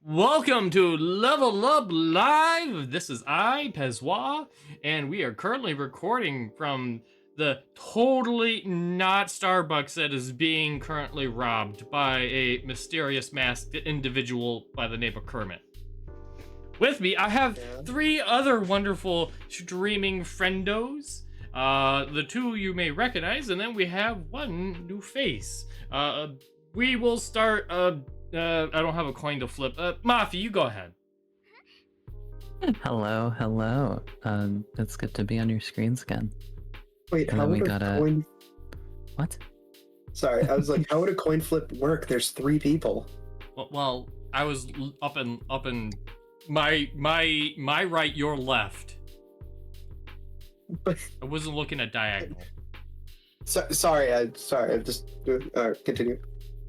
Welcome to Level Up Live. This is Pazuah, and we are currently recording from the totally not Starbucks that is being currently robbed by a mysterious masked individual by the name of Kermit. With me, I have three other wonderful streaming friendos. The two you may recognize, and then we have one new face. We will start. I don't have a coin to flip. Mafi, you go ahead. Hello. It's good to be on your screens again. Wait, how would a coin... What? Sorry, I was like, how would a coin flip work? There's three people. Well, I was up and my right, your left. I wasn't looking at diagonal. Sorry. I just continue.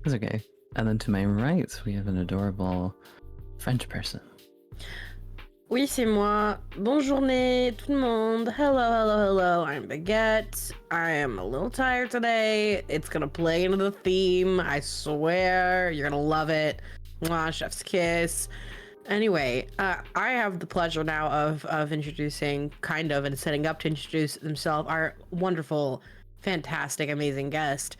It's okay. And then to my right, we have an adorable French person. Oui, c'est moi. Bonne journée, tout le monde. Hello. I'm Baguette. I am a little tired today. It's gonna play into the theme. I swear, you're gonna love it. Mwah, chef's kiss. Anyway, I have the pleasure now of introducing, and setting up to introduce themselves, our wonderful, fantastic, amazing guest.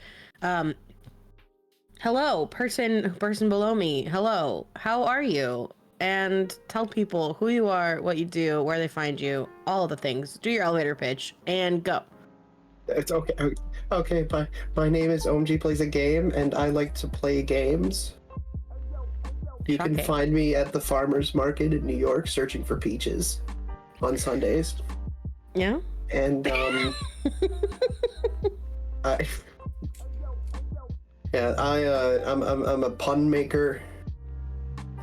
Hello, person below me. Hello, how are you? And tell people who you are, what you do, where they find you, all the things. Do your elevator pitch and go. It's okay. Okay, my name is OMG Plays a Game, and I like to play games. You can find me at the farmer's market in New York searching for peaches on Sundays. Yeah? And, I'm a pun maker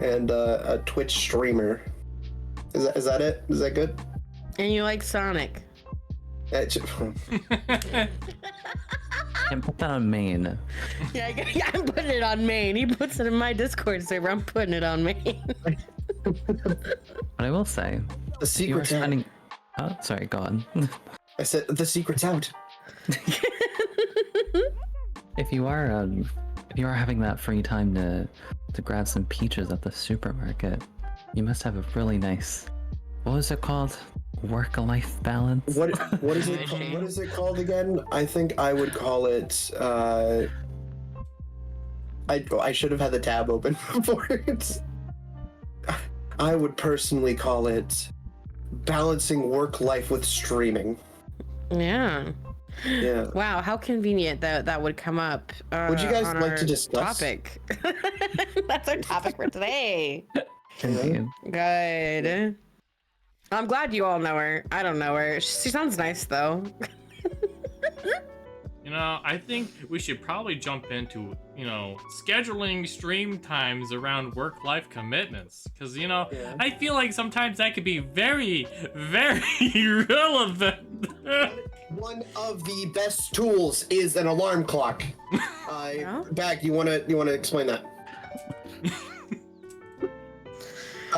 and a Twitch streamer. Is that it? Is that good? And you like Sonic. And put that on main. Yeah, I'm putting it on main. He puts it in my Discord server. I'm putting it on main. But I will say, the secret's out. Oh, sorry, go on. I said the secret's out. If you are having that free time to grab some peaches at the supermarket, you must have a really nice, what was it called? Work-life balance? What is it called? What is it called again? I think I would call it I should have had the tab open for it. I would personally call it balancing work life with streaming. Yeah. Yeah. Wow, how convenient that would come up. Would you guys like to discuss? Topic. That's our topic for today. Indeed. Good. I'm glad you all know her. I don't know her. She sounds nice though. I think we should probably jump into, scheduling stream times around work-life commitments. Because, I feel like sometimes that could be very, very relevant. One of the best tools is an alarm clock. Bag, you wanna explain that?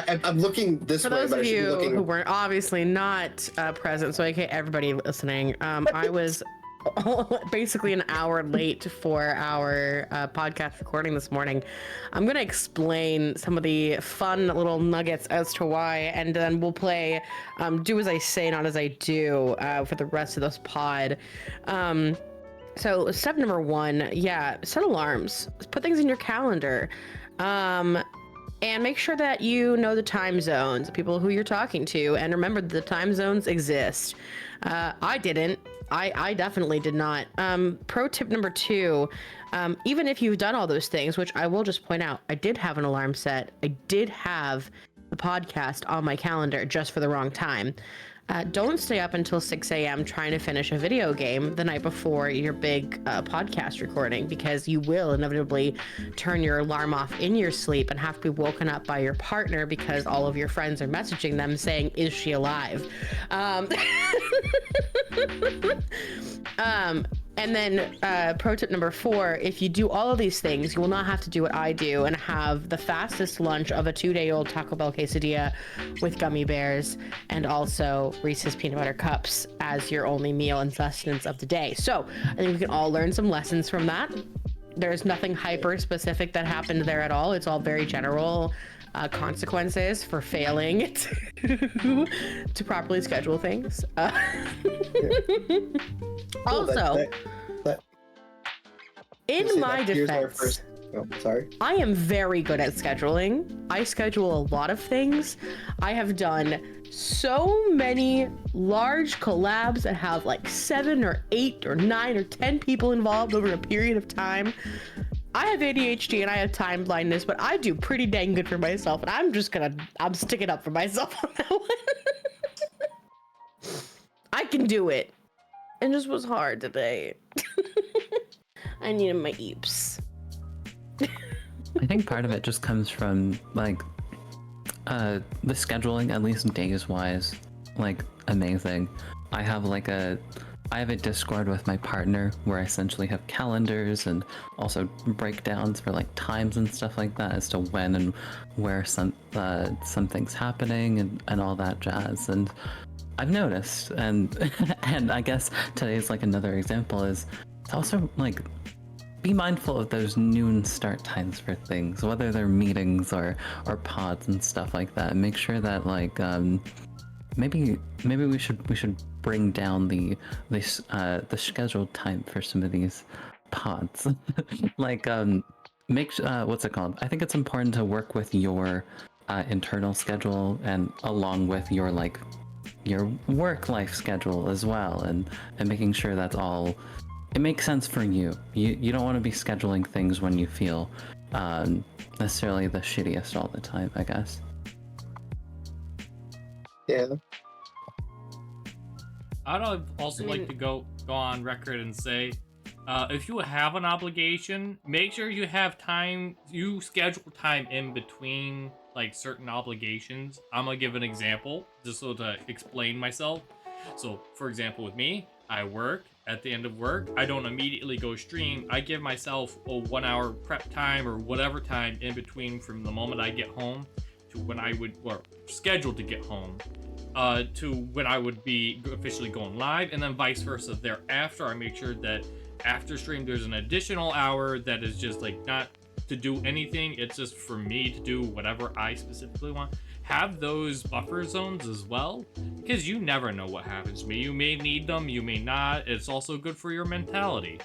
I'm looking this For way, those but of I should be you looking. who weren't obviously not present, so okay, everybody listening, I was basically an hour late for our podcast recording this morning. I'm gonna explain some of the fun little nuggets as to why, and then we'll play do as I say, not as I do for the rest of this pod. So step number one, set alarms. Put things in your calendar. And make sure that you know the time zones, people who you're talking to, and remember that the time zones exist. I didn't. I definitely did not. Pro tip number two, even if you've done all those things, which I will just point out, I did have an alarm set. I did have the podcast on my calendar just for the wrong time. Don't stay up until 6 a.m. trying to finish a video game the night before your big podcast recording, because you will inevitably turn your alarm off in your sleep and have to be woken up by your partner because all of your friends are messaging them saying, is she alive? And then pro tip number four, if you do all of these things, you will not have to do what I do and have the fastest lunch of a 2-day-old Taco Bell quesadilla with gummy bears and also Reese's peanut butter cups as your only meal and sustenance of the day. So I think we can all learn some lessons from that. There's nothing hyper specific that happened there at all. It's all very general consequences for failing to properly schedule things. Also, in my defense, sorry. I am very good at scheduling. I schedule a lot of things. I have done so many large collabs that have like 7 or 8 or 9 or 10 people involved over a period of time. I have ADHD and I have time blindness, but I do pretty dang good for myself, and I'm sticking up for myself on that one. I can do it. It just was hard today. I needed my eeps. I think part of it just comes from like the scheduling, at least days wise, like amazing. I have a Discord with my partner where I essentially have calendars and also breakdowns for like times and stuff like that as to when and where something's happening and all that jazz. And I've noticed, and and I guess today's like another example is it's also like be mindful of those noon start times for things, whether they're meetings or pods and stuff like that. Make sure that like maybe we should bring down the scheduled time for some of these pods. Like what's it called? I think it's important to work with your internal schedule and along with your work life schedule as well, and making sure that's all it makes sense for you. You don't want to be scheduling things when you feel necessarily the shittiest all the time, I guess. Yeah. I'd also like to go on record and say, if you have an obligation, make sure you have time, you schedule time in between like certain obligations. I'm gonna give an example just so to explain myself. So for example, with me, I work. At the end of work, I don't immediately go stream. I give myself a 1 hour prep time or whatever time in between from the moment I get home to when I would, or scheduled to get home, to when I would be officially going live, and then vice versa. Thereafter, I make sure that after stream, there's an additional hour that is just like not to do anything. It's just for me to do whatever I specifically want. Have those buffer zones as well, because you never know what happens to me. You may need them, you may not. It's also good for your mentality.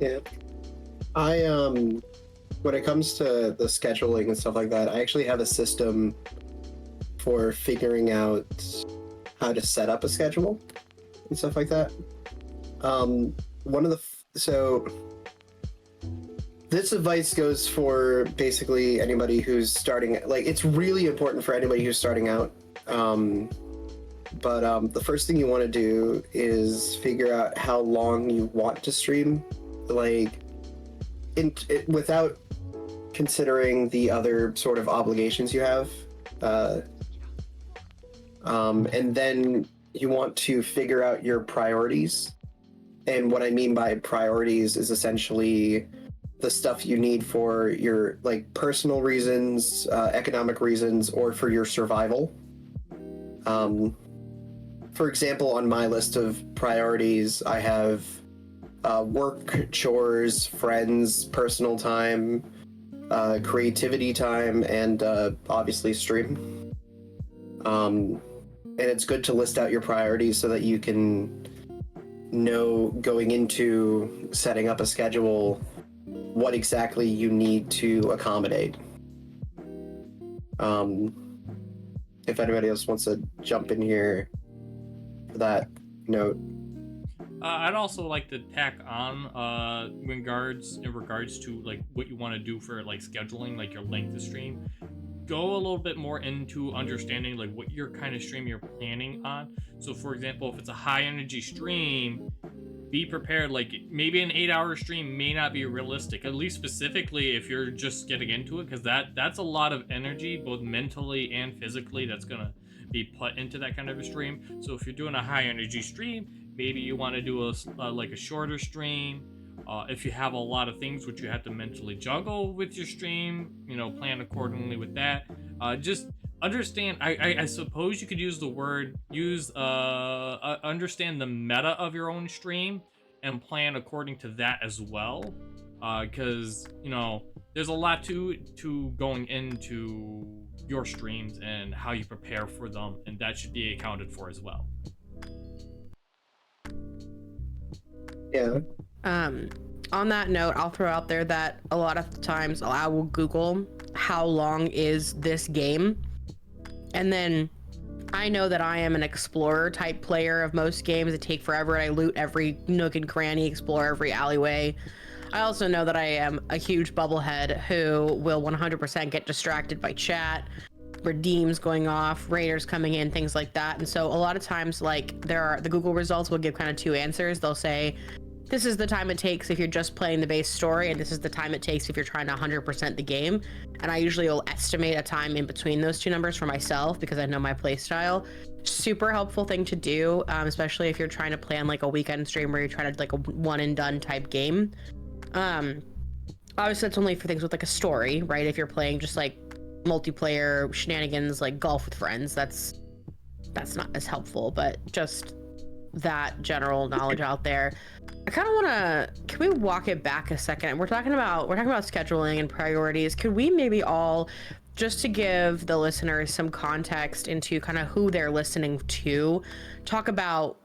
Yeah. When it comes to the scheduling and stuff like that, I actually have a system for figuring out how to set up a schedule and stuff like that. This advice goes for basically anybody who's starting, like, it's really important for anybody who's starting out. But the first thing you want to do is figure out how long you want to stream, like, without considering the other sort of obligations you have. And then you want to figure out your priorities. And what I mean by priorities is essentially the stuff you need for your like personal reasons, economic reasons, or for your survival. For example, on my list of priorities, I have work, chores, friends, personal time, creativity time, and obviously stream. And it's good to list out your priorities so that you can know going into setting up a schedule what exactly you need to accommodate. If anybody else wants to jump in here for that note. I'd also like to tack on in regards to like what you want to do for like scheduling, like your length of stream. Go a little bit more into understanding like what your kind of stream you're planning on. So for example, if it's a high energy stream, be prepared, like maybe an 8-hour stream may not be realistic, at least specifically if you're just getting into it, because that's a lot of energy, both mentally and physically, that's gonna be put into that kind of a stream. So if you're doing a high energy stream, maybe you want to do a shorter stream. If you have a lot of things which you have to mentally juggle with your stream, plan accordingly with that. Just understand, I suppose you could use the word, understand the meta of your own stream and plan according to that as well, because there's a lot to going into your streams and how you prepare for them, and that should be accounted for as well. Yeah. On that note, I'll throw out there that a lot of times I will Google how long is this game, and then I know that I am an explorer type player of most games that take forever. I loot every nook and cranny, explore every alleyway. I also know that I am a huge bubblehead who will 100% get distracted by chat, redeems going off, raiders coming in, things like that. And so a lot of times, like, the Google results will give kind of two answers. They'll say, this is the time it takes if you're just playing the base story, and this is the time it takes if you're trying to 100% the game. And I usually will estimate a time in between those two numbers for myself because I know my play style. Super helpful thing to do, especially if you're trying to plan like a weekend stream where you're trying to like a one and done type game. Obviously that's only for things with like a story, right? If you're playing just like multiplayer shenanigans like golf with friends, that's not as helpful, but just that general knowledge out there. I kind of want to, can we walk it back a second? We're talking about scheduling and priorities. Could we maybe all, just to give the listeners some context into kind of who they're listening to, talk about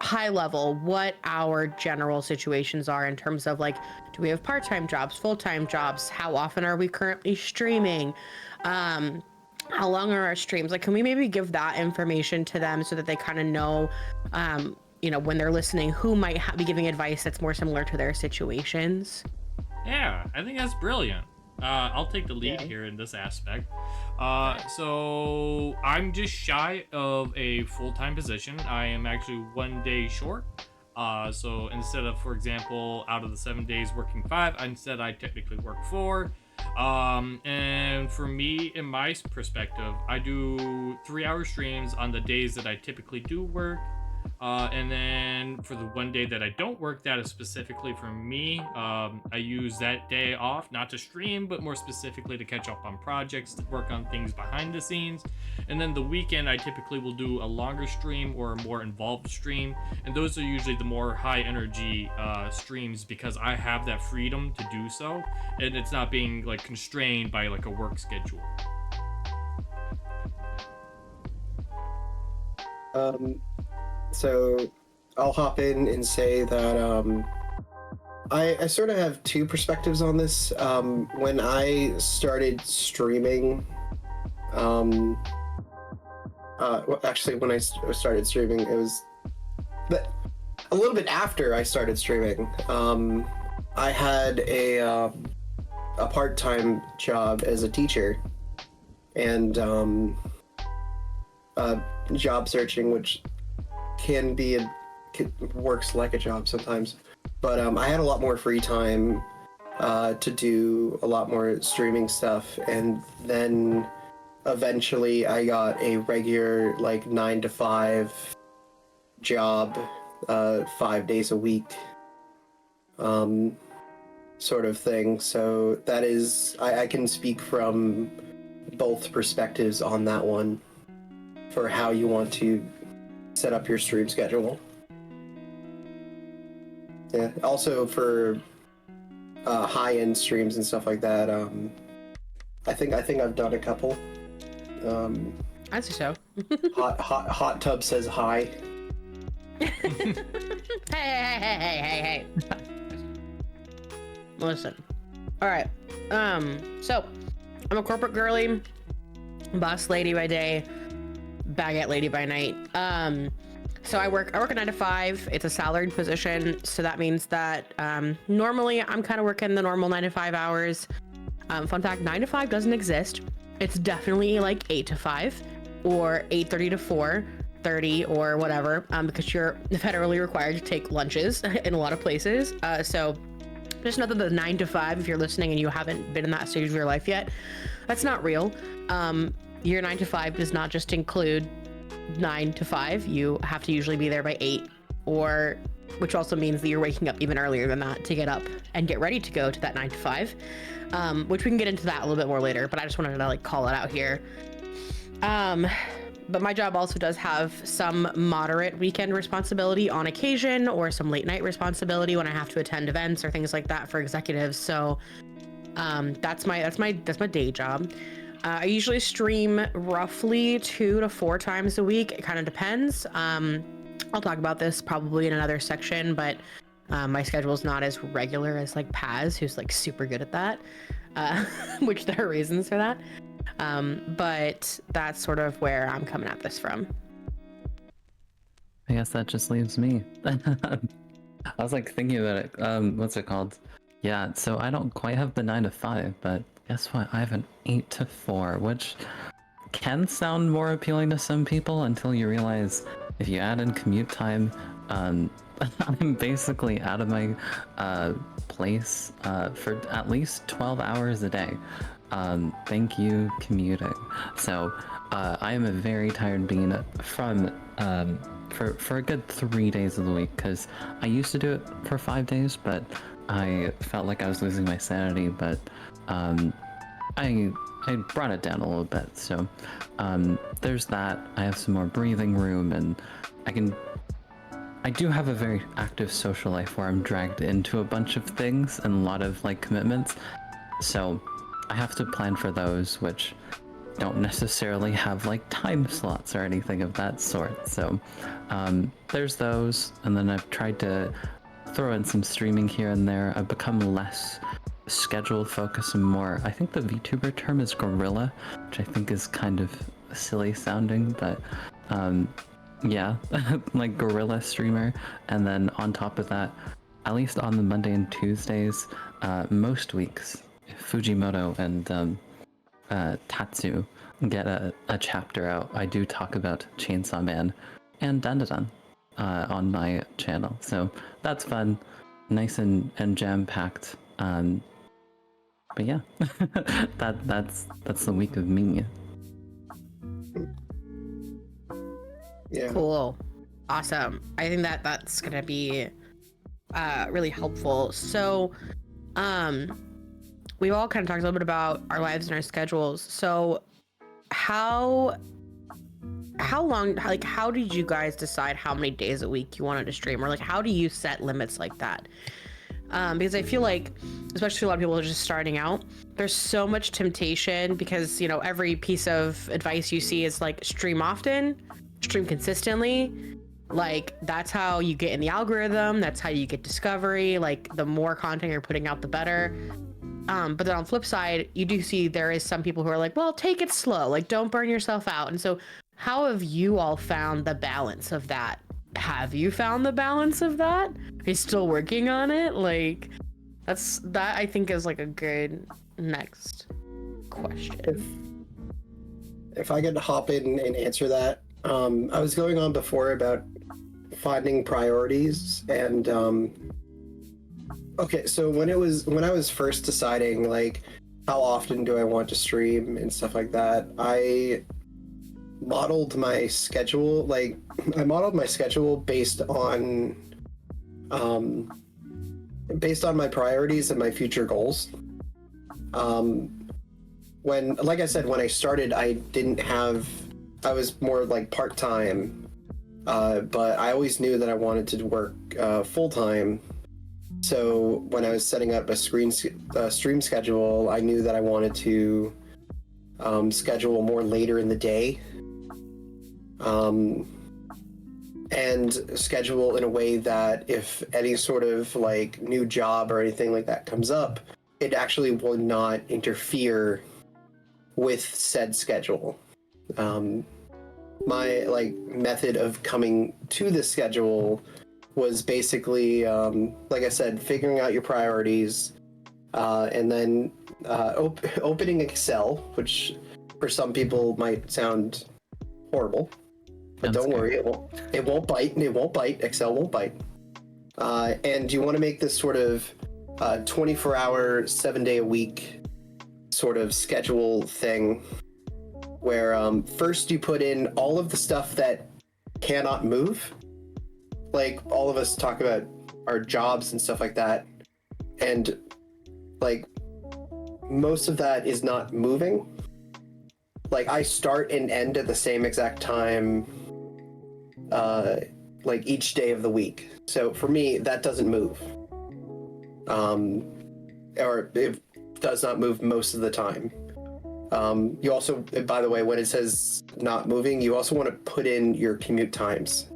high level what our general situations are in terms of like, do we have part-time jobs, full-time jobs? How often are we currently streaming? How long are our streams? Like, can we maybe give that information to them so that they kind of know, when they're listening, who might be giving advice that's more similar to their situations? Yeah, I think that's brilliant. I'll take the lead here in this aspect. So I'm just shy of a full-time position. I am actually 1 day short. So instead of, for example, out of the 7 days working 5, instead I technically work 4. And for me, in my perspective, I do 3-hour streams on the days that I typically do work. And then for the 1 day that I don't work, that is specifically for me. I use that day off, not to stream, but more specifically to catch up on projects, to work on things behind the scenes. And then the weekend, I typically will do a longer stream or a more involved stream. And those are usually the more high energy streams because I have that freedom to do so. And it's not being like constrained by like a work schedule. So I'll hop in and say that I sort of have two perspectives on this. When I started streaming, actually when I started streaming, it was a little bit after I started streaming. I had a part-time job as a teacher and job searching, which works like a job sometimes, but I had a lot more free time to do a lot more streaming stuff, and then eventually I got a regular like 9 to 5 job, 5 days a week sort of thing. So that is, I can speak from both perspectives on that one for how you want to set up your stream schedule. Yeah. Also for high-end streams and stuff like that. I think I've done a couple. I see so. Hot Tub says hi. Hey. Listen. All right. So I'm a corporate girly, boss lady by day, baguette lady by night. So I work a 9 to 5. It's a salaried position, so that means that normally I'm kind of working the normal 9 to 5 hours. Fun fact: 9 to 5 doesn't exist. It's definitely like 8 to 5 or 8:30 to 4:30 or whatever, because you're federally required to take lunches in a lot of places. So just know that the 9 to 5, if you're listening and you haven't been in that stage of your life yet, that's not real. Your 9 to 5 does not just include 9 to 5. You have to usually be there by 8, which also means that you're waking up even earlier than that to get up and get ready to go to that 9 to 5, which we can get into that a little bit more later, but I just wanted to like call it out here. but my job also does have some moderate weekend responsibility on occasion, or some late night responsibility when I have to attend events or things like that for executives. So that's my day job. I usually stream roughly 2 to 4 times a week. It kind of depends. I'll talk about this probably in another section, but my schedule is not as regular as like Paz, who's like super good at that, which there are reasons for that. But that's sort of where I'm coming at this from. I guess that just leaves me. I was like thinking about it. What's it called? Yeah, so I don't quite have the 9 to 5, but guess what? I have an 8 to 4, which can sound more appealing to some people until you realize if you add in commute time, I'm basically out of my place for at least 12 hours a day. Thank you, commuting. So I am a very tired being from for a good 3 days of the week, because I used to do it for 5 days, but I felt like I was losing my sanity. But I brought it down a little bit. So there's that. I have some more breathing room, and I do have a very active social life where I'm dragged into a bunch of things and a lot of like commitments. So I have to plan for those, which don't necessarily have like time slots or anything of that sort. So there's those, and then I've tried to throw in some streaming here and there. I've become less schedule focused and more, I think the VTuber term is gorilla, which I think is kind of silly sounding, but yeah, like gorilla streamer. And then on top of that, at least on the Monday and Tuesdays, most weeks, Fujimoto and Tatsu get a chapter out. I do talk about Chainsaw Man and Dandadan on my channel, so that's fun, nice and jam-packed. But yeah, that's the week of me. Yeah. Cool. Awesome. I think that's gonna be really helpful. So we've all kind of talked a little bit about our lives and our schedules. So how long, like, how did you guys decide how many days a week you wanted to stream, or like how do you set limits like that? Because I feel like, especially a lot of people are just starting out, there's so much temptation, because, you know, every piece of advice you see is like stream often, stream consistently. Like, that's how you get in the algorithm. That's how you get discovery. Like, the more content you're putting out, the better. But then on the flip side, you do see there is some people who are like, well, take it slow. Like, don't burn yourself out. And so how have you all found the balance of that? Have you found the balance of that? Are you still working on it? Like, that I think is like a good next question. If I could hop in and answer that, I was going on before about finding priorities, and okay, so when I was first deciding like how often do I want to stream and stuff like that, I modeled my schedule based on my priorities and my future goals. When, like I said, when I started, I was more like part-time, but I always knew that I wanted to work full-time. So when I was setting up a stream schedule, I knew that I wanted to schedule more later in the day, and schedule in a way that if any sort of like new job or anything like that comes up, it actually will not interfere with said schedule. My like method of coming to the schedule was basically, like I said, figuring out your priorities, and then opening Excel, which for some people might sound horrible, but don't worry, it won't bite. Excel won't bite. And you want to make this sort of 24-hour, 7-day-a-week sort of schedule thing, where first you put in all of the stuff that cannot move. Like, all of us talk about our jobs and stuff like that, and like most of that is not moving. like I start and end at the same exact time, like each day of the week. So for me, that doesn't move. Or it does not move most of the time. You also, by the way, when it says not moving, you also want to put in your commute times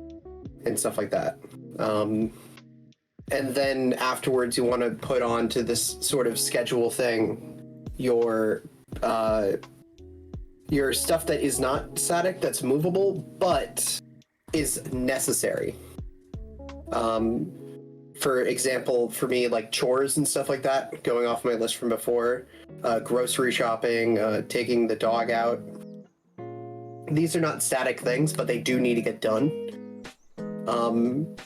and stuff like that. And then afterwards, you want to put on to this sort of schedule thing your stuff that is not static, that's movable, but is necessary. For example, for me, like chores and stuff like that, going off my list from before, grocery shopping, taking the dog out. These are not static things, but they do need to get done. And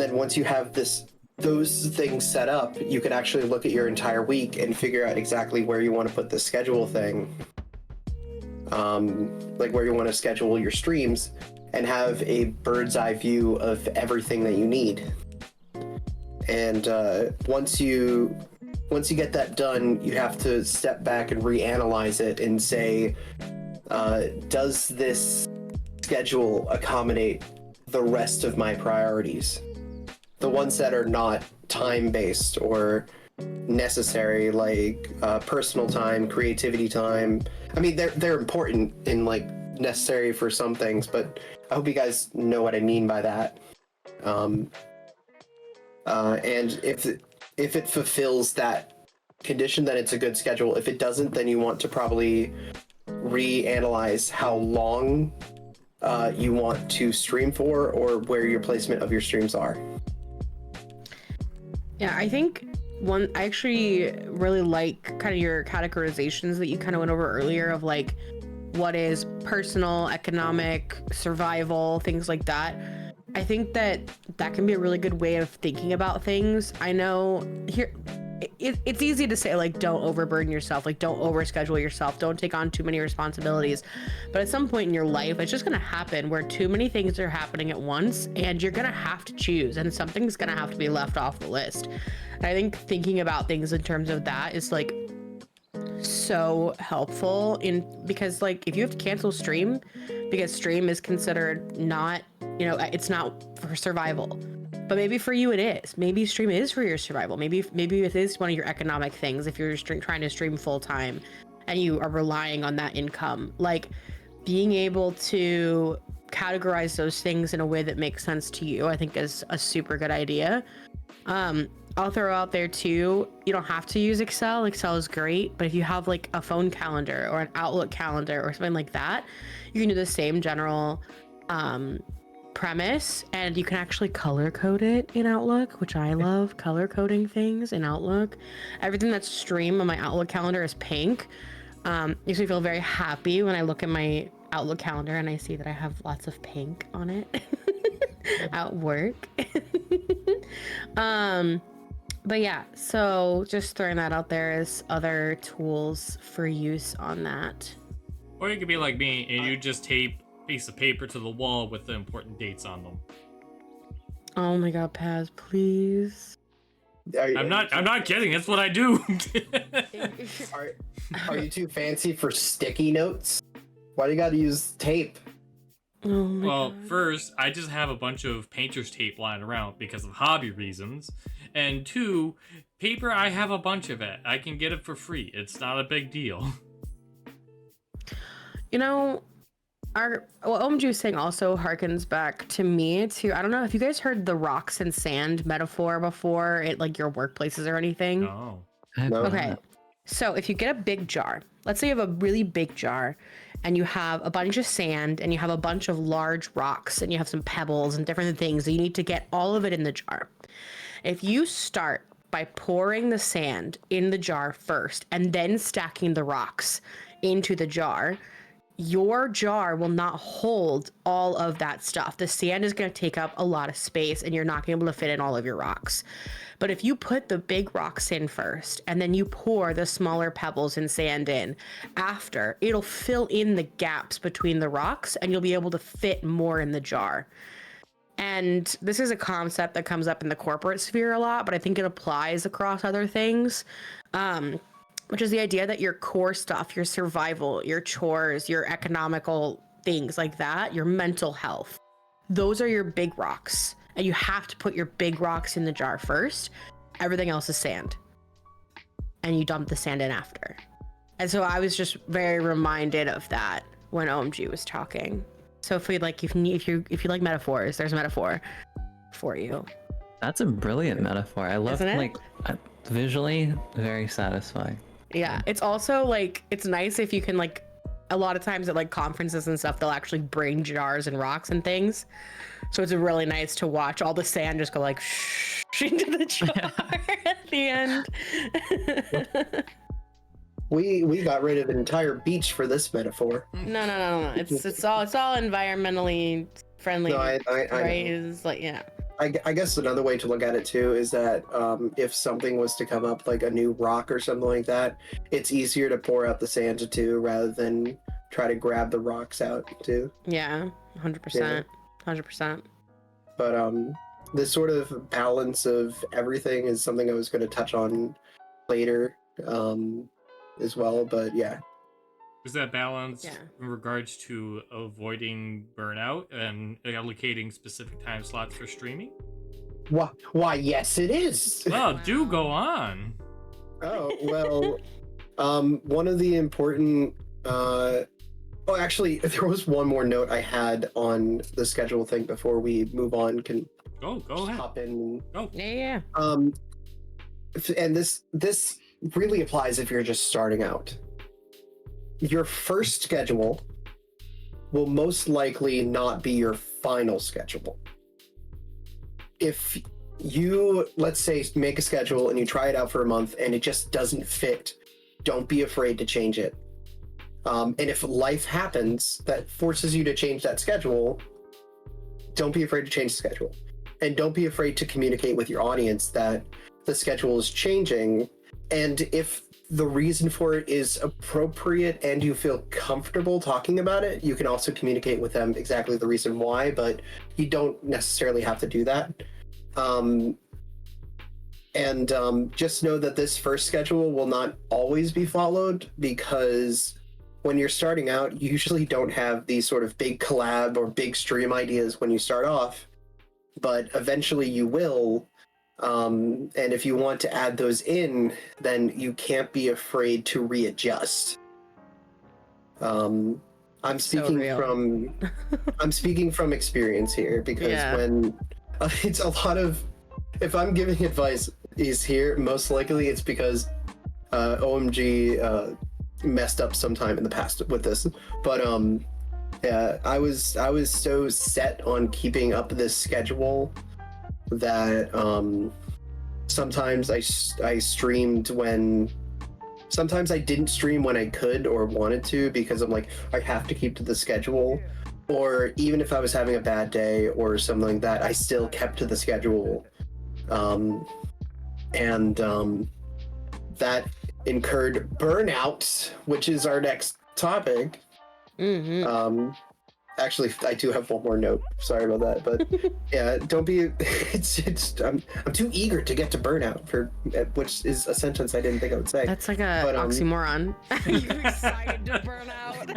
then once you have those things set up, you can actually look at your entire week and figure out exactly where you want to put the schedule thing. Like where you want to schedule your streams and have a bird's eye view of everything that you need. And once you get that done, you have to step back and reanalyze it and say, does this schedule accommodate the rest of my priorities? The ones that are not time-based or necessary, like personal time, creativity time. I mean, they're important and like necessary for some things, but I hope you guys know what I mean by that. And if it fulfills that condition, then it's a good schedule. If it doesn't, then you want to probably reanalyze how long you want to stream for, or where your placement of your streams are. Yeah, I think I actually really like kind of your categorizations that you kind of went over earlier of like what is personal, economic, survival, things like that. I think that can be a really good way of thinking about things. I know here it's easy to say like don't overburden yourself, like don't overschedule yourself, don't take on too many responsibilities, but at some point in your life it's just going to happen where too many things are happening at once and you're going to have to choose, and something's going to have to be left off the list. And I think thinking about things in terms of that is like so helpful because like if you have to cancel stream because stream is considered not, it's not for survival, but maybe for you it is. Maybe stream is for your survival. Maybe it is one of your economic things if you're trying to stream full time and you are relying on that income. Like being able to categorize those things in a way that makes sense to you, I think is a super good idea. I'll throw out there too, you don't have to use Excel. Excel is great, but if you have like a phone calendar or an Outlook calendar or something like that, you can do the same general premise, and you can actually color code it in Outlook, which I love color coding things in Outlook. Everything that's stream on my Outlook calendar is pink. Makes me feel very happy when I look at my Outlook calendar and I see that I have lots of pink on it at work. But yeah, so just throwing that out there as other tools for use on that. Or you could be like me and you just tape a piece of paper to the wall with the important dates on them. Oh my god, Paz, please. I'm not kidding. That's what I do. Are you too fancy for sticky notes? Why do you gotta use tape? Oh my Well, god. first, I just have a bunch of painter's tape lying around because of hobby reasons. And two, paper, I have a bunch of it. I can get it for free. It's not a big deal. What OMG was saying also harkens back to me too. I don't know if you guys heard the rocks and sand metaphor before at like your workplaces or anything. No. No. Okay. So if you get a big jar, let's say you have a really big jar and you have a bunch of sand and you have a bunch of large rocks and you have some pebbles and different things, so you need to get all of it in the jar. If you start by pouring the sand in the jar first and then stacking the rocks into the jar, your jar will not hold all of that stuff. The sand is going to take up a lot of space and you're not going to be able to fit in all of your rocks. But if you put the big rocks in first and then you pour the smaller pebbles and sand in after, it'll fill in the gaps between the rocks and you'll be able to fit more in the jar. And this is a concept that comes up in the corporate sphere a lot, but I think it applies across other things. which is the idea that your core stuff, your survival, your chores, your economical things like that, your mental health, those are your big rocks. And you have to put your big rocks in the jar first. Everything else is sand. And you dump the sand in after. And so I was just very reminded of that when OMG was talking. So if you like metaphors, there's a metaphor for you. That's a brilliant metaphor. I love visually very satisfying. Yeah, it's also like, it's nice if you can like, a lot of times at like conferences and stuff, they'll actually bring jars and rocks and things. So it's really nice to watch all the sand just go like shh into the jar at the end. We got rid of an entire beach for this metaphor. No. It's all environmentally friendly. No, I right? It's like, yeah. I guess another way to look at it too is that if something was to come up, like a new rock or something like that, it's easier to pour out the sand too rather than try to grab the rocks out too. Yeah, 100%. 100%. But this sort of balance of everything is something I was going to touch on later as well. But yeah. Is that balance in regards to avoiding burnout and allocating specific time slots for streaming? Why, yes, it is. Well, do go on. Oh, well, one of the important... actually, there was one more note I had on the schedule thing before we move on. Can go ahead. Hop in. Go. Yeah. And this really applies if you're just starting out. Your first schedule will most likely not be your final schedule. If you, let's say, make a schedule and you try it out for a month and it just doesn't fit, don't be afraid to change it. And if life happens that forces you to change that schedule, don't be afraid to change the schedule. And don't be afraid to communicate with your audience that the schedule is changing. And if the reason for it is appropriate and you feel comfortable talking about it, you can also communicate with them exactly the reason why, but you don't necessarily have to do that. Just know that this first schedule will not always be followed, because when you're starting out, you usually don't have these sort of big collab or big stream ideas when you start off, but eventually you will. And if you want to add those in, then you can't be afraid to readjust. I'm speaking from experience here, because when it's a lot of, if I'm giving advice is here, most likely it's because OMG messed up sometime in the past with this. But yeah, I was so set on keeping up this schedule that sometimes I streamed when, sometimes I didn't stream when I could or wanted to, because I'm like, I have to keep to the schedule. Or even if I was having a bad day or something like that, I still kept to the schedule. That incurred burnout, which is our next topic. Mm-hmm. Actually, I do have one more note. Sorry about that, but yeah, don't be. I'm too eager to get to burnout, which is a sentence I didn't think I would say. That's like a oxymoron. You're excited to burn out.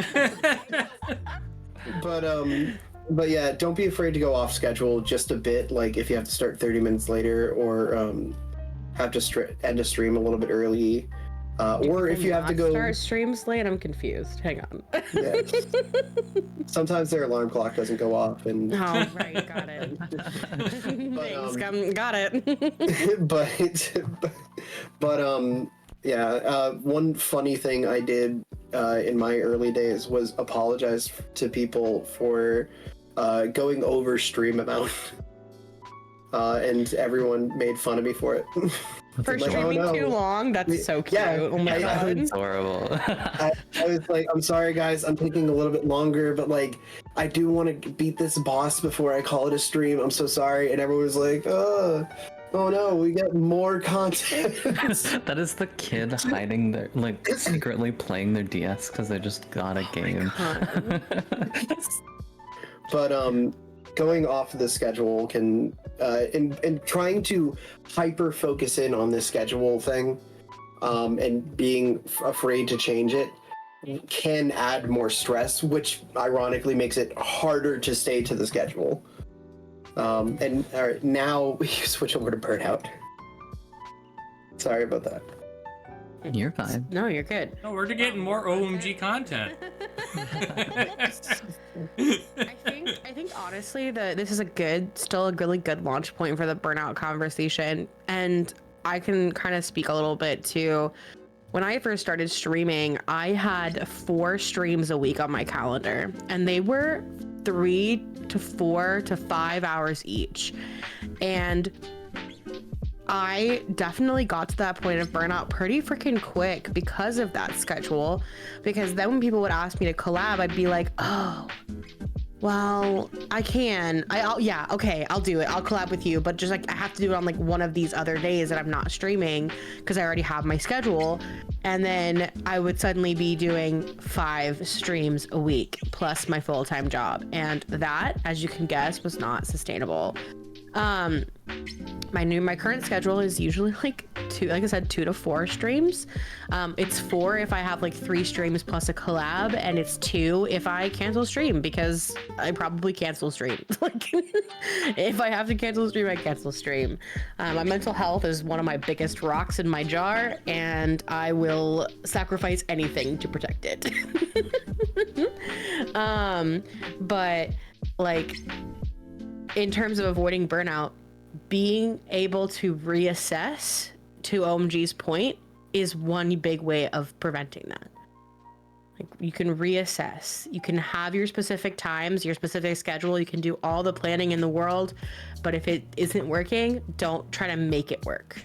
But yeah, don't be afraid to go off schedule just a bit. Like if you have to start 30 minutes later, or have to end a stream a little bit early. Or if you have to go start streams late, I'm confused. Hang on. Yeah. Sometimes their alarm clock doesn't go off, and oh right, got it. Thanks, got it. Yeah. One funny thing I did in my early days was apologize to people for going over stream amount, and everyone made fun of me for it. For streaming too long? That's so cute. Yeah, oh my god. It's horrible. I was like, I'm sorry guys, I'm taking a little bit longer, but like, I do want to beat this boss before I call it a stream. I'm so sorry. And everyone was like, oh no, we get more content. That is the kid hiding their, like, secretly playing their DS because they just got a game. But going off the schedule can and trying to hyper focus in on this schedule thing and being afraid to change it can add more stress, which ironically makes it harder to stay to the schedule. And all right, now we switch over to burnout. Sorry about that. You're fine. No, you're good. No, we're getting more OMG content. I think honestly that this is still a really good launch point for the burnout conversation. And I can kind of speak a little bit to when I first started streaming, I had 4 streams a week on my calendar, and they were 3 to 4 to 5 hours each. And I definitely got to that point of burnout pretty freaking quick because of that schedule. Because then when people would ask me to collab, I'd be like, oh, well, I can. Yeah, okay, I'll do it. I'll collab with you, but just like I have to do it on like one of these other days that I'm not streaming because I already have my schedule. And then I would suddenly be doing 5 streams a week plus my full-time job. And that, as you can guess, was not sustainable. My current schedule is usually like 2 to 4 streams. It's 4 if I have like 3 streams plus a collab, and it's 2 if I cancel stream, because I probably cancel stream. Like if I have to cancel stream, I cancel stream. My mental health is one of my biggest rocks in my jar, and I will sacrifice anything to protect it. But like in terms of avoiding burnout, being able to reassess, to OMG's point, is one big way of preventing that. Like you can reassess, you can have your specific times, your specific schedule, you can do all the planning in the world, but if it isn't working, don't try to make it work.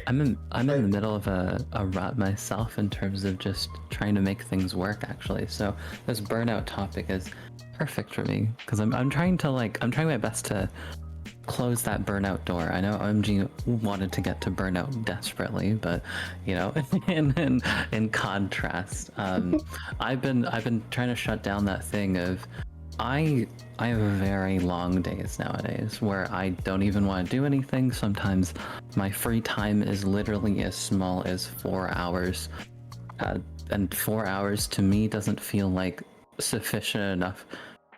I'm in the middle of a rut myself in terms of just trying to make things work, actually. So this burnout topic is perfect for me because I'm trying my best to close that burnout door. I know OMG wanted to get to burnout desperately, but you know, in contrast, I've been trying to shut down that thing of I have very long days nowadays where I don't even want to do anything. Sometimes my free time is literally as small as 4 hours, and 4 hours to me doesn't feel like sufficient enough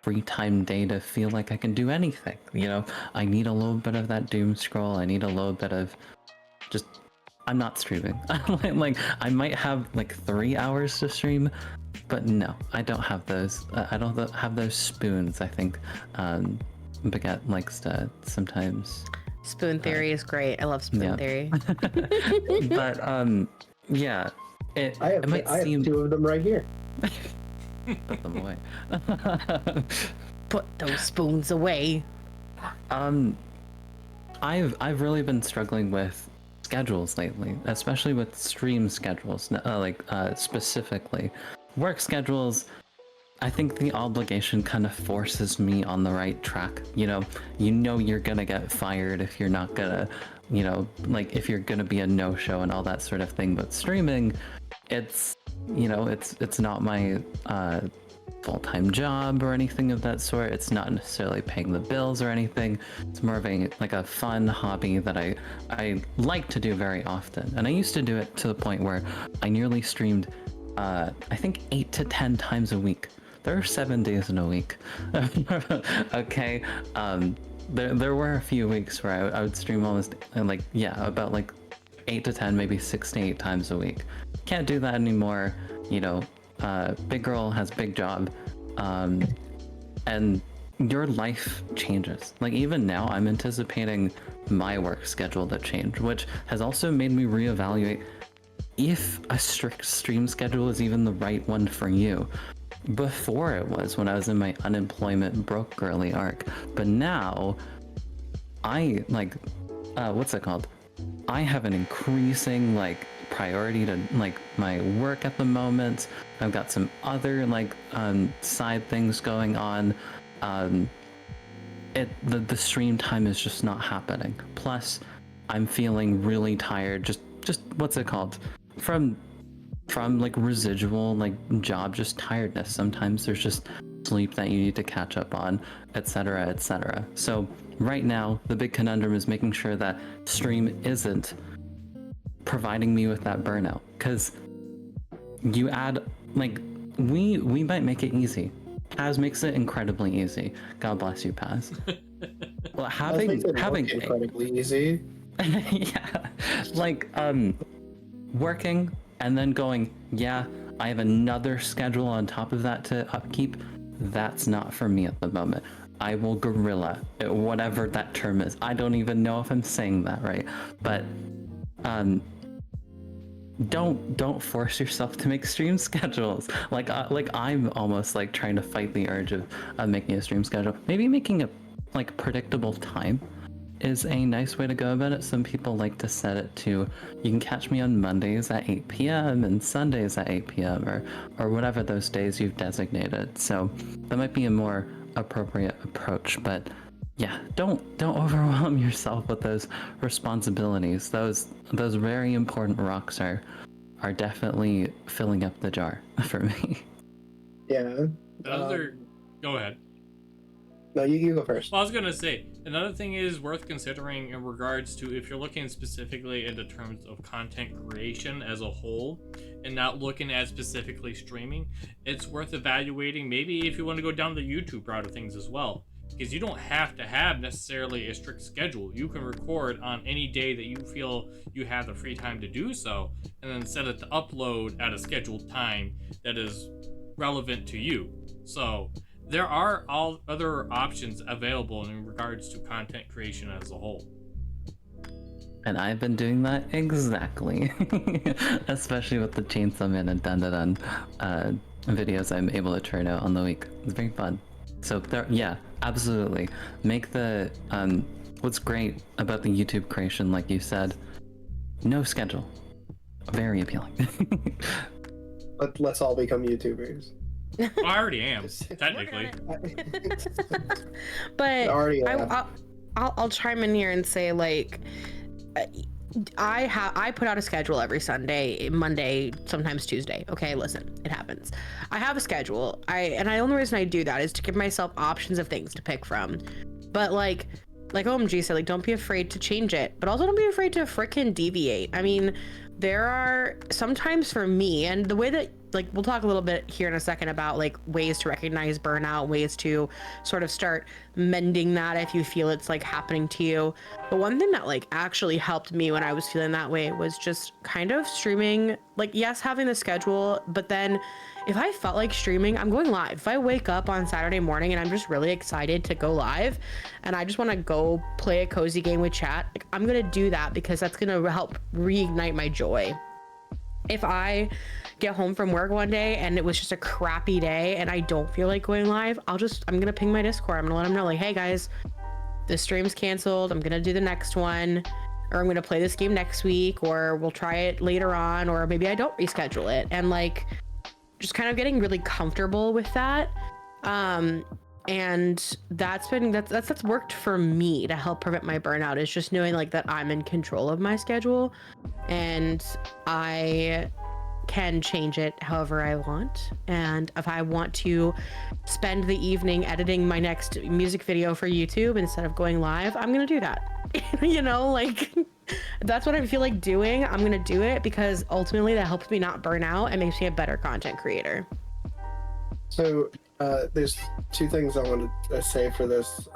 free time day to feel like I can do anything. You know, I need a little bit of that doom scroll. I need a little bit of just, I'm not streaming. Like I might have like 3 hours to stream, but no, I don't have those. I don't have those spoons. I think Baguette likes to sometimes. Spoon theory is great. I love spoon theory. But yeah, I have 2 of them right here. Put them away. Put those spoons away. I've really been struggling with schedules lately, especially with stream schedules. Specifically, work schedules. I think the obligation kind of forces me on the right track. You know you're gonna get fired if you're not gonna, like if you're gonna be a no-show and all that sort of thing. But streaming, it's not my full-time job or anything of that sort. It's not necessarily paying the bills or anything. It's more of a fun hobby that I like to do very often. And I used to do it to the point where I nearly streamed I think 8 to 10 times a week. There are 7 days in a week. Okay. There were a few weeks where I would stream almost about 8 to 10, maybe 6 to 8 times a week. Can't do that anymore. Big girl has big job, and your life changes. Like even now, I'm anticipating my work schedule to change, which has also made me reevaluate if a strict stream schedule is even the right one for you. Before it was, when I was in my unemployment broke girly arc, but now I what's it called? I have an increasing priority to my work at the moment. I've got some other side things going on. The stream time is just not happening. Plus, I'm feeling really tired. Just what's it called? From residual job just tiredness. Sometimes there's just sleep that you need to catch up on, etc., etc. So right now the big conundrum is making sure that stream isn't providing me with that burnout. Because you add, like, we might make it easy. Paz makes it incredibly easy. God bless you, Paz. Well, having incredibly easy. yeah, like working and then going, yeah, I have another schedule on top of that to upkeep. That's not for me at the moment. I will guerrilla, whatever that term is. I don't even know if I'm saying that right, but don't force yourself to make stream schedules. Like I'm almost like trying to fight the urge of making a stream schedule. Maybe making a like predictable time is a nice way to go about it. Some people like to set it to, you can catch me on Mondays at 8 p.m. and Sundays at 8 p.m. or whatever those days you've designated. So that might be a more appropriate approach. But yeah, don't overwhelm yourself with those responsibilities. Those very important rocks are definitely filling up the jar for me. Yeah. Go ahead. No, you go first. Well, I was gonna say, another thing is worth considering in regards to if you're looking specifically into terms of content creation as a whole and not looking at specifically streaming, it's worth evaluating maybe if you want to go down the YouTube route of things as well. Because you don't have to have necessarily a strict schedule. You can record on any day that you feel you have the free time to do so, and then set it to upload at a scheduled time that is relevant to you. So there are all other options available in regards to content creation as a whole. And I've been doing that exactly, especially with the Chainsaw Man and Dun videos I'm able to turn out on the week. It's very fun. So there, yeah, absolutely. Make the what's great about the YouTube creation, like you said, no schedule. Very appealing. Let's all become YouTubers. Well, I already am, technically. But Already I'll chime in here and say, like, I put out a schedule every Sunday, Monday, sometimes Tuesday. Okay, listen, it happens. I have a schedule. The only reason I do that is to give myself options of things to pick from. But like OMG said, like, don't be afraid to change it, but also don't be afraid to frickin' deviate. I mean, there are sometimes for me, and the way that, like, we'll talk a little bit here in a second about like ways to recognize burnout, ways to sort of start mending that if you feel it's like happening to you. But one thing that like actually helped me when I was feeling that way was just kind of streaming, like, yes, having the schedule, but then if I felt like streaming, I'm going live. If I wake up on Saturday morning and I'm just really excited to go live and I just want to go play a cozy game with chat, like, I'm going to do that because that's going to help reignite my joy. If I get home from work one day and it was just a crappy day and I don't feel like going live, I'm going to ping my Discord. I'm going to let them know, like, hey guys, this stream's canceled. I'm going to do the next one, or I'm going to play this game next week, or we'll try it later on, or maybe I don't reschedule it. And like, just kind of getting really comfortable with that. And that's worked for me to help prevent my burnout, is just knowing like that I'm in control of my schedule and I can change it however I want. And if I want to spend the evening editing my next music video for YouTube instead of going live, I'm gonna do that. You know, like, that's what I feel like doing. I'm gonna do it because ultimately that helps me not burn out and makes me a better content creator. So there's two things I want to say for this.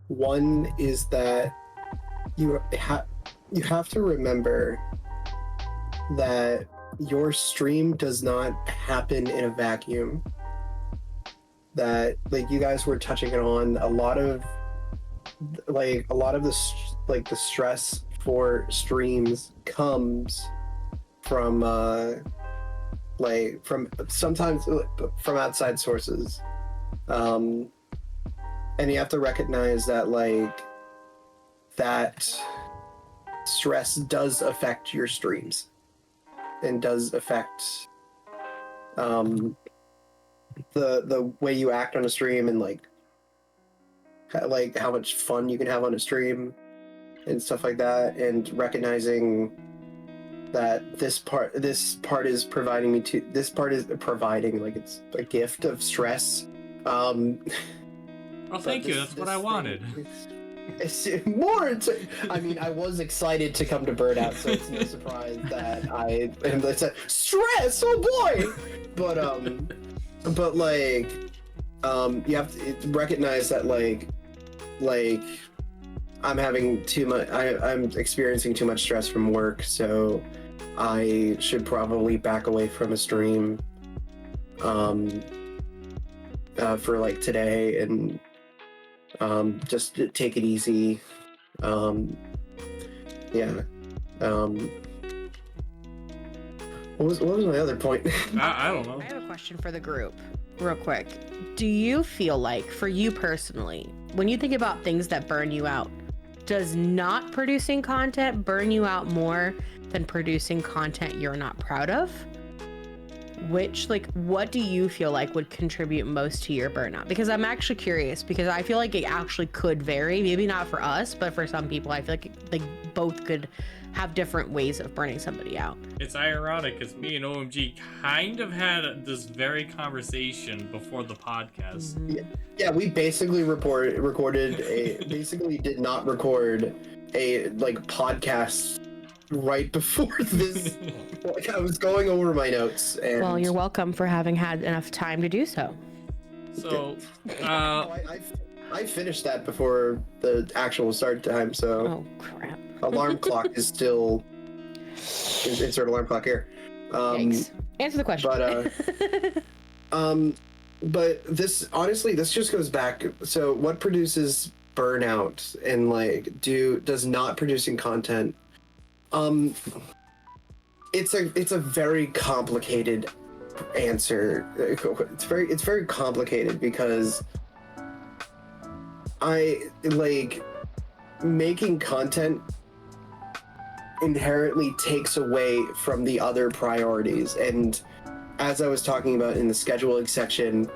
One is that you have to remember that your stream does not happen in a vacuum. That, like, you guys were touching it on, a lot of the stress for streams comes from sometimes from outside sources, and you have to recognize that, like, that stress does affect your streams and does affect the way you act on a stream, and like how much fun you can have on a stream and stuff like that. And recognizing that this part is providing like, it's a gift of stress. Well, thank you. That's what I wanted. I mean, I was excited to come to Burnout, so it's no surprise that I am like stress. Oh boy! But like, you have to recognize that like I'm having too much. I'm experiencing too much stress from work, so I should probably back away from a stream, for like today and. Just take it easy. Yeah. What was my other point? I don't know. I have a question for the group, real quick. Do you feel like, for you personally, when you think about things that burn you out, does not producing content burn you out more than producing content you're not proud of? What do you feel like would contribute most to your burnout? Because I'm actually curious, because I feel like it actually could vary. Maybe not for us, but for some people, I feel like both could have different ways of burning somebody out. It's ironic because me and OMG kind of had this very conversation before the podcast. Mm-hmm. Yeah, we basically basically did not record a like podcast right before this. Like, I was going over my notes and Well, you're welcome for having had enough time to do so. So, I finished that before the actual start time, so Oh crap. alarm clock is still insert alarm clock here. Thanks. Answer the question. But this honestly, this just goes back. So what produces burnout and like does not producing content? It's a very complicated answer. It's very complicated because I like making content inherently takes away from the other priorities, and as I was talking about in the scheduling section,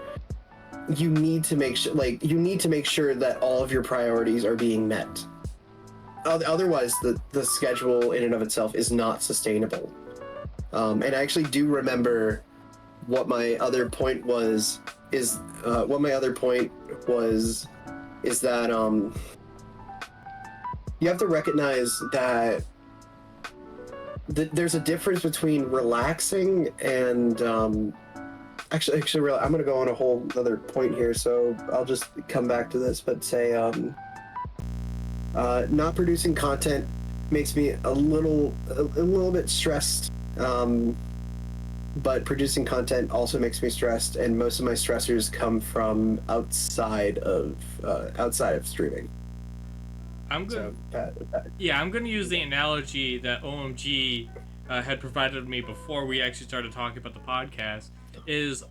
you need to make sure that all of your priorities are being met. Otherwise, the schedule in and of itself is not sustainable. And I actually do remember what my other point was. Is that you have to recognize that there's a difference between relaxing and actually I'm gonna go on a whole other point here, so I'll just come back to this, but say not producing content makes me a little bit stressed, but producing content also makes me stressed, and most of my stressors come from outside of streaming. I'm good. Yeah, I'm going to use the analogy that OMG had provided me before we actually started talking about the podcast. Is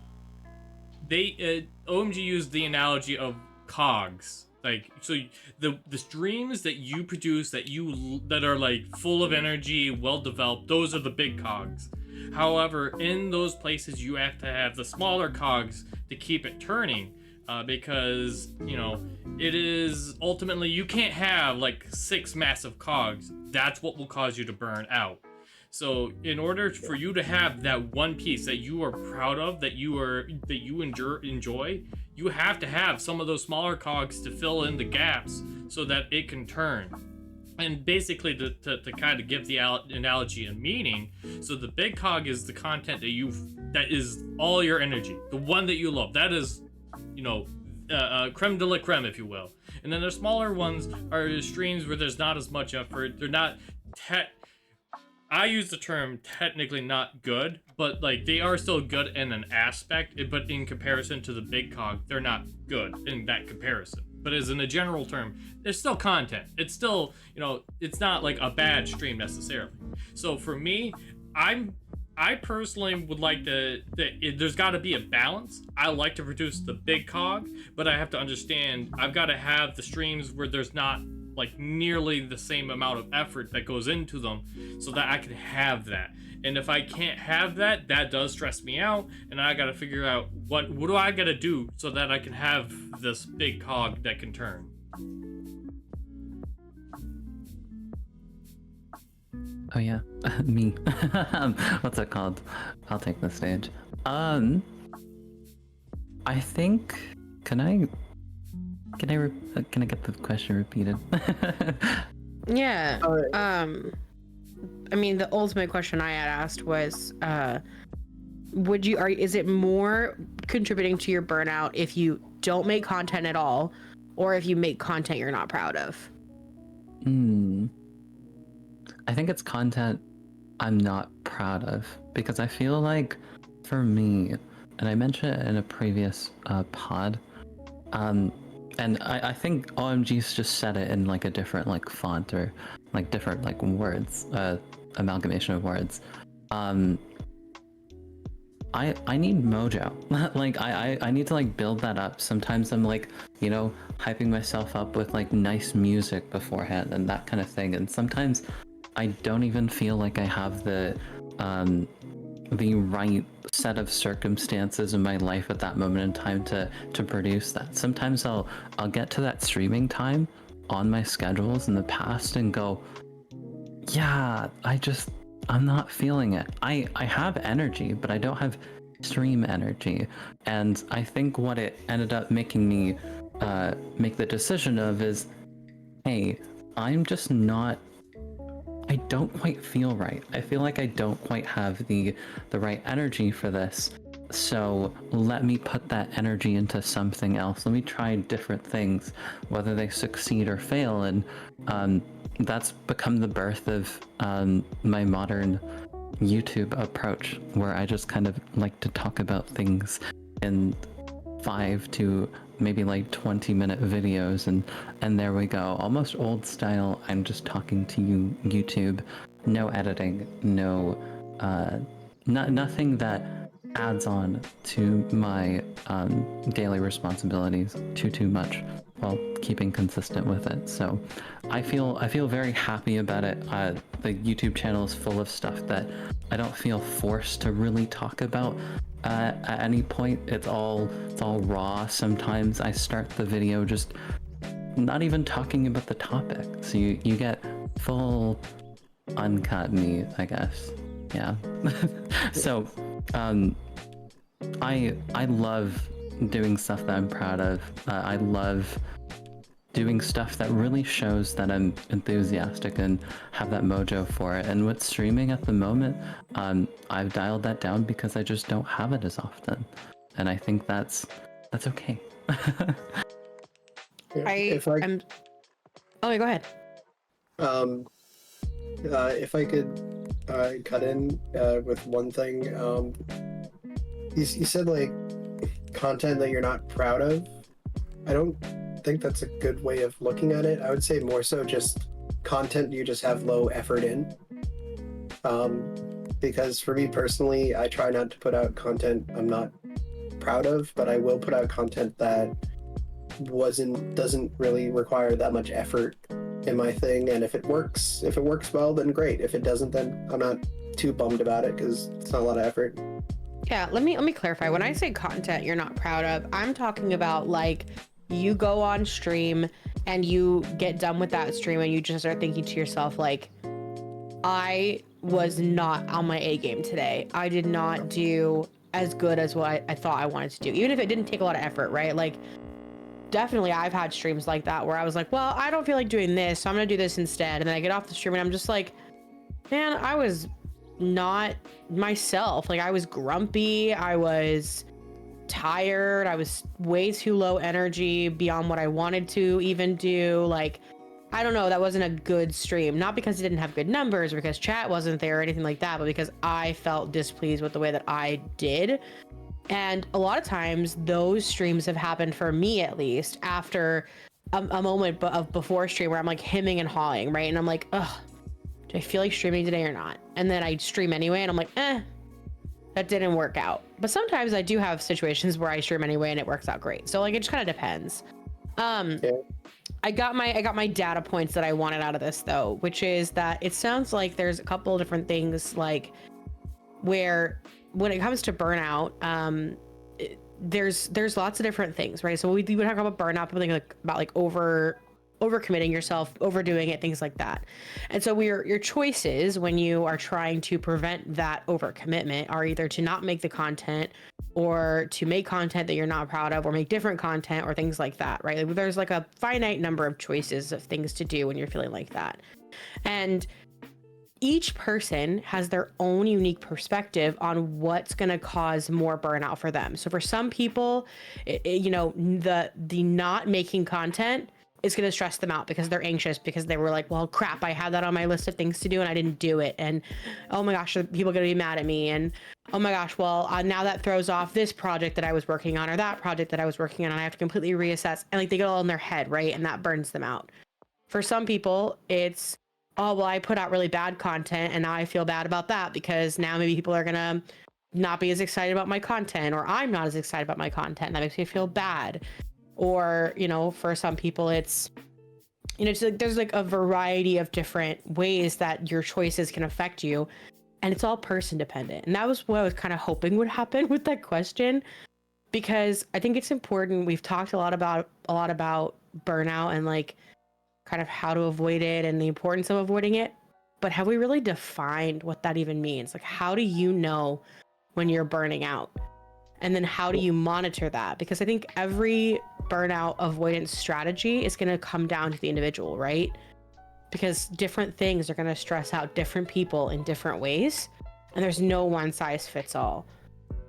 OMG used the analogy of cogs. Like, so the streams that you produce that are like full of energy, well developed, those are the big cogs. However, in those places you have to have the smaller cogs to keep it turning, because it is ultimately, you can't have like 6 massive cogs. That's what will cause you to burn out. So in order for you to have that one piece that you are proud of, that you enjoy, you have to have some of those smaller cogs to fill in the gaps so that it can turn. And basically, to kind of give the analogy a meaning, so the big cog is the content that is all your energy, the one that you love. That is, creme de la creme, if you will. And then the smaller ones are streams where there's not as much effort. They're not I use the term technically not good, but like they are still good in an aspect, but in comparison to the big cog, they're not good in that comparison. But as in a general term, there's still content. It's still, it's not like a bad stream necessarily. So for me, I personally would like there's got to be a balance. I like to produce the big cog, but I have to understand I've got to have the streams where there's not like nearly the same amount of effort that goes into them, so that I can have that. And if I can't have that, that does stress me out, and I got to figure out what do I got to do so that I can have this big cog that can turn. Oh yeah, me. What's it called? I'll take the stage. I think, can I Can I get the question repeated? Yeah. All right. I mean, the ultimate question I had asked was, is it more contributing to your burnout if you don't make content at all, or if you make content you're not proud of? I think it's content I'm not proud of, because I feel like for me, and I mentioned it in a previous pod, and I think OMG's just said it in like a different like font or like different like words, amalgamation of words. I need mojo. Like I need to like build that up. Sometimes I'm like, you know, hyping myself up with like nice music beforehand and that kind of thing. And sometimes I don't even feel like I have the right set of circumstances in my life at that moment in time to produce that. Sometimes I'll get to that streaming time on my schedules in the past and go, yeah, I'm not feeling it. I have energy, but I don't have stream energy. And I think what it ended up making me make the decision of is, hey, I'm just not, I don't quite feel right. I feel like I don't quite have the right energy for this. So let me put that energy into something else. Let me try different things, whether they succeed or fail. And that's become the birth of my modern YouTube approach, where I just kind of like to talk about things in 5 to maybe like 20-minute videos, and there we go. Almost old style. I'm just talking to you, YouTube. No editing, no nothing that adds on to my daily responsibilities too much, while keeping consistent with it. So I feel very happy about it. The YouTube channel is full of stuff that I don't feel forced to really talk about at any point. It's all raw. Sometimes I start the video just not even talking about the topic, so you get full uncut me, I guess. Yeah. So I love doing stuff that I'm proud of. I love doing stuff that really shows that I'm enthusiastic and have that mojo for it. And with streaming at the moment, I've dialed that down because I just don't have it as often, and I think that's okay. If I am. Oh, go ahead. if I could cut in with one thing, you said like content that you're not proud of. I don't think that's a good way of looking at it. I would say more so just content you just have low effort in. Because for me personally, I try not to put out content I'm not proud of, but I will put out content that doesn't really require that much effort in my thing. And if it works well, then great. If it doesn't, then I'm not too bummed about it because it's not a lot of effort. Yeah, let me clarify. When I say content you're not proud of, I'm talking about like you go on stream and you get done with that stream and you just start thinking to yourself like, I was not on my A game today. I did not do as good as what I thought I wanted to do, even if it didn't take a lot of effort, right? Like definitely I've had streams like that where I was like, well, I don't feel like doing this, so I'm gonna do this instead. And then I get off the stream and I'm just like, man, I was not myself. Like I was grumpy, I was tired, I was way too low energy beyond what I wanted to even do. Like, I don't know, that wasn't a good stream. Not because it didn't have good numbers or because chat wasn't there or anything like that, but because I felt displeased with the way that I did. And a lot of times those streams have happened, for me at least, after a moment of before stream where I'm like hemming and hawing, right? And I'm like, ugh, do I feel like streaming today or not? And then I stream anyway and I'm like, that didn't work out. But sometimes I do have situations where I stream anyway and it works out great. So like it just kind of depends. Yeah. I got my data points that I wanted out of this though, which is that it sounds like there's a couple of different things, like where when it comes to burnout, there's lots of different things, right? So we would talk about burnout, people think about like overcommitting yourself, overdoing it, things like that. And so your choices when you are trying to prevent that overcommitment are either to not make the content or to make content that you're not proud of, or make different content or things like that, right? Like, there's like a finite number of choices of things to do when you're feeling like that. And each person has their own unique perspective on what's going to cause more burnout for them. So for some people, the not making content is going to stress them out because they're anxious, because they were like, well, crap, I had that on my list of things to do and I didn't do it. And oh my gosh, are people going to be mad at me? And oh my gosh, well, now that throws off this project that I was working on, or that project that I was working on, and I have to completely reassess. And like, they get all in their head, right? And that burns them out. For some people, it's, oh, well, I put out really bad content and now I feel bad about that because now maybe people are going to not be as excited about my content, or I'm not as excited about my content. And that makes me feel bad. Or, for some people, it's, just like, there's like a variety of different ways that your choices can affect you. And it's all person dependent. And that was what I was kind of hoping would happen with that question, because I think it's important. We've talked a lot about burnout and like kind of how to avoid it and the importance of avoiding it. But have we really defined what that even means? Like, how do you know when you're burning out? And then how do you monitor that? Because I think every burnout avoidance strategy is going to come down to the individual, right? Because different things are going to stress out different people in different ways. And there's no one size fits all.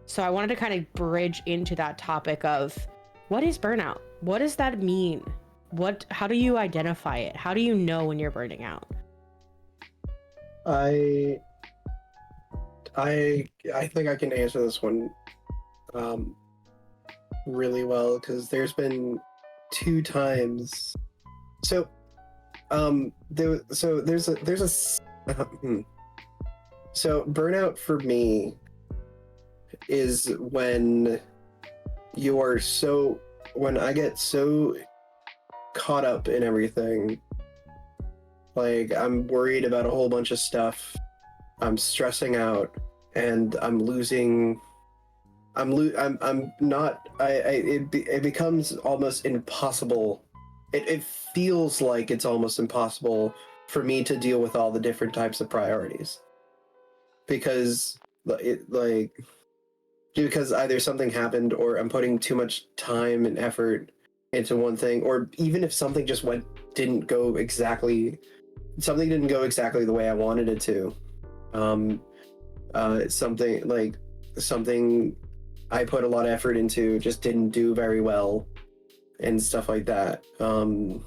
So I wanted to kind of bridge into that topic of, what is burnout? What does that mean? How do you identify it? How do you know when you're burning out? I think I can answer this one really well, because there's been 2 times. So there's a so burnout for me is when I get so caught up in everything, like I'm worried about a whole bunch of stuff, I'm stressing out, and it becomes almost impossible. It feels like it's almost impossible for me to deal with all the different types of priorities, because either something happened, or I'm putting too much time and effort into one thing, or even if something just didn't go exactly the way I wanted it to. Something I put a lot of effort into just didn't do very well, and stuff like that. And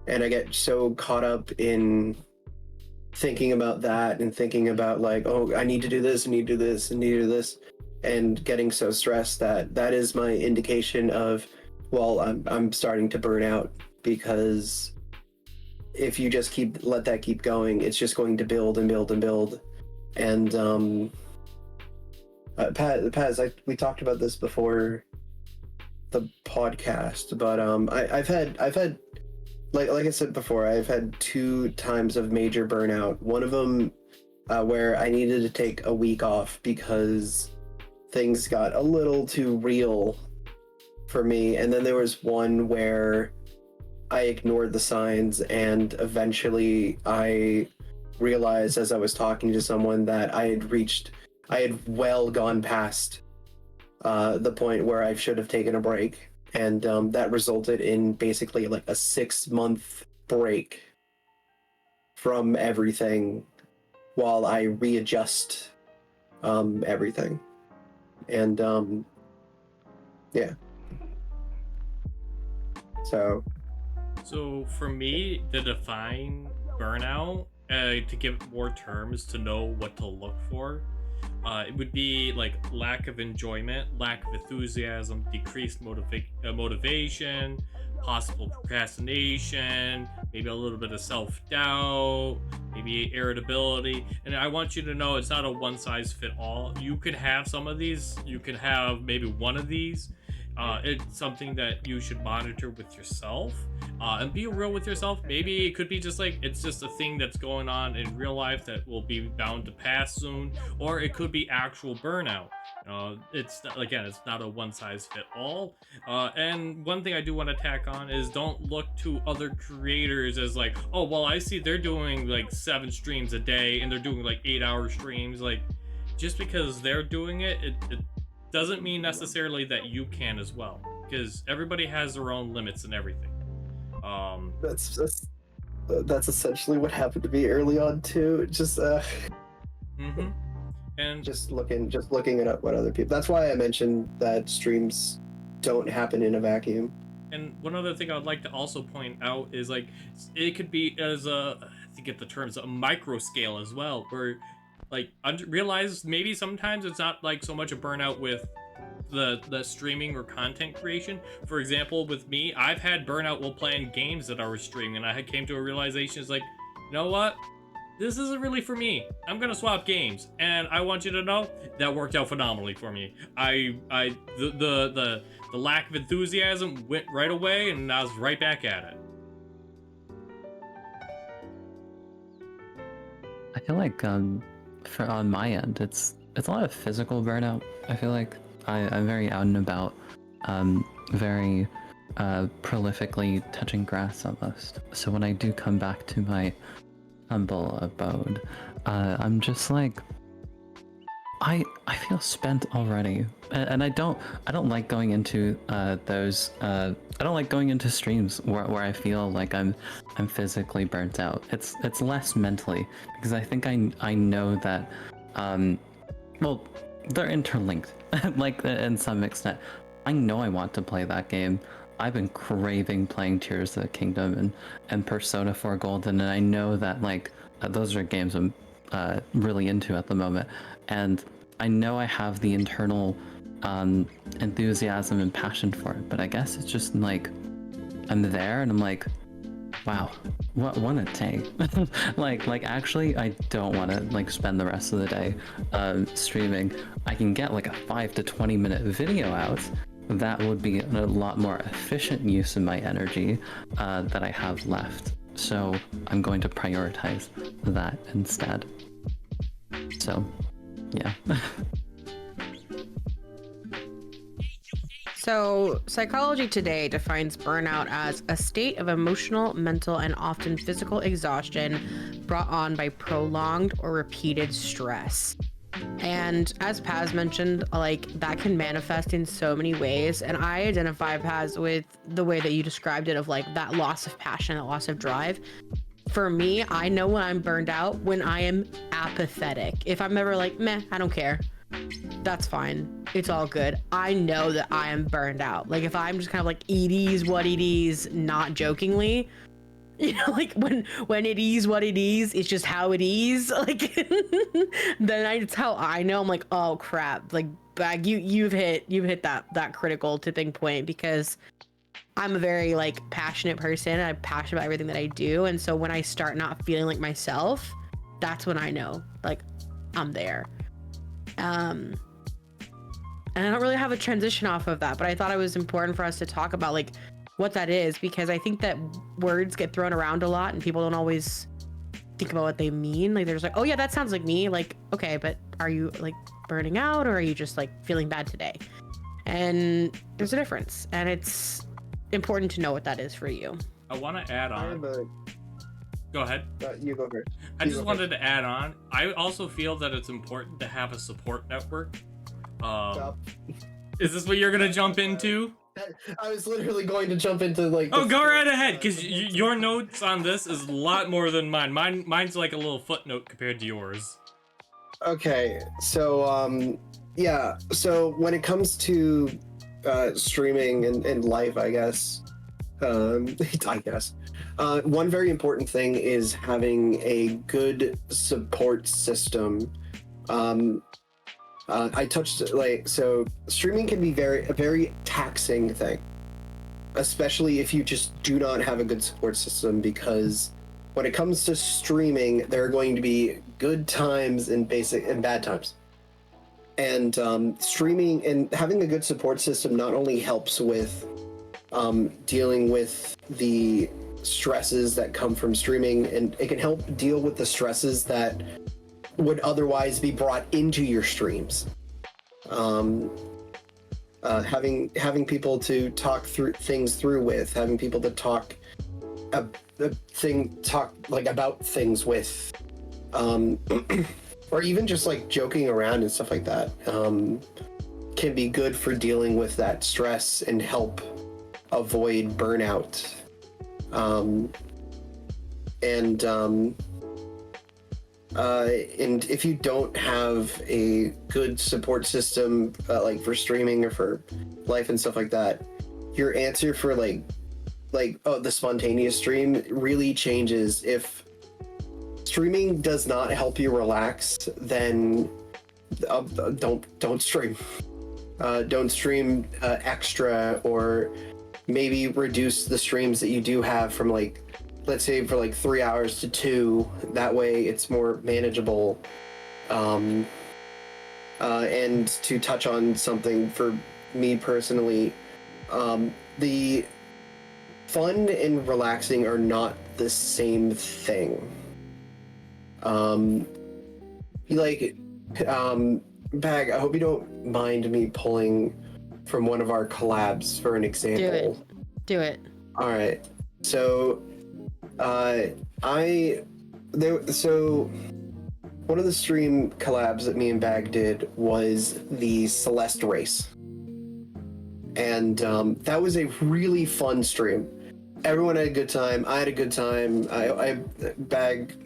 I get so caught up in thinking about that, and thinking about like, oh, I need to do this, I need to do this, I need to do this, and getting so stressed that is my indication of, well, I'm starting to burn out. Because if you just let that keep going, it's just going to build and build and build. And Paz, we talked about this before the podcast, but I've had like I said before, I've had 2 times of major burnout. One of them where I needed to take a week off because things got a little too real for me, and then there was one where I ignored the signs, and eventually I realized, as I was talking to someone, that I had well gone past the point where I should have taken a break, and that resulted in basically like a 6-month break from everything while I readjust everything. And yeah. So for me, to define burnout, to give more terms to know what to look for, it would be like lack of enjoyment, lack of enthusiasm, decreased motivation, possible procrastination, maybe a little bit of self-doubt, maybe irritability. And I want you to know it's not a one-size-fit-all. You could have some of these, you could have maybe one of these. It's something that you should monitor with yourself, and be real with yourself. Maybe it could be just like, it's just a thing that's going on in real life that will be bound to pass soon, or it could be actual burnout. It's not a one size fit all. And one thing I do want to tack on is, don't look to other creators as like, oh, well, I see they're doing like 7 streams a day and they're doing like 8-hour streams. Like, just because they're doing it doesn't mean necessarily that you can as well, because everybody has their own limits and everything. That's essentially what happened to me early on too. Just And just looking at what other people. That's why I mentioned that streams don't happen in a vacuum. And one other thing I would like to also point out is like it could be as to get the terms a micro scale as well, where like realize maybe sometimes it's not like so much a burnout with the streaming or content creation. For example, with me, I've had burnout while playing games that I was streaming, and I came to a realization is like, you know what? This isn't really for me. I'm gonna swap games, and I want you to know that worked out phenomenally for me. The lack of enthusiasm went right away, and I was right back at it. I feel like on my end, it's a lot of physical burnout. I feel like I'm very out and about, very prolifically touching grass almost. So when I do come back to my humble abode, I'm just like, I feel spent already, and I don't like going into those I don't like going into streams where I feel like I'm physically burnt out. It's less mentally, because I think I know that well, they're interlinked like in some extent. I know I want to play that game. I've been craving playing Tears of the Kingdom and Persona 4 Golden, and I know that like those are games I'm really into at the moment, and I know I have the internal enthusiasm and passion for it, but I guess it's just like I'm there and I'm like, wow, what a day. like actually I don't want to like spend the rest of the day streaming. I can get like a 5 to 20 minute video out. That would be a lot more efficient use of my energy that I have left. So I'm going to prioritize that instead. So, yeah. So, Psychology Today defines burnout as a state of emotional, mental, and often physical exhaustion brought on by prolonged or repeated stress. And as Paz mentioned, like that can manifest in so many ways. And I identify, Paz, with the way that you described it of like that loss of passion, that loss of drive. For me, I know when I'm burned out when I am apathetic. If I'm ever like, meh, I don't care, that's fine. It's all good. I know that I am burned out. Like if I'm just kind of like, it is what it is, not jokingly, you know, like when it is what it is, it's just how it is. Like then it's how I know. I'm like, oh crap, like Bag, you've hit that critical tipping point, because I'm a very like passionate person. I'm passionate about everything that I do, and so when I start not feeling like myself, that's when I know like I'm there. And I don't really have a transition off of that, but I thought it was important for us to talk about like what that is, because I think that words get thrown around a lot and people don't always think about what they mean. Like they're just like, oh yeah, that sounds like me. Like, okay, but are you like burning out, or are you just like feeling bad today? And there's a difference, and it's important to know what that is for you. I want to add on. Go ahead. You go first. I just wanted to add on. I also feel that it's important to have a support network. Is this what you're gonna jump into? I was literally going to jump into like. Oh, go right ahead, because your notes on this is a lot more than mine. Mine's like a little footnote compared to yours. Okay, so yeah. So when it comes to streaming and live, I guess, one very important thing is having a good support system. I touched like, so streaming can be a very taxing thing, especially if you just do not have a good support system, because when it comes to streaming, there are going to be good times and bad times. And streaming and having a good support system not only helps with dealing with the stresses that come from streaming, and it can help deal with the stresses that would otherwise be brought into your streams. Having people to talk through things with, having people to talk about things with, or even just like joking around and stuff like that, can be good for dealing with that stress and help avoid burnout. And if you don't have a good support system, like for streaming or for life and stuff like that, your answer for like the spontaneous stream really changes. If streaming does not help you relax, then don't stream. Don't stream extra, or maybe reduce the streams that you do have from like, let's say for like 3 hours to 2. That way it's more manageable. And to touch on something for me personally, the fun and relaxing are not the same thing. Bag, I hope you don't mind me pulling from one of our collabs for an example. Do it. All right. So, so one of the stream collabs that me and Bag did was the Celeste race. And that was a really fun stream. Everyone had a good time. I had a good time. Bag,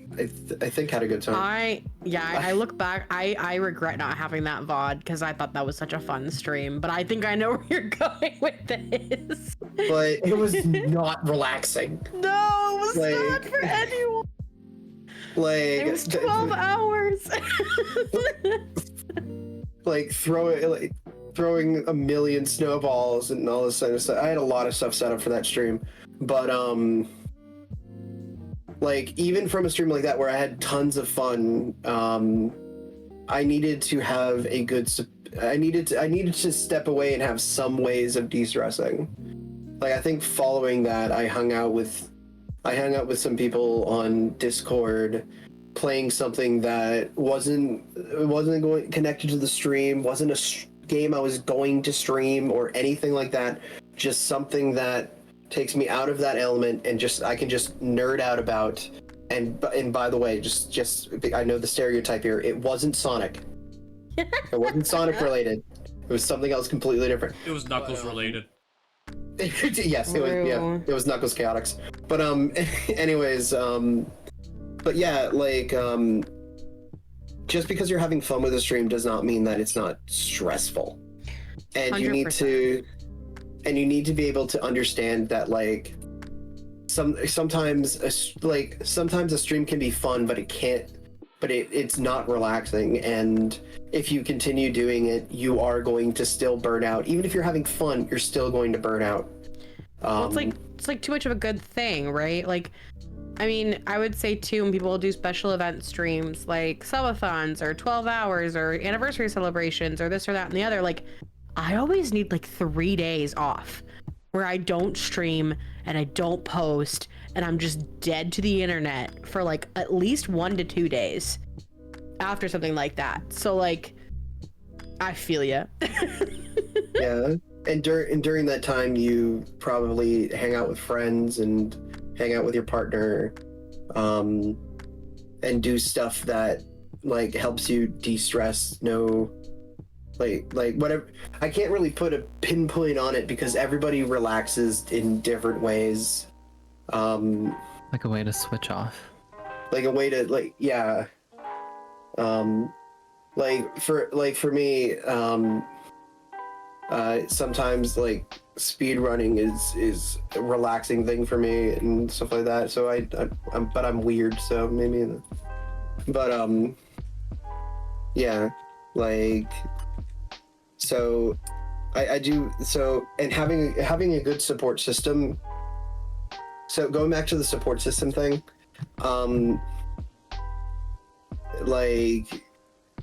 I think had a good time. I look back. I regret not having that VOD because I thought that was such a fun stream. But I think I know where you're going with this. But it was not relaxing. No, it was not for anyone. Like it was 12 hours. like throwing a million snowballs and all this kind of stuff. I had a lot of stuff set up for that stream, but like even from a stream like that where I had tons of fun, I needed to have a good. I needed to step away and have some ways of de-stressing. Like I think following that, I hung out with some people on Discord, playing something that wasn't going connected to the stream, wasn't a game I was going to stream or anything like that. Just something that takes me out of that element and I can just nerd out about. And by the way, just I know the stereotype here. It wasn't Sonic. It wasn't Sonic related. It was something else completely different. It was Knuckles related. Yes, it was. Yeah, it was Knuckles Chaotix. But anyways, but yeah, like just because you're having fun with a stream does not mean that it's not stressful. And 100%. you need to be able to understand that like sometimes a stream can be fun, but it's not relaxing. And if you continue doing it, you are going to still burn out. Even if you're having fun, you're still going to burn out. Well, it's like too much of a good thing, right? Like, I mean, I would say too, when people do special event streams like subathons or 12 hours or anniversary celebrations or this or that and the other, like I always need like 3 days off where I don't stream and I don't post and I'm just dead to the internet for like at least 1 to 2 days after something like that. So like, I feel ya. Yeah, and during that time, you probably hang out with friends and hang out with your partner, and do stuff that like helps you de-stress. Like whatever. I can't really put a pinpoint on it because everybody relaxes in different ways. Like a way to switch off. Like a way to for me, sometimes like speed running is a relaxing thing for me and stuff like that. So I'm weird, so maybe. But yeah, like. So I do so, and having a good support system. So going back to the support system thing, like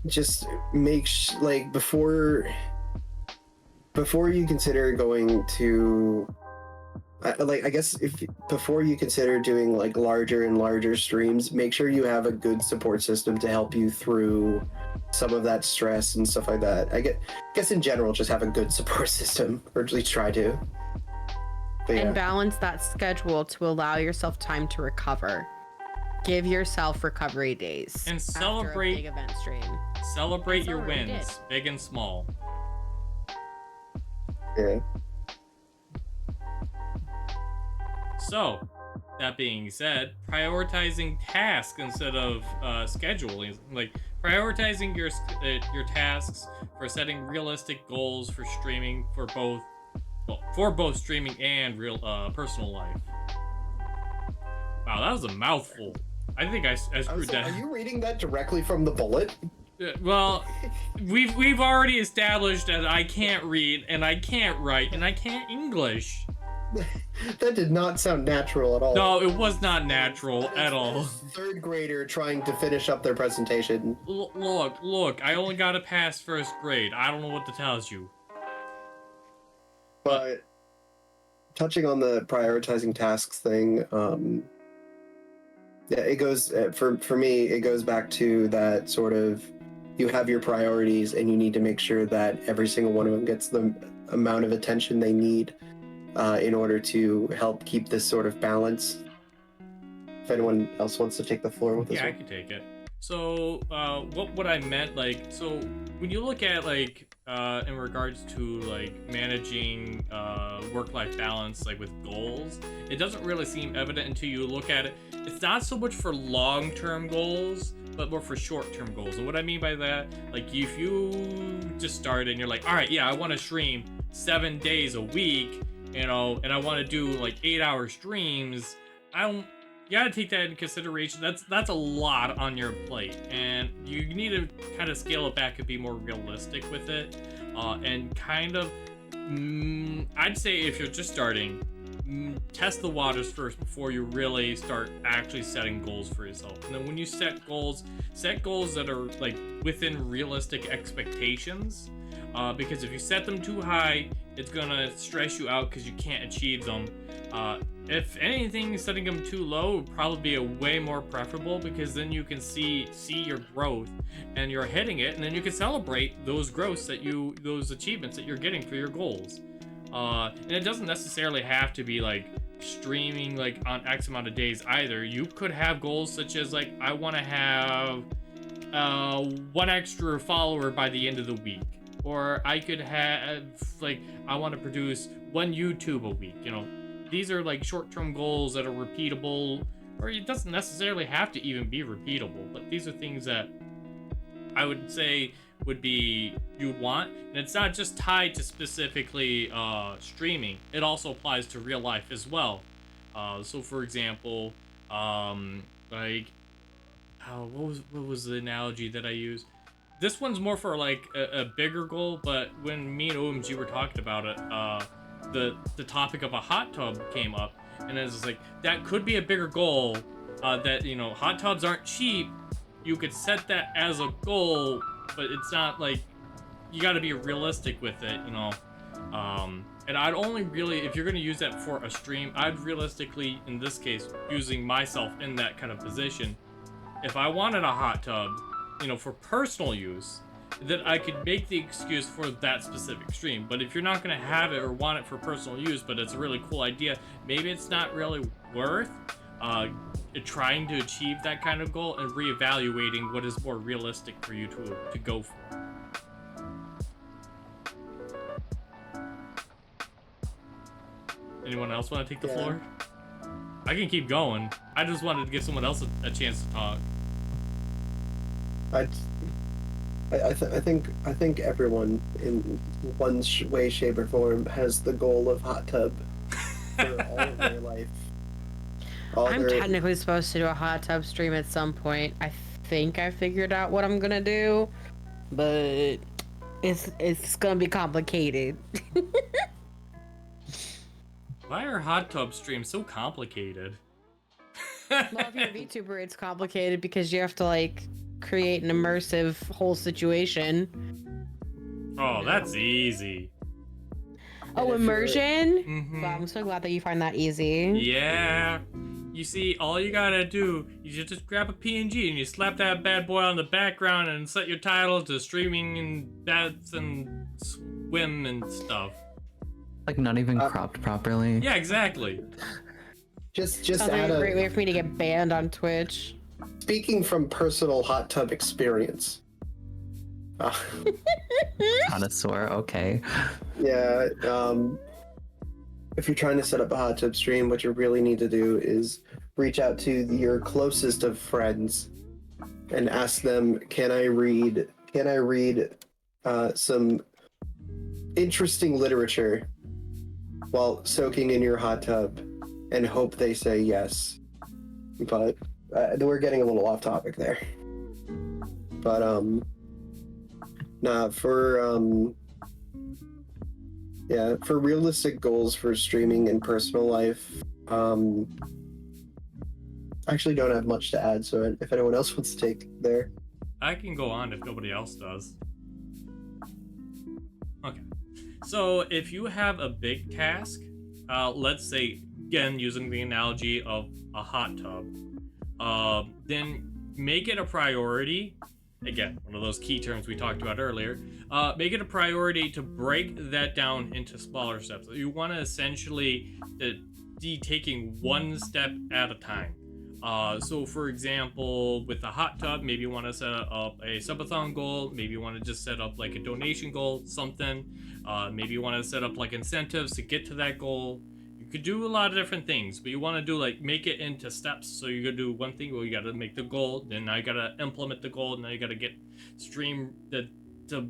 just make like before you consider going to I guess before you consider doing like larger and larger streams, make sure you have a good support system to help you through some of that stress and stuff like that. I guess in general, just have a good support system, or at least try to. But, and balance that schedule to allow yourself time to recover. Give yourself recovery days. And celebrate after a big event stream. Celebrate your wins, big and small. Yeah. So, that being said, prioritizing tasks instead of scheduling, like prioritizing your tasks for setting realistic goals for streaming for both streaming and real personal life. Wow, that was a mouthful. I think I screwed that. Are you reading that directly from the bullet? Well, we've already established that I can't read and I can't write and I can't English. That did not sound natural at all. No, it was not natural at all. Third grader trying to finish up their presentation. Look, I only got to pass first grade. I don't know what to tell you. But touching on the prioritizing tasks thing, yeah, it goes for me. It goes back to that sort of you have your priorities, and you need to make sure that every single one of them gets the amount of attention they need in order to help keep this sort of balance. If anyone else wants to take the floor with this Yeah, one. I can take it. So, what I meant, like, so when you look at, like, in regards to, like, managing work-life balance, like, with goals, it doesn't really seem evident until you look at it. It's not so much for long-term goals, but more for short-term goals. And what I mean by that, like, if you just started and you're like, all right, yeah, I want to stream 7 days a week, you know, and I want to do, like, 8-hour streams, you gotta take that into consideration. That's a lot on your plate, and you need to kind of scale it back and be more realistic with it. And kind of, I'd say if you're just starting, test the waters first before you really start actually setting goals for yourself. And then when you set goals that are like within realistic expectations. Because if you set them too high, it's gonna stress you out because you can't achieve them. If anything, setting them too low would probably be a way more preferable, because then you can see your growth and you're hitting it, and then you can celebrate those growths those achievements that you're getting for your goals. And it doesn't necessarily have to be like streaming like on X amount of days either. You could have goals such as like, I want to have 1 extra follower by the end of the week. Or I could have, like, I want to produce 1 YouTube a week, you know. These are, like, short-term goals that are repeatable, or it doesn't necessarily have to even be repeatable, but these are things that I would say you'd want. And it's not just tied to specifically streaming. It also applies to real life as well. So, for example, like, what was the analogy that I used? This one's more for like a bigger goal, but when me and OMG were talking about it, the topic of a hot tub came up, and it's like that could be a bigger goal. That, you know, hot tubs aren't cheap. You could set that as a goal, but it's not like, you got to be realistic with it, you know. And I'd only really, if you're gonna use that for a stream, I'd realistically, in this case, using myself in that kind of position, if I wanted a hot tub, you know, for personal use, that I could make the excuse for that specific stream. But if you're not going to have it or want it for personal use, but it's a really cool idea, maybe it's not really worth trying to achieve that kind of goal and reevaluating what is more realistic for you to go for. Anyone else want to take the floor? I can keep going. I just wanted to give someone else a chance to talk. I think everyone in one way, shape, or form has the goal of hot tub for all of their life. I'm technically supposed to do a hot tub stream at some point. I think I figured out what I'm gonna do, but it's gonna be complicated. Why are hot tub streams so complicated? Well, if you're a VTuber, it's complicated because you have to like create an immersive whole situation. Oh, that's easy. Oh, immersion? Mm-hmm. Wow, I'm so glad that you find that easy. Yeah. You see, all you gotta do, you just grab a PNG and you slap that bad boy on the background and set your title to streaming and bats and swim and stuff. Like not even cropped properly. Yeah, exactly. Just Sounds like a great way for me to get banned on Twitch. Speaking from personal hot tub experience, Uh, Connoisseur, okay. yeah. If you're trying to set up a hot tub stream, what you really need to do is reach out to your closest of friends and ask them, can I read some interesting literature while soaking in your hot tub, and hope they say yes. But we're getting a little off topic there. But for realistic goals for streaming and personal life, I actually don't have much to add, so if anyone else wants to take there. I can go on if nobody else does. Okay. So if you have a big task, let's say, again, using the analogy of a hot tub, then make it a priority. Again, one of those key terms we talked about earlier. Make it a priority to break that down into smaller steps. You want to essentially be taking one step at a time. So for example, with the hot tub, maybe you want to set up a subathon goal. Maybe you want to just set up like a donation goal, something. Maybe you want to set up like incentives to get to that goal. You could do a lot of different things, but you want to do like make it into steps. So you're gonna do one thing. Well, you got to make the goal. Then now you got to implement the goal. Now you got to get stream to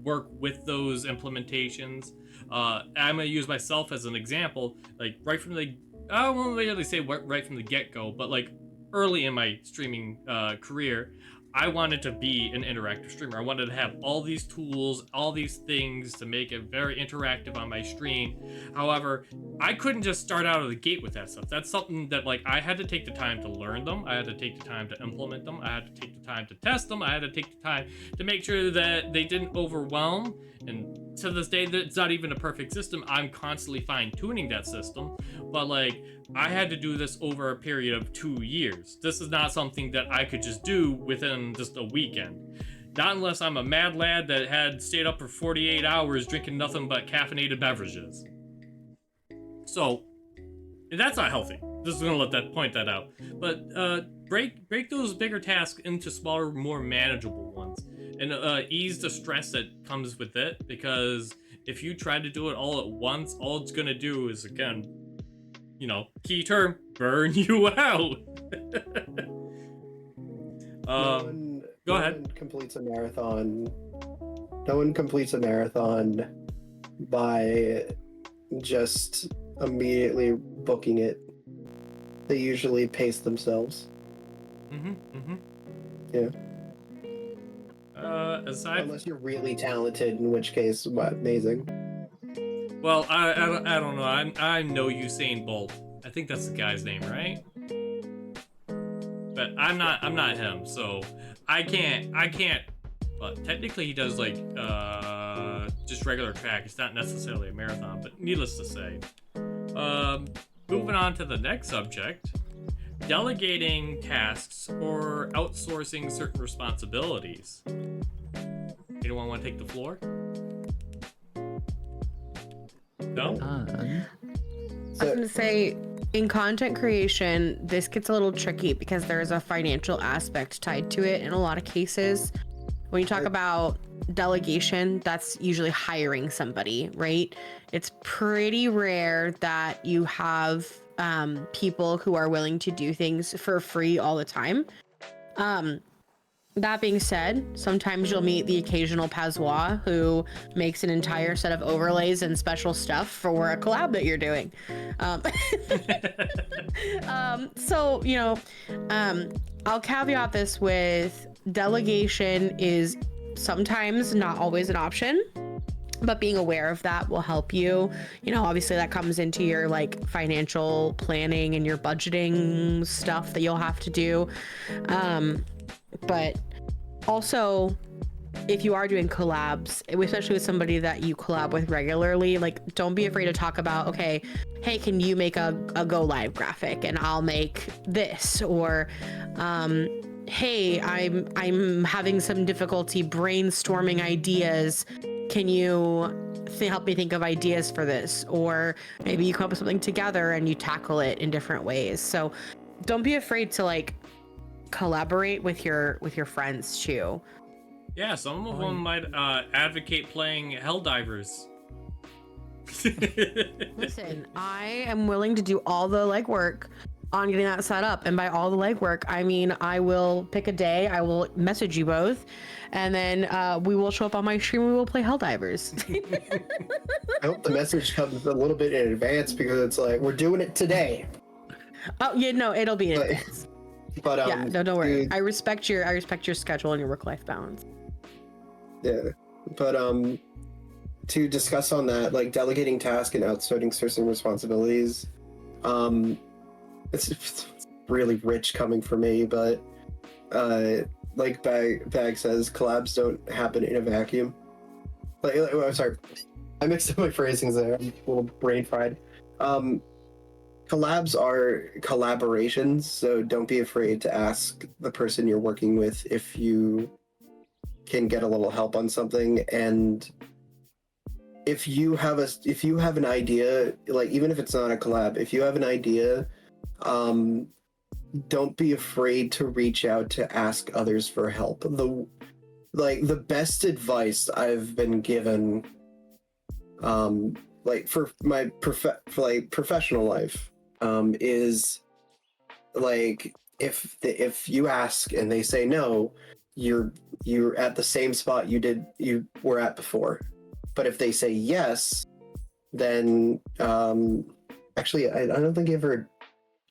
work with those implementations. I'm gonna use myself as an example. Like right from the, I won't really say right from the get-go, but like early in my streaming career, I wanted to be an interactive streamer. I wanted to have all these tools, all these things to make it very interactive on my stream. However, I couldn't just start out of the gate with that stuff. That's something that like I had to take the time to learn them. I had to take the time to implement them. I had to take the time to test them. I had to take the time to make sure that they didn't overwhelm. And to this day, it's not even a perfect system. I'm constantly fine-tuning that system. But like, I had to do this over a period of 2 years. This is not something that I could just do within just a weekend. Not unless I'm a mad lad that had stayed up for 48 hours drinking nothing but caffeinated beverages. So, that's not healthy. Just gonna point that out. But break those bigger tasks into smaller, more manageable ones. And ease the stress that comes with it, because if you try to do it all at once, all it's gonna do is, again, you know, key term, burn you out. Go ahead. No one completes a marathon. No one completes a marathon by just immediately booking it. They usually pace themselves. Yeah. Unless you're really talented, in which case, amazing. Well, I don't know. I know Usain Bolt. I think that's the guy's name, right? But I'm not him, so I can't. But technically, he does like just regular track. It's not necessarily a marathon, but needless to say. Moving on to the next subject. Delegating tasks or outsourcing certain responsibilities. Anyone want to take the floor? No? I was going to say, in content creation, this gets a little tricky because there is a financial aspect tied to it in a lot of cases. When you talk about delegation, that's usually hiring somebody, right? It's pretty rare that you have people who are willing to do things for free all the time. That being said, sometimes you'll meet the occasional Pazuah who makes an entire set of overlays and special stuff for a collab that you're doing. So, you know, I'll caveat this with delegation is sometimes not always an option, but being aware of that will help you. You know, obviously that comes into your like financial planning and your budgeting stuff that you'll have to do. But also, if you are doing collabs, especially with somebody that you collab with regularly, like don't be afraid to talk about, okay, hey, can you make a go live graphic and I'll make this, or hey, I'm having some difficulty brainstorming ideas. Can you help me think of ideas for this? Or maybe you come up with something together and you tackle it in different ways. So don't be afraid to like collaborate with your friends too. Yeah, some of them might advocate playing Helldivers. Listen, I am willing to do all the legwork on getting that set up, and by all the legwork, I mean I will pick a day, I will message you both, and then we will show up on my stream and we will play Helldivers. I hope the message comes a little bit in advance because it's like we're doing it today. Oh yeah, no, it'll be in But- advance. But Yeah, no, don't worry. dude, I respect your schedule and your work-life balance. yeah, but to discuss on that, like delegating tasks and outsourcing certain responsibilities, it's really rich coming from me, but like Bag says, collabs don't happen in a vacuum. I'm sorry, I mixed up my phrasings there. I'm a little brain fried. Collabs are collaborations, so don't be afraid to ask the person you're working with if you can get a little help on something. And if you have an idea, like even if it's not a collab, if you have an idea, don't be afraid to reach out to ask others for help. The best advice I've been given, like for my professional life, is like if you ask and they say no, you're at the same spot you were at before. But if they say yes, then actually I don't think I ever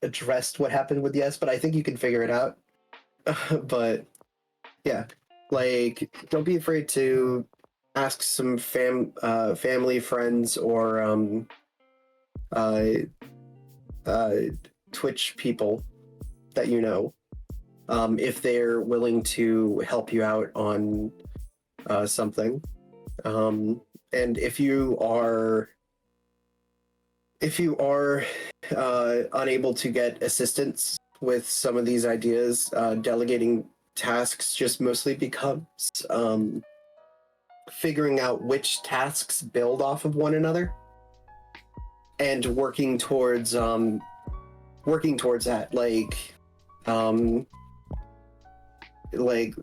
addressed what happened with yes, but I think you can figure it out. But yeah, like don't be afraid to ask some family, friends, or Twitch people that you know, if they're willing to help you out on something. And if you are unable to get assistance with some of these ideas, delegating tasks just mostly becomes figuring out which tasks build off of one another and working towards that. Like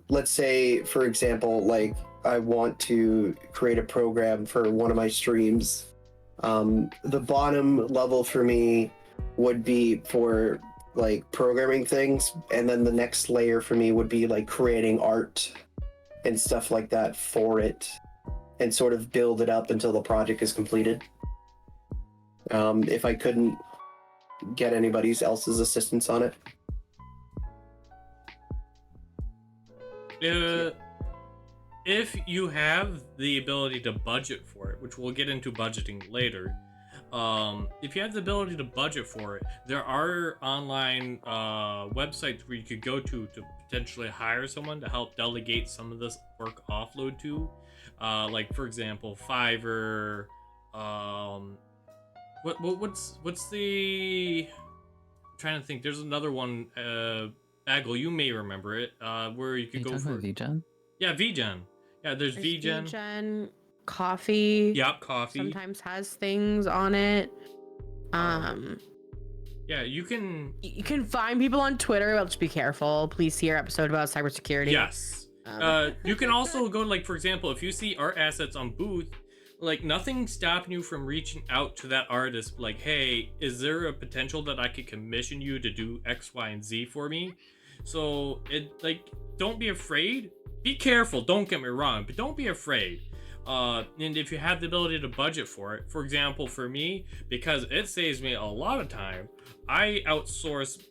let's say, for example, like I want to create a program for one of my streams. The bottom level for me would be for like programming things, and then the next layer for me would be like creating art and stuff like that for it, and sort of build it up until the project is completed. If I couldn't get anybody else's assistance on it. If you have the ability to budget for it, which we'll get into budgeting later, if you have the ability to budget for it, there are online websites where you could go to potentially hire someone to help delegate some of this work offload to. Like for example, Fiverr. What's the? I'm trying to think. There's another one. Bagel, you may remember it. Where you could go for VGen? Yeah, VGen. Yeah, there's VGen. VGen, Coffee. Yep, Coffee. Sometimes has things on it. Yeah, you can. You can find people on Twitter. But just be careful. Please see our episode about cybersecurity. Yes. You can also go, like, for example, if you see art assets on Booth, like, nothing's stopping you from reaching out to that artist, like, hey, is there a potential that I could commission you to do X, Y, and Z for me? So, don't be afraid. Be careful, don't get me wrong, but don't be afraid. And if you have the ability to budget for it, for example, for me, because it saves me a lot of time, I outsource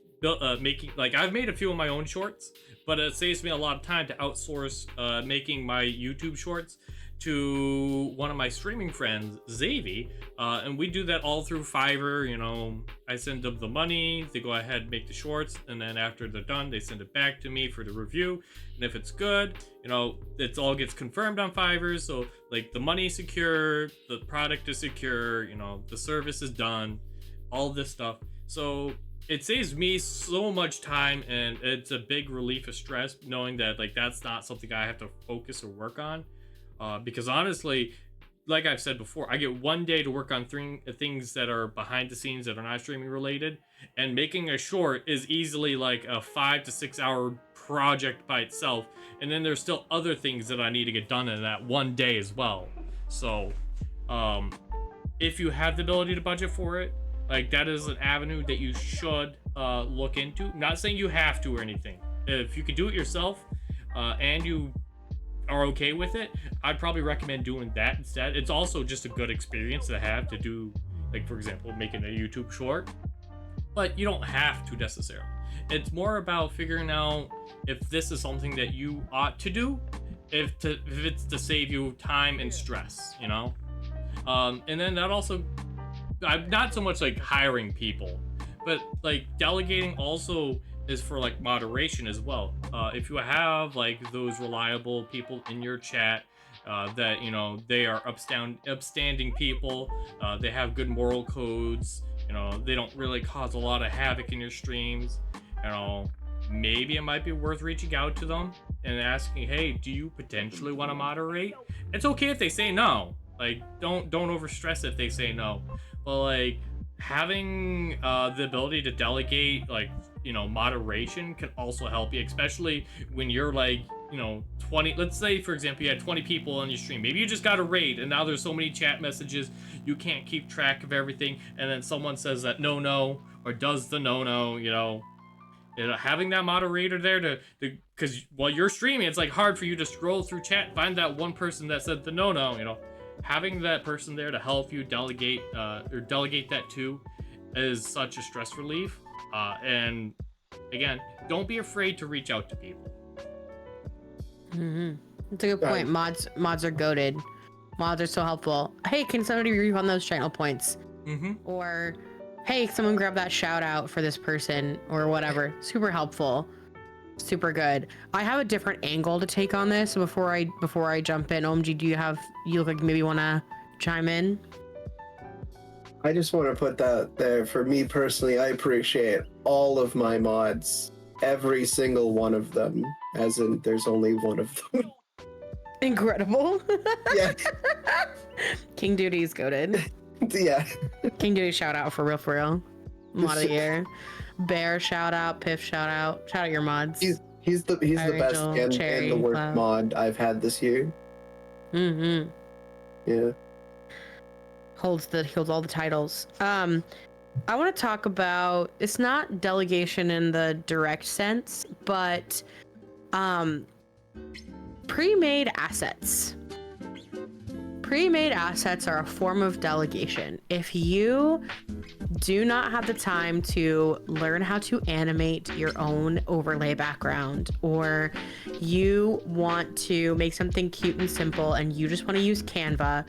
making, like, I've made a few of my own shorts, but it saves me a lot of time to outsource making my YouTube shorts to one of my streaming friends, Xavi, and we do that all through Fiverr. You know, I send them the money, they go ahead and make the shorts, and then after they're done, they send it back to me for the review. And if it's good, you know, it all gets confirmed on Fiverr, so like the money's secure, the product is secure, you know, the service is done, all this stuff. So it saves me so much time, and it's a big relief of stress knowing that, like, that's not something I have to focus or work on. Because honestly, like I've said before, I get 1 day to work on things that are behind the scenes that are not streaming related, and making a short is easily like a 5 to 6 hour project by itself. And then there's still other things that I need to get done in that 1 day as well. So, if you have the ability to budget for it, like that is an avenue that you should look into. Not saying you have to or anything. If you can do it yourself, and you are okay with it, I'd probably recommend doing that instead. It's also just a good experience to have to do, like for example, making a YouTube short. But you don't have to necessarily. It's more about figuring out if this is something that you ought to do, if it's to save you time and stress, you know. And then that also, I'm not so much like hiring people, but like delegating also is for like moderation as well. If you have like those reliable people in your chat, that you know they are upstanding people, they have good moral codes, you know, they don't really cause a lot of havoc in your streams, you know, maybe it might be worth reaching out to them and asking, hey, do you potentially want to moderate? It's okay if they say no. Like don't overstress if they say no, but like having the ability to delegate, like, you know, moderation can also help you, especially when you're like, you know, 20, let's say for example you had 20 people on your stream, maybe you just got a raid and now there's so many chat messages you can't keep track of everything, and then someone says that no or does the no, you know, having that moderator there to because while you're streaming it's like hard for you to scroll through chat and find that one person that said the no, you know. Having that person there to help you delegate or delegate that to is such a stress relief. And again, don't be afraid to reach out to people. That's a good point. Mods are goated. Mods are so helpful. Hey, can somebody refund those channel points? Or hey, someone grab that shout out for this person or whatever. Super helpful. Super good. I have a different angle to take on this. So before I jump in, OMG, you look like maybe want to chime in? I just want to put that there. For me personally, I appreciate all of my mods, every single one of them, as in there's only one of them. Incredible. Yeah. King Duty's goated. Yeah. King Duty shout out for real. Mod of the year. Bear shout out, Piff shout out your mods. He's the best and the worst mod I've had this year. Yeah. Holds all the titles. I want to talk about, it's not delegation in the direct sense, but pre-made assets. Pre-made assets are a form of delegation. If you do not have the time to learn how to animate your own overlay background, or you want to make something cute and simple and you just want to use Canva,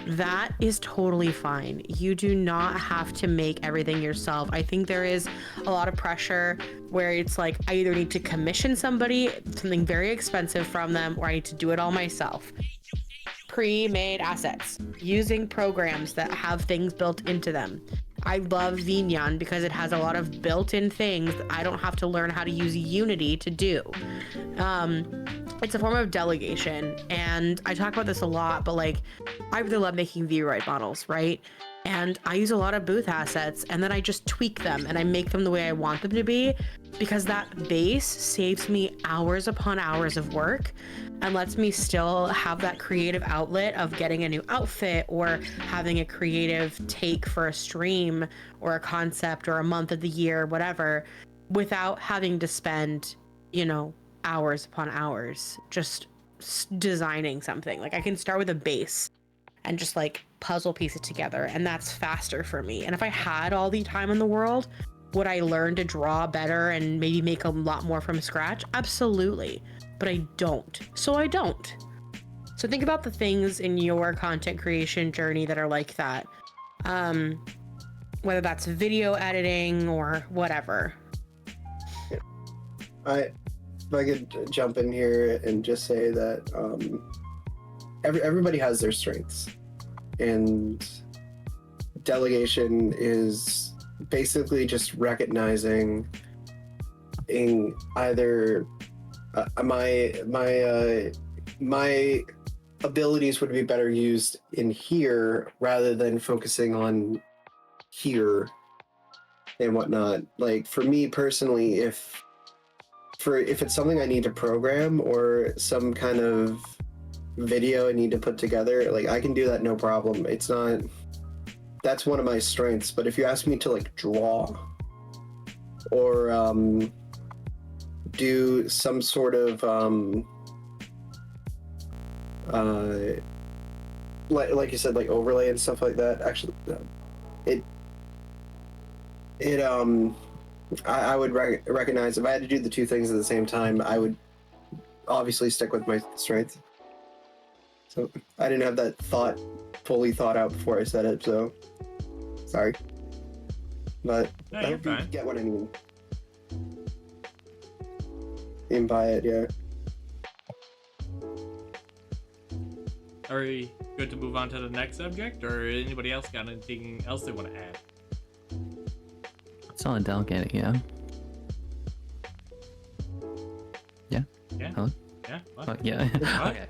that is totally fine. You do not have to make everything yourself. I think there is a lot of pressure where it's like, I either need to commission somebody something very expensive from them, or I need to do it all myself. Pre-made assets, using programs that have things built into them. I love Vinyan because it has a lot of built-in things that I don't have to learn how to use Unity to do. It's a form of delegation, and I talk about this a lot, but like, I really love making Vroid models, right? And I use a lot of booth assets, and then I just tweak them and I make them the way I want them to be, because that base saves me hours upon hours of work and lets me still have that creative outlet of getting a new outfit or having a creative take for a stream or a concept or a month of the year, whatever, without having to spend, you know, hours upon hours just designing something. Like, I can start with a base and just like puzzle piece it together, and that's faster for me. And if I had all the time in the world, would I learn to draw better and maybe make a lot more from scratch? Absolutely. But I don't. So I don't. So think about the things in your content creation journey that are like that. Whether that's video editing or whatever. If I could jump in here and just say that everybody has their strengths, and delegation is basically just recognizing in either my abilities would be better used in here rather than focusing on here and whatnot. Like for me personally, if it's something I need to program or some kind of video I need to put together, like I can do that no problem. It's not, that's one of my strengths. But if you ask me to like draw or do some sort of like you said, like overlay and stuff like that, actually I would recognize if I had to do the two things at the same time, I would obviously stick with my strength. So I didn't have that fully thought out before I said it, so sorry. But No, I you're hope you fine. get what I mean. And by it, yeah. Are we good to move on to the next subject, or anybody else got anything else they want to add? Solid delegating, yeah. Yeah. Yeah. Hello? Yeah. What? Oh, yeah. What? Okay.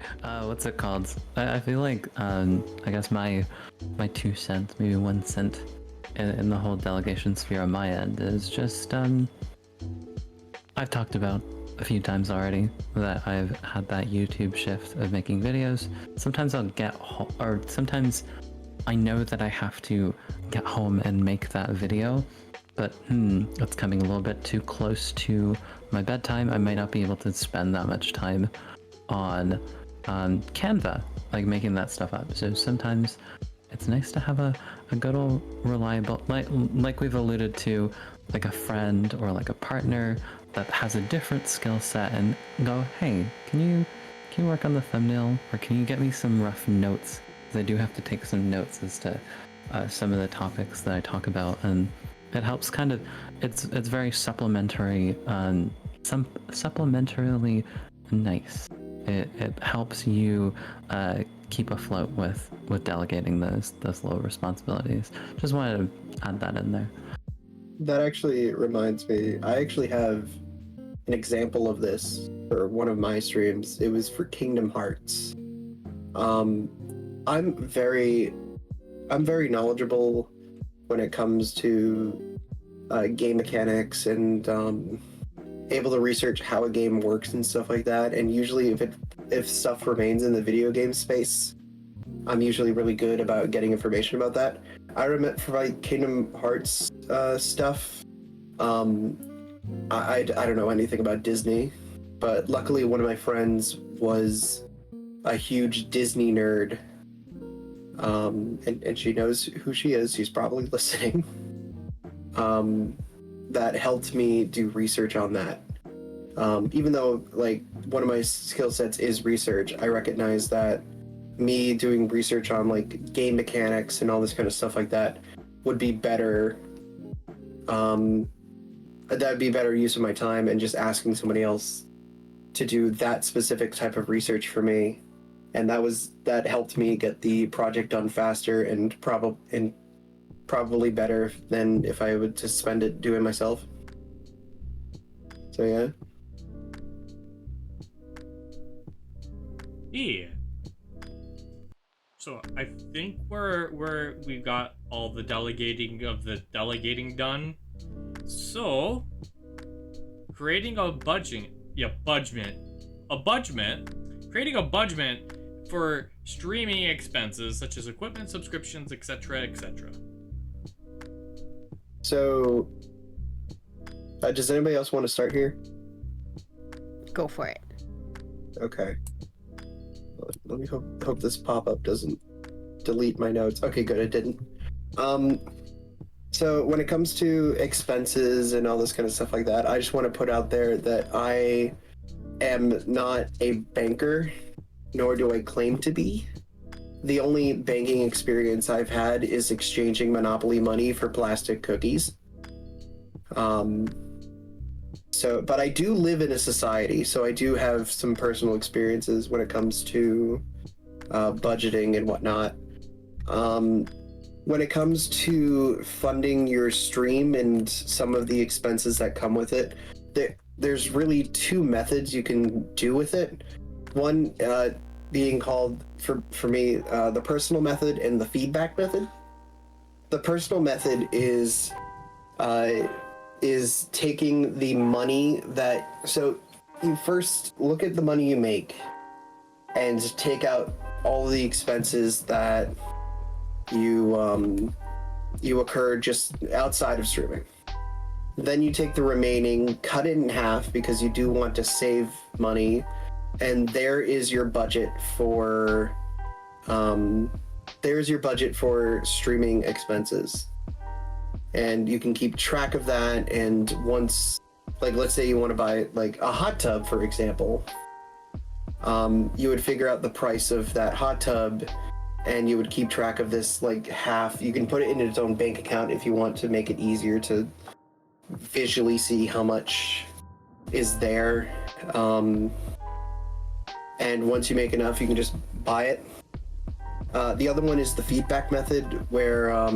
What's it called? I feel like I guess my 2 cents, maybe 1 cent, in the whole delegation sphere on my end is just I've talked about a few times already that I've had that YouTube shift of making videos. Sometimes I'll get or sometimes I know that I have to get home and make that video, but it's coming a little bit too close to my bedtime. I might not be able to spend that much time on Canva, like making that stuff up. So sometimes it's nice to have a good old reliable, like we've alluded to, like a friend or like a partner that has a different skill set and go, hey, can you work on the thumbnail, or can you get me some rough notes? Because I do have to take some notes as to some of the topics that I talk about, and it helps kind of, it's very supplementary, supplementarily nice. It helps you keep afloat with delegating those low responsibilities. Just wanted to add that in there. That actually reminds me, I actually have an example of this for one of my streams. It was for Kingdom Hearts. I'm very knowledgeable when it comes to game mechanics and able to research how a game works and stuff like that. And usually if stuff remains in the video game space, I'm usually really good about getting information about that. I remember for like Kingdom Hearts stuff, I don't know anything about Disney, but luckily one of my friends was a huge Disney nerd, and she knows who she is. She's probably listening. That helped me do research on that. Even though like one of my skill sets is research, I recognize that me doing research on like game mechanics and all this kind of stuff like that would be better. That'd be better use of my time, and just asking somebody else to do that specific type of research for me, and that helped me get the project done faster and probably better than if I would just spend it doing myself. So yeah. Yeah. So I think we got all the delegating done. So creating a budget for streaming expenses such as equipment, subscriptions, etc., etc. So does anybody else want to start here? Go for it. Okay. Let me hope this pop-up doesn't delete my notes. Okay, good, it didn't. So when it comes to expenses and all this kind of stuff like that, I just want to put out there that I am not a banker, nor do I claim to be. The only banking experience I've had is exchanging Monopoly money for plastic cookies. But I do live in a society, so I do have some personal experiences when it comes to budgeting and whatnot. When it comes to funding your stream and some of the expenses that come with it, there's really two methods you can do with it. One, being called for me the personal method and the feedback method. The personal method is taking the money so you first look at the money you make and take out all the expenses that you occur just outside of streaming. Then you take the remaining, cut it in half because you do want to save money, and there is your budget for streaming expenses. And you can keep track of that, and once, like, let's say you want to buy like a hot tub, for example, you would figure out the price of that hot tub, and you would keep track of this, like, half. You can put it in its own bank account if you want to make it easier to visually see how much is there. And once you make enough, you can just buy it. The other one is the feedback method, where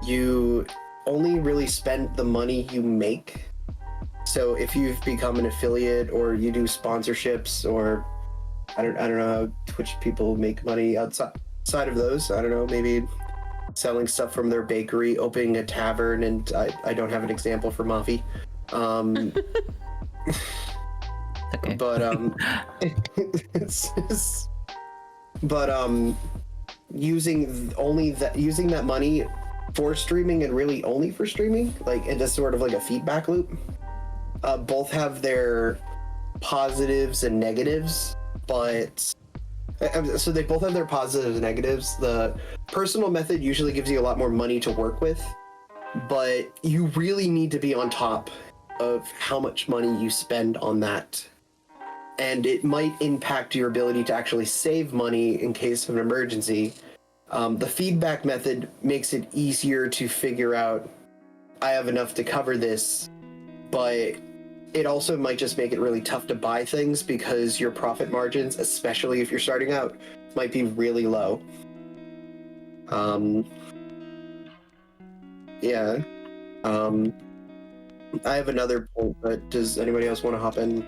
you only really spend the money you make. So if you've become an affiliate or you do sponsorships, or I don't know how Twitch people make money outside of those. I don't know, maybe selling stuff from their bakery, opening a tavern, and I don't have an example for Mafi. Okay. But using that money for streaming, and really only for streaming, like, and just sort of like a feedback loop. Both have their positives and negatives, but so they both have their positives and negatives. The personal method usually gives you a lot more money to work with, but you really need to be on top of how much money you spend on that. And it might impact your ability to actually save money in case of an emergency. The feedback method makes it easier to figure out, I have enough to cover this, but it also might just make it really tough to buy things because your profit margins, especially if you're starting out, might be really low. Yeah. I have another point, but does anybody else want to hop in?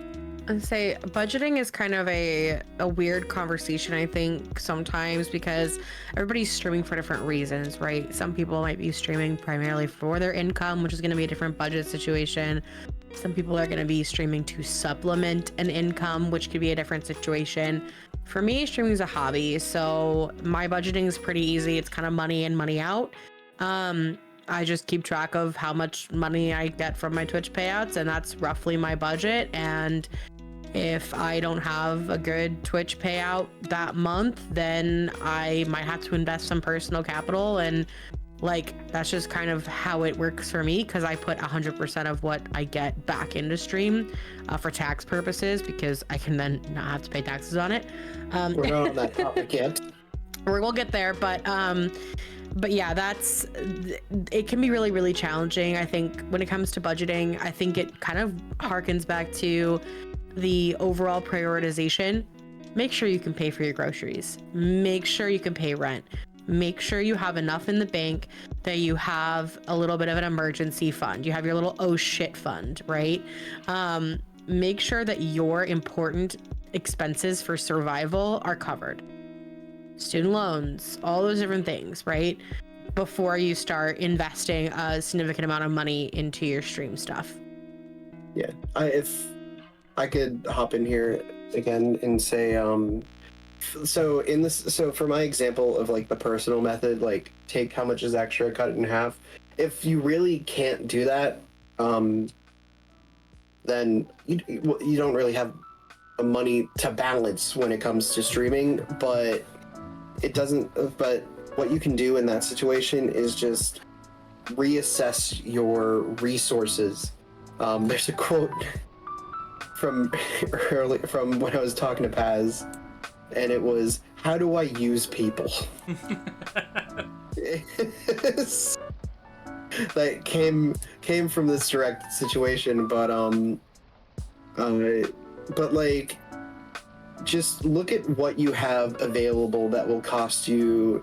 I'd say budgeting is kind of a weird conversation, I think, sometimes, because everybody's streaming for different reasons, right? Some people might be streaming primarily for their income, which is going to be a different budget situation. Some people are going to be streaming to supplement an income, which could be a different situation. For me, streaming is a hobby, so my budgeting is pretty easy. It's kind of money in, money out. I just keep track of how much money I get from my Twitch payouts, and that's roughly my budget. And if I don't have a good Twitch payout that month, then I might have to invest some personal capital, and like, that's just kind of how it works for me, because I put 100% of what I get back into stream for tax purposes, because I can then not have to pay taxes on it. We're not on that topic yet. We'll get there, but yeah, it can be really, really challenging. I think when it comes to budgeting, I think it kind of harkens back to the overall prioritization. Make sure you can pay for your groceries. Make sure you can pay rent. Make sure you have enough in the bank that you have a little bit of an emergency fund. You have your little oh shit fund, right? Make sure that your important expenses for survival are covered. Student loans, all those different things, right? Before you start investing a significant amount of money into your stream stuff. Yeah, if I could hop in here again and say, so for my example of like the personal method, like take how much is extra, cut it in half. If you really can't do that, then you don't really have money to balance when it comes to streaming, but but what you can do in that situation is just reassess your resources. There's a quote from when I was talking to Paz, and it was, "How do I use people?" That came from this direct situation, but like, just look at what you have available that will cost you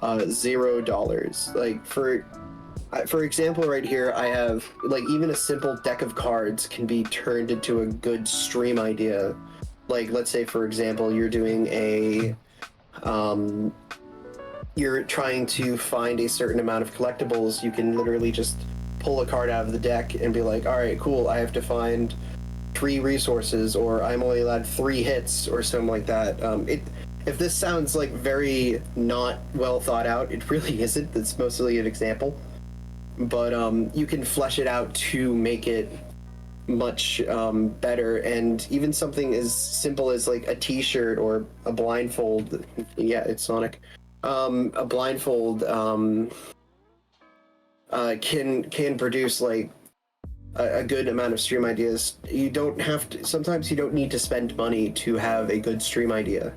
$0. Like, for example, right here, I have, like, even a simple deck of cards can be turned into a good stream idea. like, let's say for example, you're doing you're trying to find a certain amount of collectibles, you can literally just pull a card out of the deck and be like, all right, cool, I have to find 3 resources, or I'm only allowed 3 hits, or something like that. If this sounds like very not well thought out, it really isn't. It's mostly an example. But you can flesh it out to make it much better, and even something as simple as like a t-shirt or a blindfold. Yeah, it's Sonic. A blindfold can produce like a good amount of stream ideas. You don't have to, sometimes you don't need to spend money to have a good stream idea,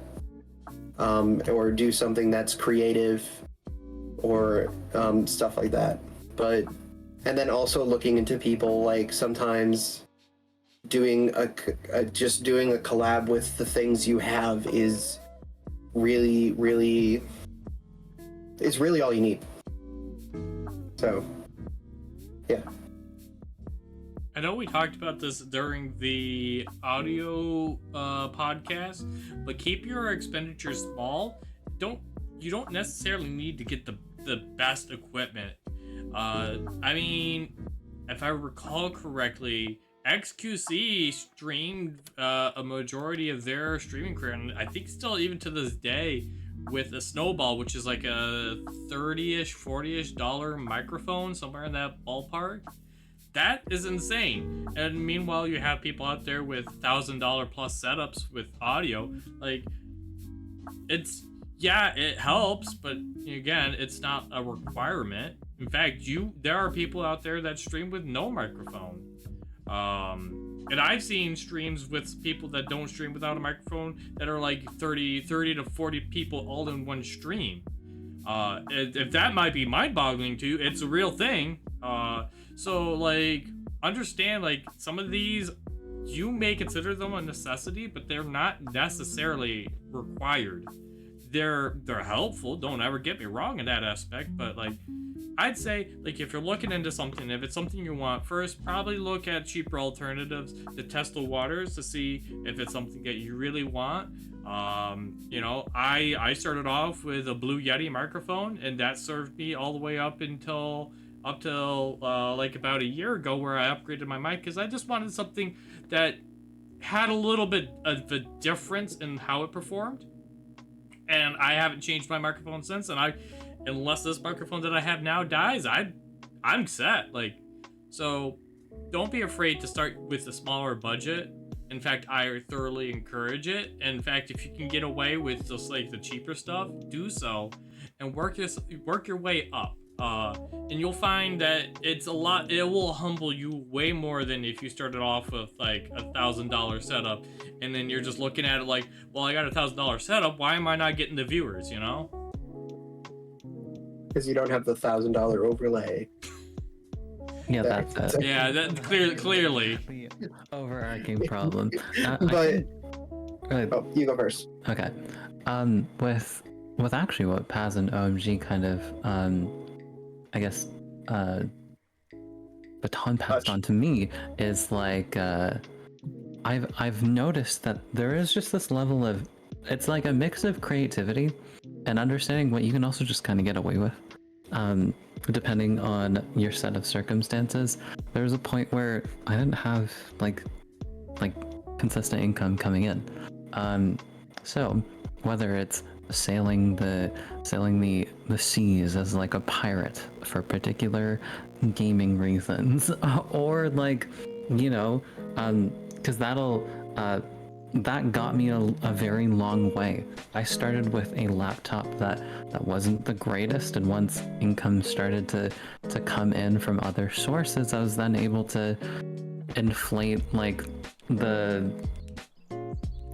or do something that's creative, or stuff like that. But, and then also looking into people, like sometimes doing just doing a collab with the things you have is really all you need. So yeah. I know we talked about this during the audio podcast, but keep your expenditures small. You don't necessarily need to get the best equipment. I mean, if I recall correctly, XQC streamed a majority of their streaming career, and I think still even to this day, with a Snowball, which is like a $30-ish, $40-ish microphone, somewhere in that ballpark. That is insane. And meanwhile, you have people out there with $1,000 plus setups with audio. Like, it helps, but again, it's not a requirement. In fact, there are people out there that stream with no microphone. And I've seen streams with people that don't stream without a microphone that are like 30 to 40 people all in one stream. If that might be mind-boggling to you, it's a real thing. So like, understand, like, some of these, you may consider them a necessity, but they're not necessarily required. They're helpful, don't ever get me wrong in that aspect, but like, I'd say, like, if you're looking into something, if it's something you want, first probably look at cheaper alternatives to test the waters to see if it's something that you really want. I started off with a Blue Yeti microphone, and that served me all the way up till like about a year ago, where I upgraded my mic because I just wanted something that had a little bit of a difference in how it performed. And I haven't changed my microphone since, and unless this microphone that I have now dies, I'm set. Like, so don't be afraid to start with a smaller budget. In fact, I thoroughly encourage it. And in fact, if you can get away with just like the cheaper stuff, do so, and work your way up. And you'll find that it will humble you way more than if you started off with like $1,000 setup, and then you're just looking at it like, well, I got a $1,000 setup, why am I not getting the viewers, you know? Because you don't have the $1,000 overlay. Yeah, that's it. Yeah, that clearly. The overarching problem. But Oh, you go first. okay. With actually what Paz and OMG kind of I guess baton passed on to me is like I've noticed that there is just this level of, it's like a mix of creativity and understanding what you can also just kind of get away with, depending on your set of circumstances. There was a point where I didn't have like consistent income coming in, so whether it's sailing the seas as like a pirate for particular gaming reasons, or like, because that got me a very long way. I started with a laptop that wasn't the greatest, and once income started to come in from other sources, I was then able to inflate like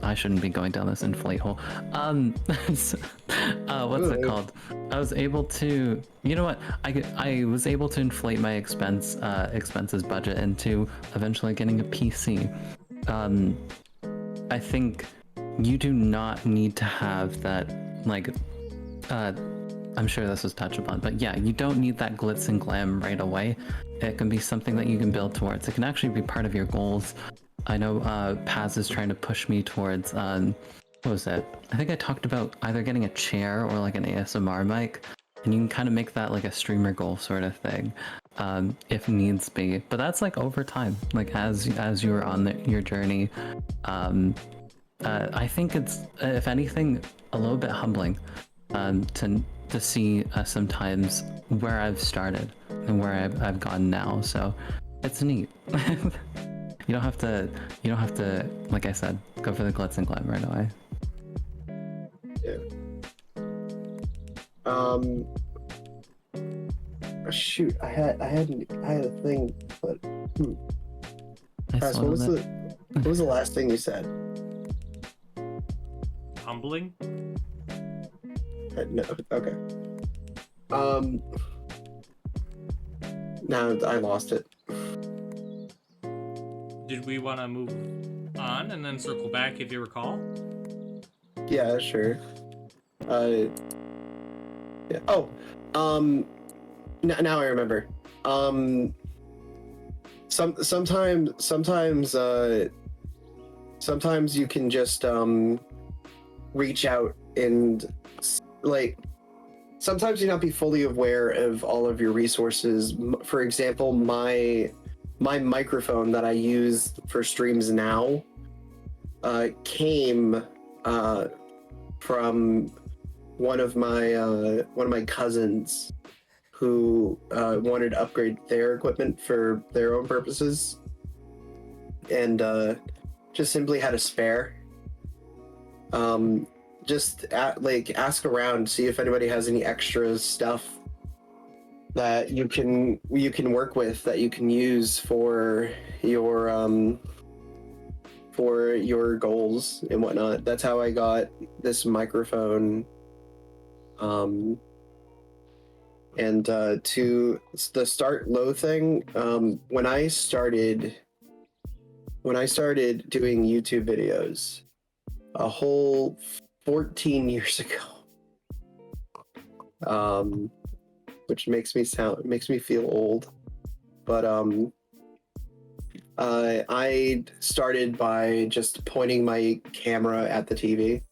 I shouldn't be going down this inflate hole. What's it called? I was able to, I was able to inflate my expenses budget into eventually getting a PC. I think you do not need to have that, like, I'm sure this was touched upon, but yeah, you don't need that glitz and glam right away. It can be something that you can build towards. It can actually be part of your goals I know Paz is trying to push me towards what was it? I think I talked about either getting a chair or like an ASMR mic, and you can kind of make that like a streamer goal sort of thing, if needs be. But that's like over time, like as you're on your journey. I think it's, if anything, a little bit humbling to see sometimes where I've started and where I've gone now. So it's neat. You don't have to, like I said, go for the glitz and glam right away. Yeah. Oh, shoot, I had a thing, but Chris, what was the last thing you said? Humbling? No, okay. Now I lost it. Did we want to move on and then circle back if you recall? Yeah, sure. Yeah. Oh, now I remember. Sometimes you can just reach out and like. Sometimes you not be fully aware of all of your resources. For example, my microphone that I use for streams now came from one of my cousins who wanted to upgrade their equipment for their own purposes, and just simply had a spare. Just ask around, see if anybody has any extra stuff that you can work with, that you can use for your goals and whatnot. That's how I got this microphone. And to the start low thing, when I started doing YouTube videos a whole 14 years ago, which makes me feel old, but I started by just pointing my camera at the TV,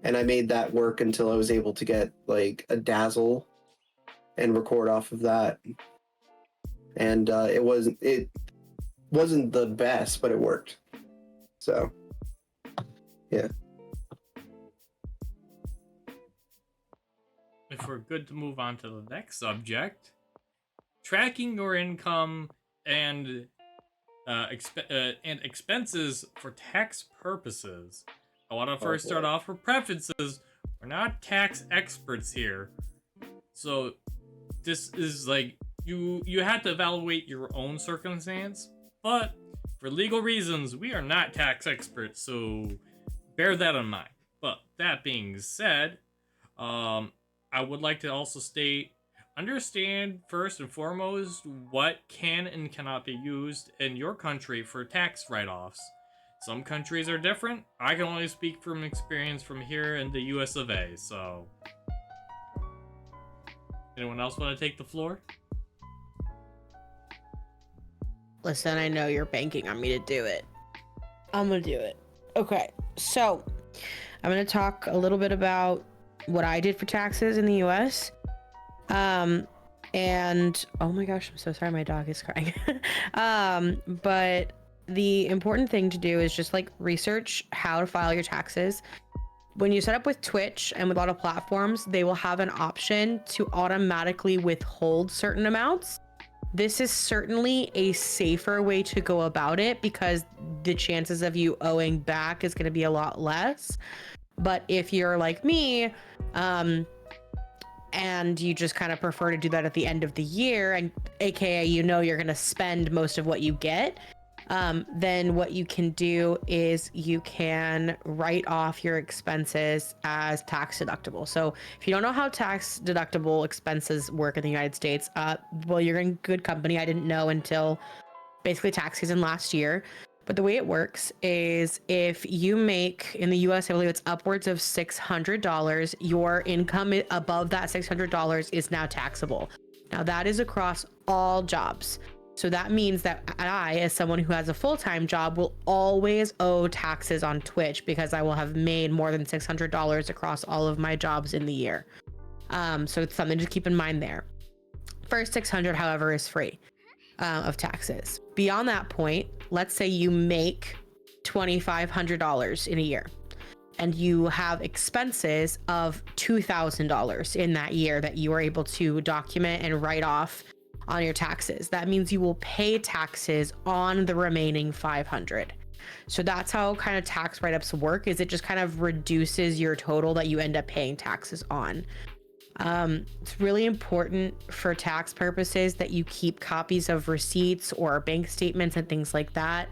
and I made that work until I was able to get like a dazzle and record off of that, and it wasn't the best, but it worked. So yeah. If we're good to move on to the next subject, tracking your income and expenses for tax purposes. I want to first start off with preferences. We're not tax experts here, so this is like you have to evaluate your own circumstance. But for legal reasons, we are not tax experts, so bear that in mind. But that being said, I would like to also state, understand first and foremost what can and cannot be used in your country for tax write-offs. Some countries are different. I can only speak from experience from here in the US of A, so. Anyone else want to take the floor? Listen, I know you're banking on me to do it. I'm gonna do it. Okay, so I'm gonna talk a little bit about what I did for taxes in the US. And oh my gosh, I'm so sorry, my dog is crying. But the important thing to do is just like research how to file your taxes. When you set up with Twitch and with a lot of platforms, they will have an option to automatically withhold certain amounts. This is certainly a safer way to go about it because the chances of you owing back is going to be a lot less. But if you're like me, and you just kind of prefer to do that at the end of the year, and aka you're going to spend most of what you get, then what you can do is you can write off your expenses as tax deductible. So if you don't know how tax deductible expenses work in the United States, well, you're in good company. I didn't know until basically tax season last year. But the way it works is if you make, in the US, I believe it's upwards of $600, your income above that $600 is now taxable. Now that is across all jobs. So that means that I, as someone who has a full-time job, will always owe taxes on Twitch because I will have made more than $600 across all of my jobs in the year. So it's something to keep in mind there. First 600, however, is free of taxes. Beyond that point, let's say you make $2,500 in a year and you have expenses of $2,000 in that year that you are able to document and write off on your taxes. That means you will pay taxes on the remaining 500. So that's how kind of tax write-ups work, is it just kind of reduces your total that you end up paying taxes on. It's really important for tax purposes that you keep copies of receipts or bank statements and things like that.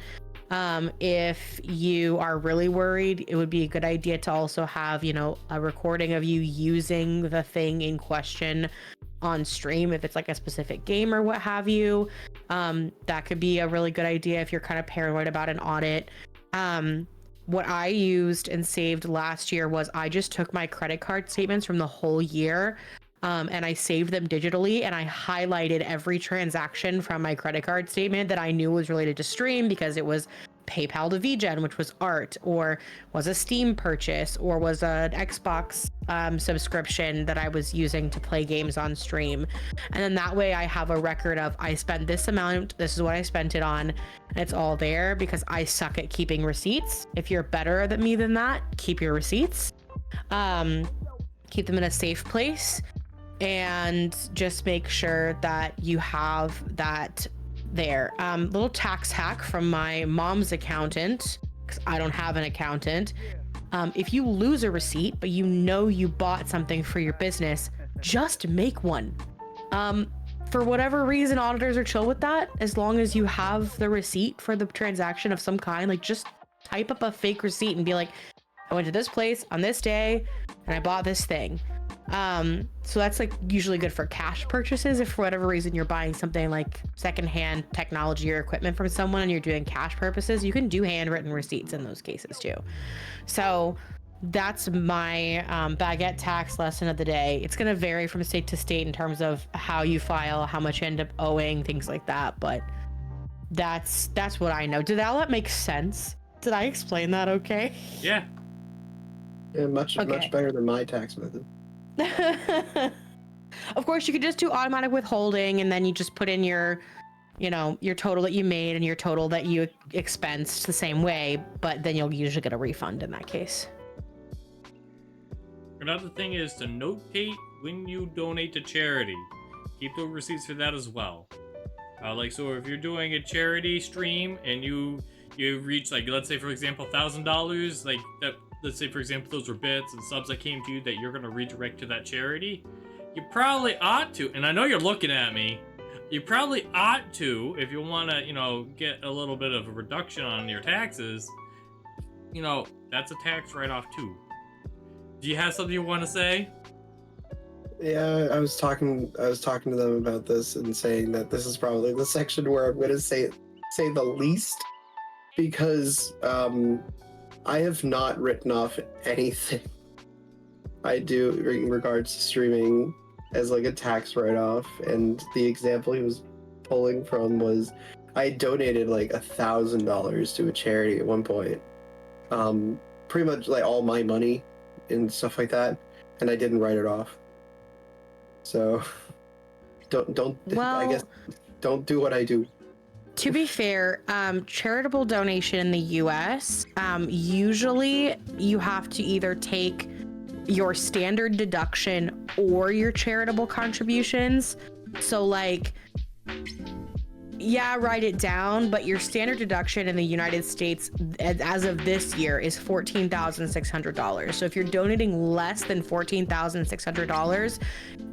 If you are really worried, it would be a good idea to also have, you know, a recording of you using the thing in question on stream, if it's like a specific game or what have you. That could be a really good idea if you're kind of paranoid about an audit. What I used and saved last year was I just took my credit card statements from the whole year, and I saved them digitally, and I highlighted every transaction from my credit card statement that I knew was related to stream, because it was PayPal to VGen, which was art, or was a Steam purchase, or was an Xbox subscription that I was using to play games on stream. And then that way I have a record of, I spent this amount, this is what I spent it on, and it's all there, because I suck at keeping receipts. If you're better than me than that, keep your receipts. Keep them in a safe place, and just make sure that you have that there. Little tax hack from my mom's accountant, because I don't have an accountant. If you lose a receipt, but you know you bought something for your business, just make one. For whatever reason, auditors are chill with that. As long as you have the receipt for the transaction of some kind, like just type up a fake receipt and be like, I went to this place on this day and I bought this thing. So that's like usually good for cash purchases. If for whatever reason you're buying something like secondhand technology or equipment from someone and you're doing cash purposes, you can do handwritten receipts in those cases too. So that's my baguette tax lesson of the day. It's going to vary from state to state in terms of how you file, how much you end up owing, things like that. But that's what I know. Did all that make sense? Did I explain that okay? Yeah. Yeah, much better than my tax method. Of course, you could just do automatic withholding, and then you just put in your total that you made and your total that you expensed the same way, but then you'll usually get a refund in that case. Another thing is to notate when you donate to charity. Keep the receipts for that as well. So if you're doing a charity stream and you reach, like, let's say for example $1,000, like that. Let's say, for example, those were bits and subs that came to you that you're going to redirect to that charity. You probably ought to, and I know you're looking at me, you probably ought to, if you want to, get a little bit of a reduction on your taxes, that's a tax write-off too. Do you have something you want to say? Yeah, I was talking to them about this and saying that this is probably the section where I'm going to say the least, because I have not written off anything I do in regards to streaming as like a tax write-off. And the example he was pulling from was I donated like $1,000 to a charity at one point. Pretty much like all my money and stuff like that, and I didn't write it off. So I guess don't do what I do. To be fair, charitable donation in the US, usually you have to either take your standard deduction or your charitable contributions. So like, yeah, write it down, but your standard deduction in the United States as of this year is $14,600. So if you're donating less than $14,600,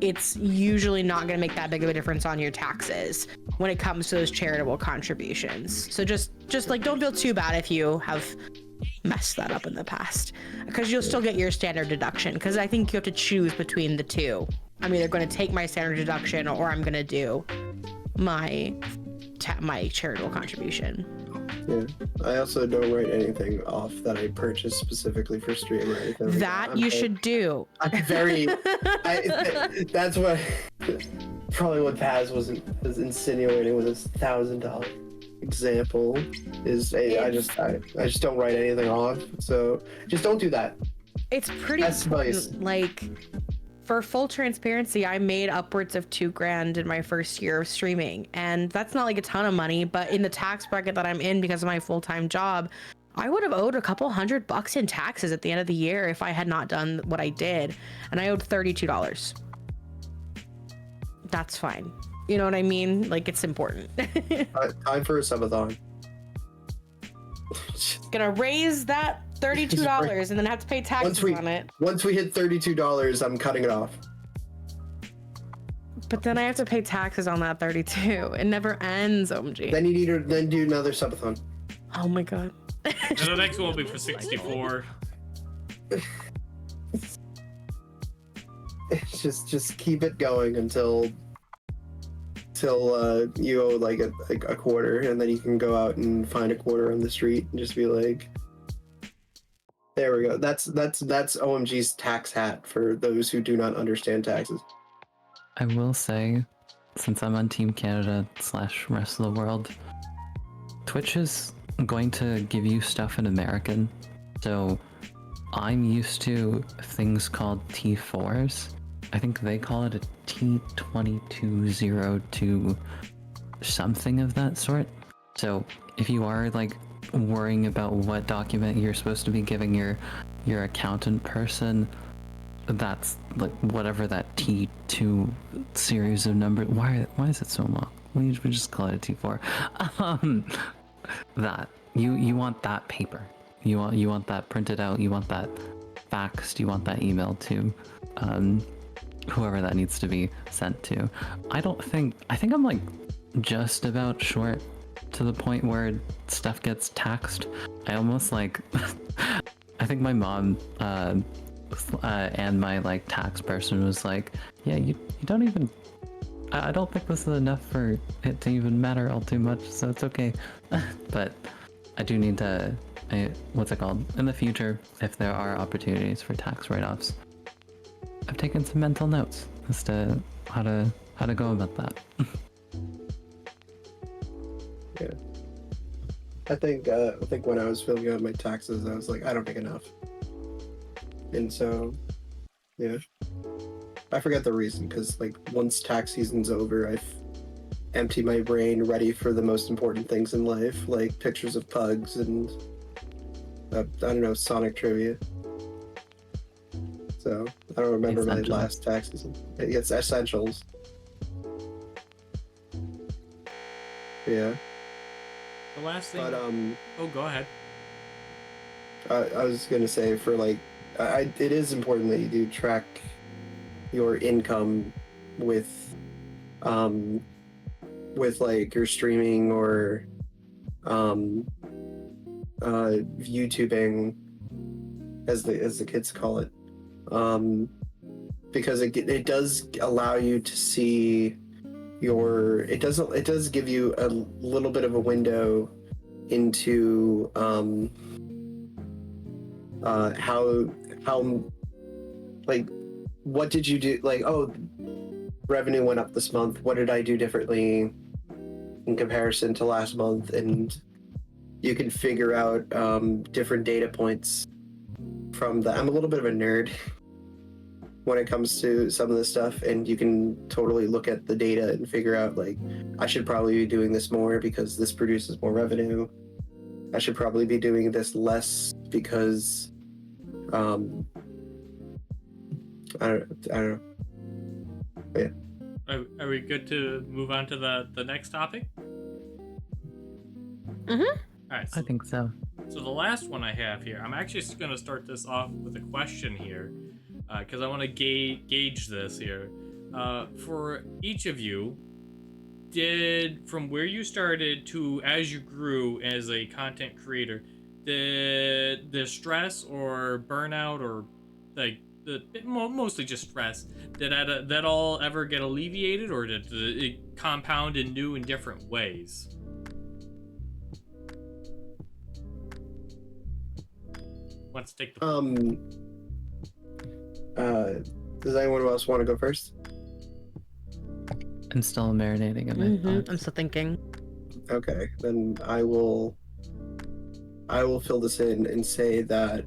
it's usually not going to make that big of a difference on your taxes when it comes to those charitable contributions. So just like, don't feel too bad if you have messed that up in the past, because you'll still get your standard deduction, because I think you have to choose between the two. I'm either going to take my standard deduction or I'm going to do my charitable contribution. Yeah, I also don't write anything off that I purchased specifically for stream or anything like that. You should do. I'm very. That's what. probably what Paz was insinuating with his $1,000 example is I just don't write anything off. So just don't do that. It's pretty That's advice. important. Like, for full transparency, I made upwards of $2,000 in my first year of streaming, and that's not like a ton of money, but in the tax bracket that I'm in because of my full-time job, I would have owed a couple $100 in taxes at the end of the year if I had not done what I did, and I owed $32. That's fine. You know what I mean? Like, it's important. Time for a subathon. Gonna raise that $32 and then have to pay taxes on it. Once we hit $32, I'm cutting it off. But then I have to pay taxes on that 32. It never ends, OMG. Then you need to then do another subathon. Oh my god. And the next one will be for 64. just keep it going until you owe like a quarter, and then you can go out and find a quarter on the street and just be like, there we go. That's OMG's tax hat for those who do not understand taxes. I will say, since I'm on Team Canada / rest of the world, Twitch is going to give you stuff in American. So I'm used to things called T4s. I think they call it a T2202, something of that sort. So if you are like worrying about what document you're supposed to be giving your accountant person, that's like whatever that T2 series of numbers. Why is it so long? We just call it a T4. That you want that paper. You want that printed out. You want that faxed. You want that emailed to whoever that needs to be sent to. I think I'm like just about short to the point where stuff gets taxed. I almost like I think my mom and my like tax person was like, yeah, you don't even, I don't think this is enough for it to even matter all too much, so it's okay. But I do need to, what's it called, in the future, if there are opportunities for tax write-offs, I've taken some mental notes as to how to go about that. Yeah. I think when I was filling out my taxes, I was like, I don't make enough. And so, yeah. I forget the reason, because like once tax season's over, I've emptied my brain ready for the most important things in life, like pictures of pugs and I don't know, Sonic trivia. So I don't remember my last tax season. It's essentials. Yeah. The last thing. But Oh, go ahead. I was gonna say for like, it is important that you do track your income with like your streaming or YouTubing, as the kids call it, because it does allow you to see it does give you a little bit of a window into how like what did you do, like, oh, revenue went up this month, what did I do differently in comparison to last month, and you can figure out different data points from that. I'm a little bit of a nerd when it comes to some of this stuff, and you can totally look at the data and figure out like, I should probably be doing this more because this produces more revenue. I should probably be doing this less because I don't know. But yeah. Are we good to move on to the next topic? Mm-hmm. All right. I think so. So the last one I have here, I'm actually just going to start this off with a question here, because I want to gauge this here. For each of you, from where you started to as you grew as a content creator, did the stress or burnout or like mostly just stress, did that all ever get alleviated, or did it compound in new and different ways? Let's take the does anyone else want to go first? I'm still marinating in my thoughts. I'm still thinking. Okay, then I will fill this in and say that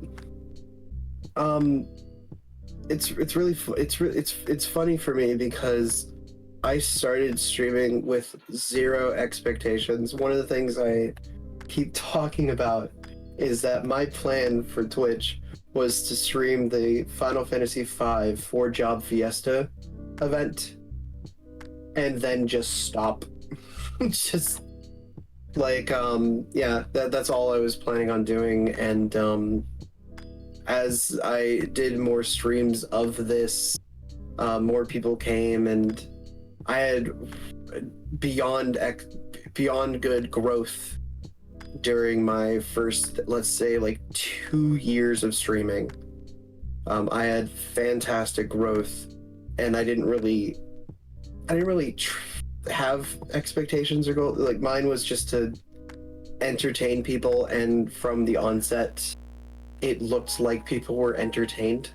it's funny for me because I started streaming with zero expectations. One of the things I keep talking about is that my plan for Twitch was to stream the Final Fantasy V 4-Job Fiesta event and then just stop. Just like yeah, that's all I was planning on doing. And as I did more streams of this, more people came, and I had beyond good growth during my first, let's say, like 2 years of streaming. I had fantastic growth, and I didn't really have expectations or goals. Like, mine was just to entertain people, and from the onset it looked like people were entertained.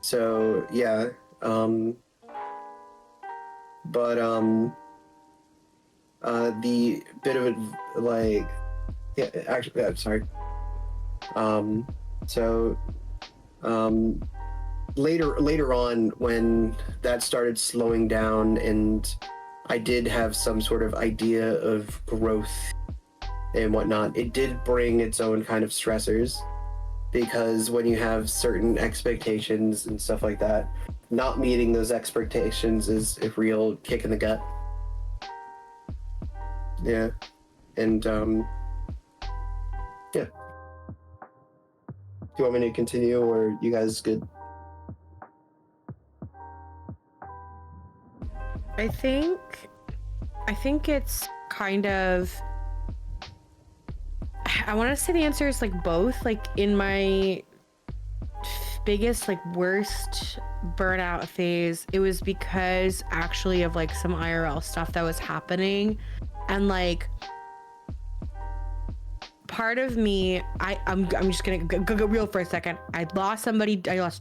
So yeah, but the bit of it, like, yeah, actually, I'm sorry. So later on, when that started slowing down and I did have some sort of idea of growth and whatnot, it did bring its own kind of stressors, because when you have certain expectations and stuff like that, not meeting those expectations is a real kick in the gut. Yeah. And yeah. Do you want me to continue, or you guys good? I think it's kind of, I want to say the answer is like both. Like, in my biggest, like, worst burnout phase, it was because actually of like some IRL stuff that was happening, and like part of me, I'm just gonna go real for a second. I lost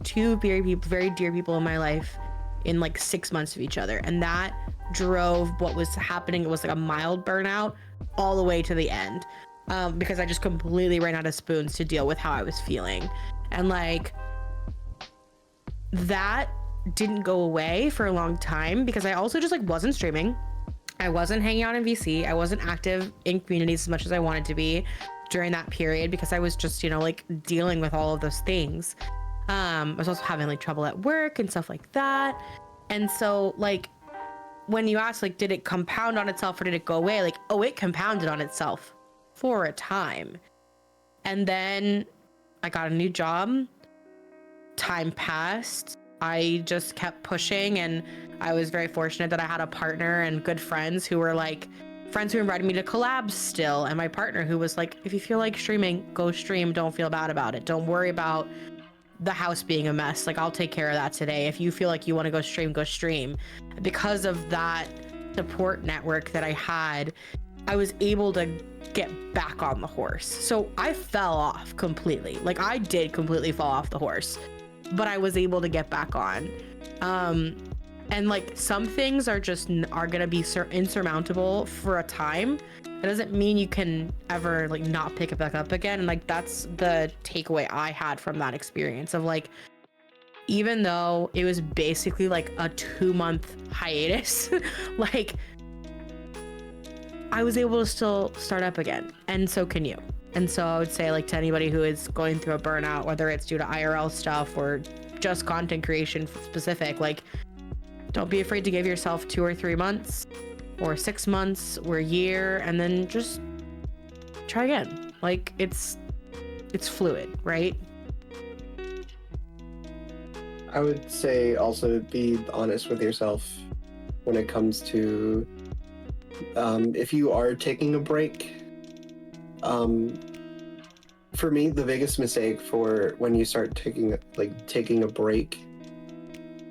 two very dear people in my life in like 6 months of each other, and that drove what was happening. It was like a mild burnout all the way to the end, because I just completely ran out of spoons to deal with how I was feeling. And like, that didn't go away for a long time because I also just like wasn't streaming. I wasn't hanging out in VC. I wasn't active in communities as much as I wanted to be during that period, because I was just, you know, like, dealing with all of those things. I was also having like trouble at work and stuff like that. And so, like, when you ask, like, did it compound on itself or did it go away? Like, oh, it compounded on itself for a time. And then I got a new job. Time passed. I just kept pushing, and I was very fortunate that I had a partner and good friends who were like, friends who invited me to collabs still, and my partner who was like, if you feel like streaming, go stream. Don't feel bad about it. Don't worry about the house being a mess. Like, I'll take care of that today. If you feel like you want to go stream, go stream. Because of that support network that I had, I was able to get back on the horse. So I fell off completely. Like, I did completely fall off the horse, but I was able to get back on. And like, some things are gonna be insurmountable for a time. That doesn't mean you can ever like not pick it back up again. And like, that's the takeaway I had from that experience of like, even though it was basically like a 2-month hiatus, like, I was able to still start up again, and so can you. And so I would say, like, to anybody who is going through a burnout, whether it's due to IRL stuff or just content creation specific, like, don't be afraid to give yourself 2 or 3 months or 6 months or a year, and then just try again. Like, it's fluid, right? I would say also be honest with yourself when it comes to if you are taking a break. For me, the biggest mistake for when you start taking a break,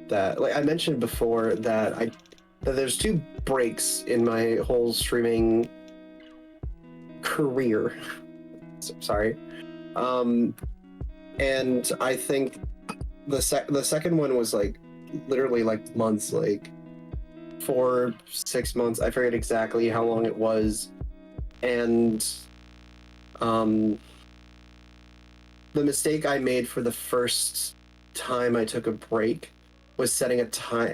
that, like I mentioned before, that there's 2 breaks in my whole streaming career. Sorry. And I think the second one was like literally like months, like 4-6 months. I forget exactly how long it was. And the mistake I made for the first time I took a break was setting a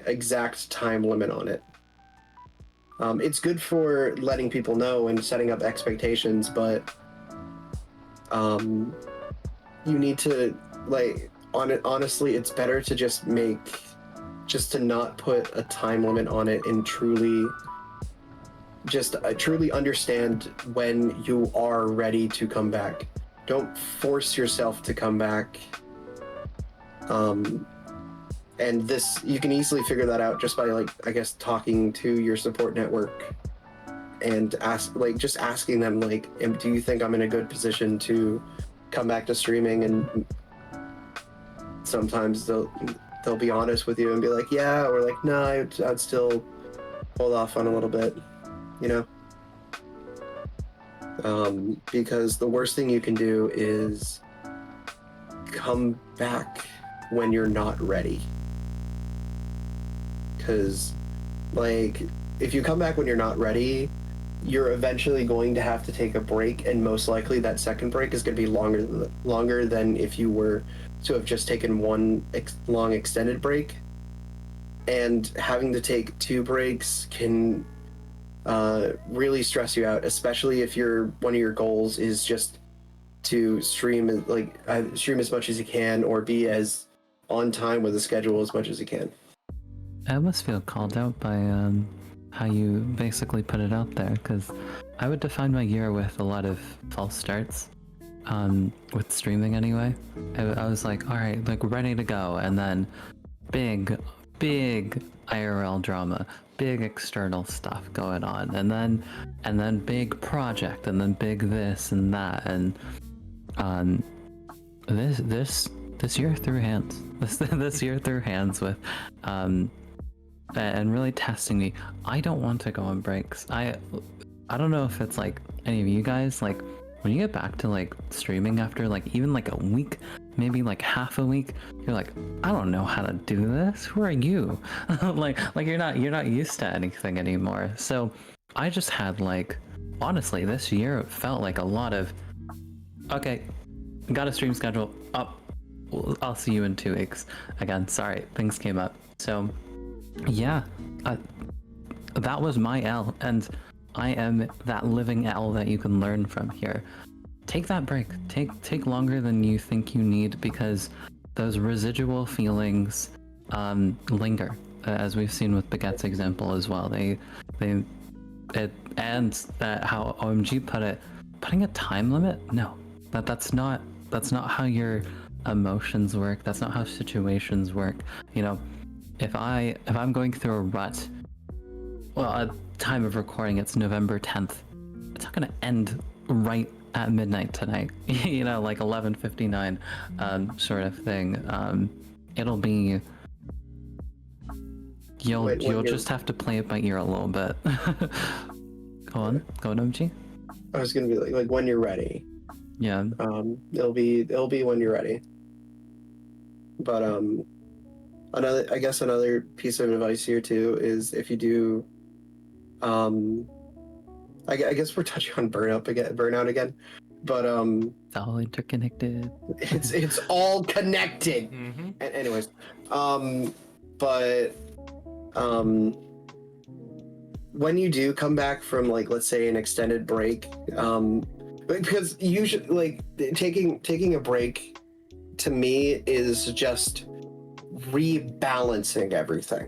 exact time limit on it. It's good for letting people know and setting up expectations, but you need to, like, honestly, it's better to just to not put a time limit on it and truly understand when you are ready to come back. Don't force yourself to come back. And this, you can easily figure that out just by, like, I guess, talking to your support network and just asking them, like, do you think I'm in a good position to come back to streaming? And sometimes they'll be honest with you and be like, yeah, or like, no, I'd still hold off on a little bit, you know? Because the worst thing you can do is come back when you're not ready. Because, like, if you come back when you're not ready, you're eventually going to have to take a break, and most likely that second break is going to be longer than if you were to have just taken one long extended break. And having to take 2 breaks can really stress you out, especially if one of your goals is just to stream as much as you can, or be as on time with the schedule as much as you can. I almost feel called out by how you basically put it out there, because I would define my year with a lot of false starts, with streaming anyway. I was like, all right, like, ready to go, and then big IRL drama, big external stuff going on, and then big project, and then big this and that, and this year through hands. This year through hands with and really testing me. I don't want to go on breaks. I don't know if it's like any of you guys, like, when you get back to, like, streaming after, like, even like a week, maybe like half a week, you're like, I don't know how to do this. Who are you? like you're not used to anything anymore. So I just had, like, honestly, this year felt like a lot of, okay, got a stream schedule up. I'll see you in 2 weeks. Again, sorry, things came up. So yeah, that was my L, and I am that living L that you can learn from here. Take that break. Take longer than you think you need, because those residual feelings linger, as we've seen with Baguette's example as well. And how OMG put it, putting a time limit. No, that's not how your emotions work. That's not how situations work. You know, if I'm going through a rut, well, at time of recording, it's November 10th. It's not gonna end right at midnight tonight. You know, like 11:59, sort of thing. It'll be. You'll just have to play it by ear a little bit. Go on, OMG. I was gonna be like when you're ready. Yeah. It'll be when you're ready. But another piece of advice here too is, if you do, I guess we're touching on burnout again, but It's all interconnected. it's all connected. Mm-hmm. Anyways, but when you do come back from, like, let's say an extended break, because usually, like, taking a break to me is just rebalancing everything.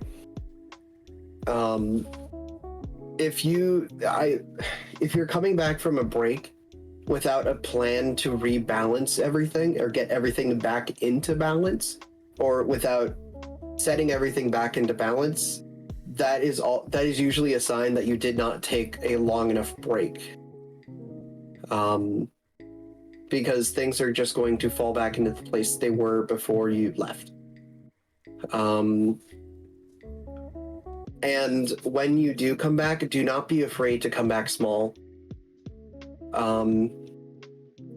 If you're coming back from a break without a plan to rebalance everything or get everything back into balance, or without setting everything back into balance, that is usually a sign that you did not take a long enough break. Because things are just going to fall back into the place they were before you left. And when you do come back, do not be afraid to come back small.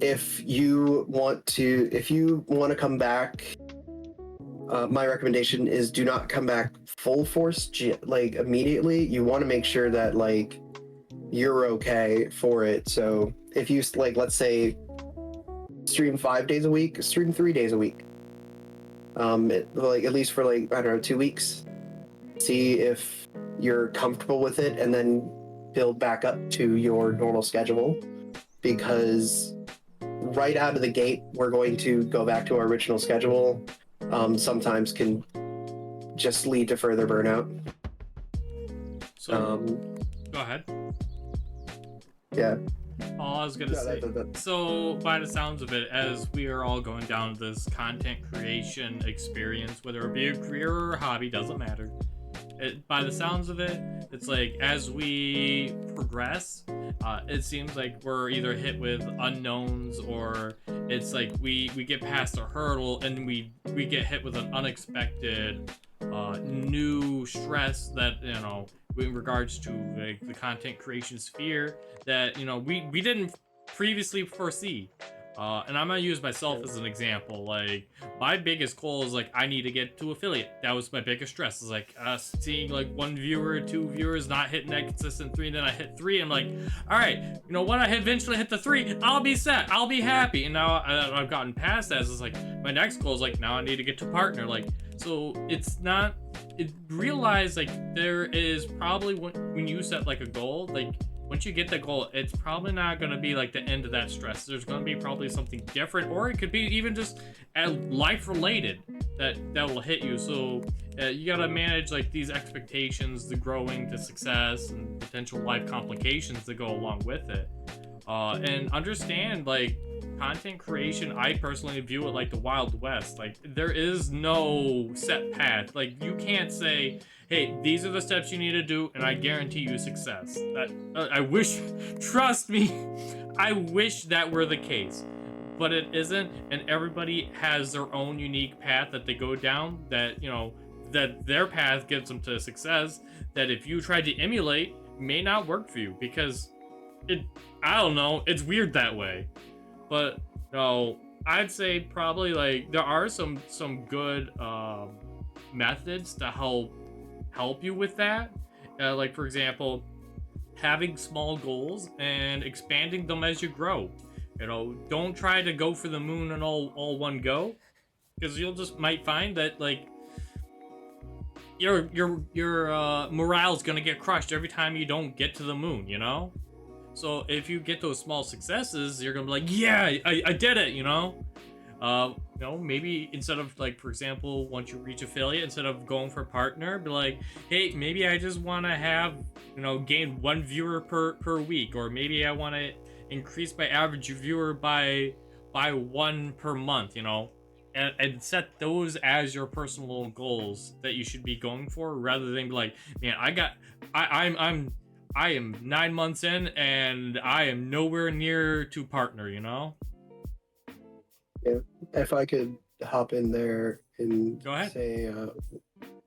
If you want to come back my recommendation is do not come back full force like immediately. You want to make sure that like you're okay for it. So if you like, let's say stream 5 days a week, stream 3 days a week. Like at least for like, I don't know, 2 weeks. See if you're comfortable with it, and then build back up to your normal schedule. Because right out of the gate, we're going to go back to our original schedule. Sometimes can just lead to further burnout. So, go ahead. Yeah. All I was gonna say. So, by the sounds of it, as we are all going down this content creation experience, whether it be a career or a hobby, doesn't matter. By the sounds of it, it's like as we progress, it seems like we're either hit with unknowns, or it's like we get past a hurdle and we get hit with an unexpected new stress that, you know, in regards to like the content creation sphere that, you know, we didn't previously foresee. And I'm gonna use myself as an example. Like, my biggest goal is like I need to get to affiliate. That was my biggest stress. Is like seeing like 1 viewer, 2 viewers, not hitting that consistent 3, and then I hit 3. And I'm like, all right, you know, when I eventually hit the 3, I'll be set. I'll be happy. And now I've gotten past that. So it's like my next goal is like now I need to get to partner. Like, so it's not. Realize like there is probably when you set like a goal, like once you get the goal, it's probably not going to be like the end of that stress. There's going to be probably something different, or it could be even just life related that will hit you. So you got to manage like these expectations, the growing to success and potential life complications that go along with it. And understand like content creation, I personally view it like the Wild West. Like there is no set path. Like you can't say, hey, these are the steps you need to do, and I guarantee you success. That I wish, trust me, I wish that were the case, but it isn't. And everybody has their own unique path that they go down. That, you know, that their path gets them to success. That if you try to emulate, may not work for you because I don't know, it's weird that way. But no, I'd say probably like there are some good methods to help you with that. Like for example, having small goals and expanding them as you grow. You know, don't try to go for the moon in all one go, because you'll just might find that like your morale's gonna get crushed every time you don't get to the moon, you know? So if you get those small successes, you're gonna be like, yeah, I did it, you know? You know, maybe instead of like, for example, once you reach affiliate, instead of going for partner, be like, hey, maybe I just want to have, you know, gain 1 viewer per week, or maybe I want to increase my average viewer by 1 per month, you know, and set those as your personal goals that you should be going for, rather than be like, man, I am 9 months in and I am nowhere near to partner, you know? Yeah, if I could hop in there and Go ahead. say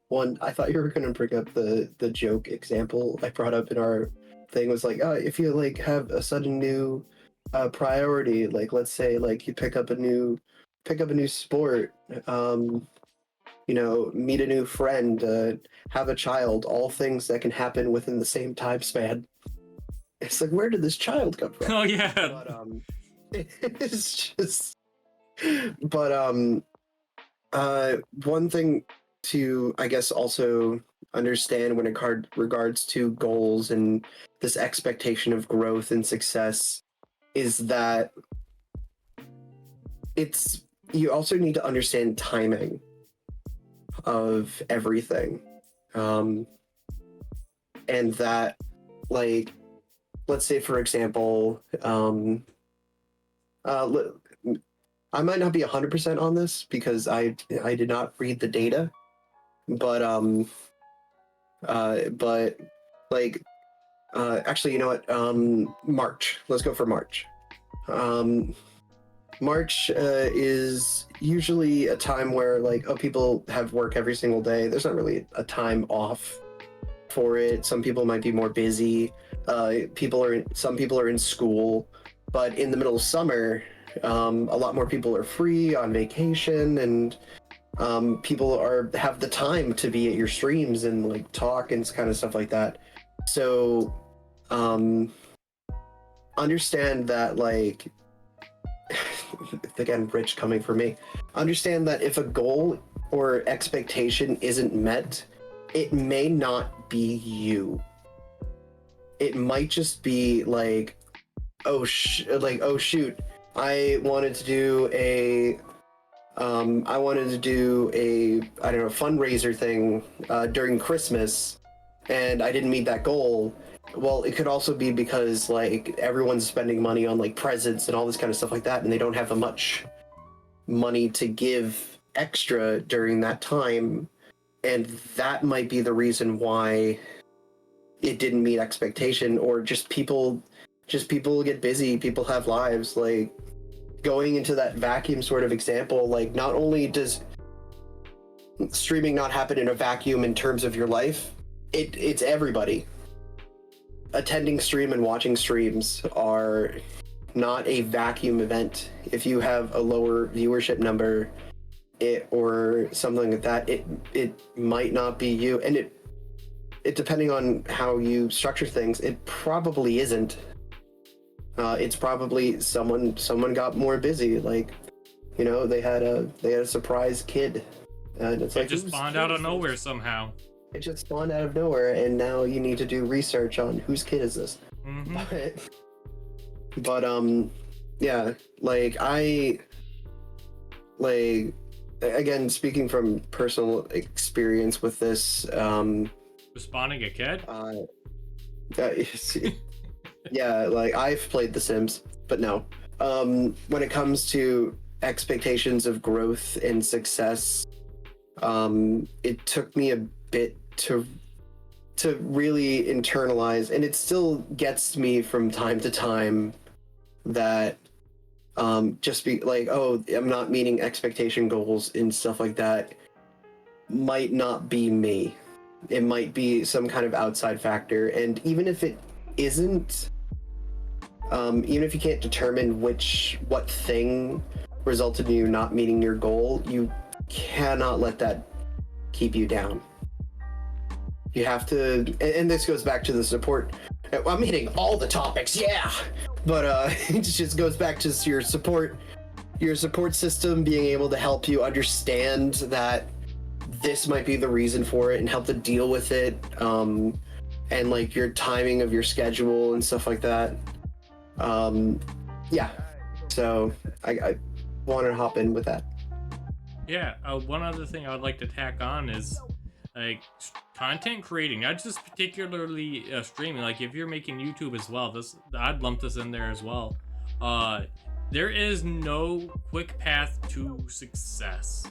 one, I thought you were going to bring up the joke example I brought up in our thing was like, if you like have a sudden new priority, like let's say like you pick up a new sport, you know, meet a new friend, have a child, all things that can happen within the same time span. It's like, where did this child come from? Oh yeah. But it's just, but one thing to, I guess, also understand when it regards to goals and this expectation of growth and success is that you also need to understand timing of everything, and that, like, let's say for example, I might not be 100% on this because I did not read the data, but like actually, you know what, March, let's go for March. March is usually a time where like, people have work every single day. There's not really a time off for it. Some people might be more busy. Some people are in school, but in the middle of summer, a lot more people are free on vacation, and people have the time to be at your streams and like talk and kind of stuff like that. So understand that, like, again, Rich coming from me, understand that if a goal or expectation isn't met, it may not be you. It might just be like, oh shoot, I wanted to do a I don't know, fundraiser thing during Christmas, and I didn't meet that goal. Well, it could also be because like everyone's spending money on like presents and all this kind of stuff like that, and they don't have much money to give extra during that time, and that might be the reason why it didn't meet expectation. Or just people get busy, people have lives. Like, going into that vacuum sort of example, like, not only does streaming not happen in a vacuum in terms of your life, it's everybody. Attending stream and watching streams are not a vacuum event. If you have a lower viewership number, or something like that, it might not be you. And it depending on how you structure things, it probably isn't. It's probably someone got more busy. Like, you know, they had a surprise kid, and it's It like, just spawned out of nowhere somehow. It just spawned out of nowhere, and now you need to do research on whose kid is this. Mm-hmm. But yeah, like, again, speaking from personal experience with this, Spawning a kid? yeah, like, I've played The Sims, but no. When it comes to expectations of growth and success, it took me a bit to really internalize, and it still gets me from time to time, that just be like, oh, I'm not meeting expectation goals and stuff like that, might not be me. It might be some kind of outside factor. And even if it isn't, even if you can't determine what thing resulted in you not meeting your goal, you cannot let that keep you down. You have to, and this goes back to the support. I'm hitting all the topics, yeah, but it just goes back to your support system being able to help you understand that this might be the reason for it, and help to deal with it, and like your timing of your schedule and stuff like that. Yeah, so I want to hop in with that. Yeah, one other thing I would like to tack on is, like, content creating, not just particularly streaming. Like, if you're making YouTube as well, I'd lump this in there as well. There is no quick path to success.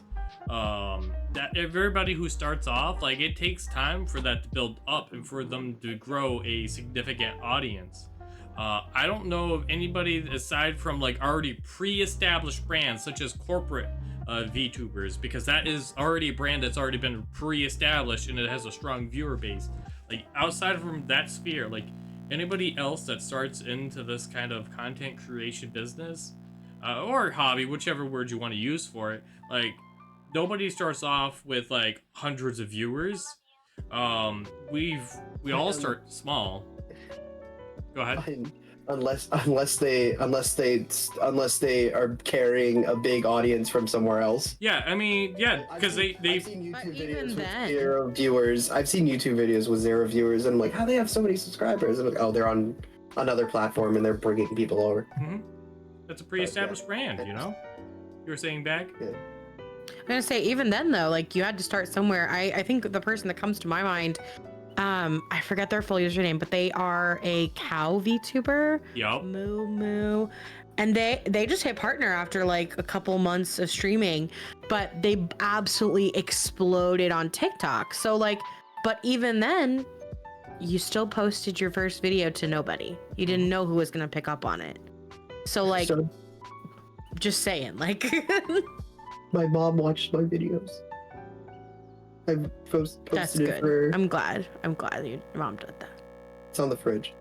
That everybody who starts off, like, it takes time for that to build up and for them to grow a significant audience. I don't know of anybody aside from like already pre-established brands such as corporate VTubers, because that is already a brand that's already been pre-established and it has a strong viewer base. Like, outside from that sphere, like, anybody else that starts into this kind of content creation business, or hobby, whichever word you want to use for it, like, nobody starts off with like hundreds of viewers. We all start small. Go ahead. Unless they are carrying a big audience from somewhere else. Yeah, I mean, yeah, because I've seen But YouTube even videos then- with 0 viewers. I've seen YouTube videos with 0 viewers, and I'm like, how do they have so many subscribers? I'm like, oh, they're on another platform and they're bringing people over. That's a pre-established brand, you know. You were saying back. Yeah. I'm gonna say, even then though, like, you had to start somewhere. I think the person that comes to my mind, I forget their full username, but they are a cow VTuber. Yup. Moo moo. And they just hit partner after like a couple months of streaming, but they absolutely exploded on TikTok. So like, but even then, you still posted your first video to nobody. You didn't know who was gonna pick up on it. So like, just saying, like. My mom watched my videos. I posted That's it good. for. I'm glad your mom did that. It's on the fridge.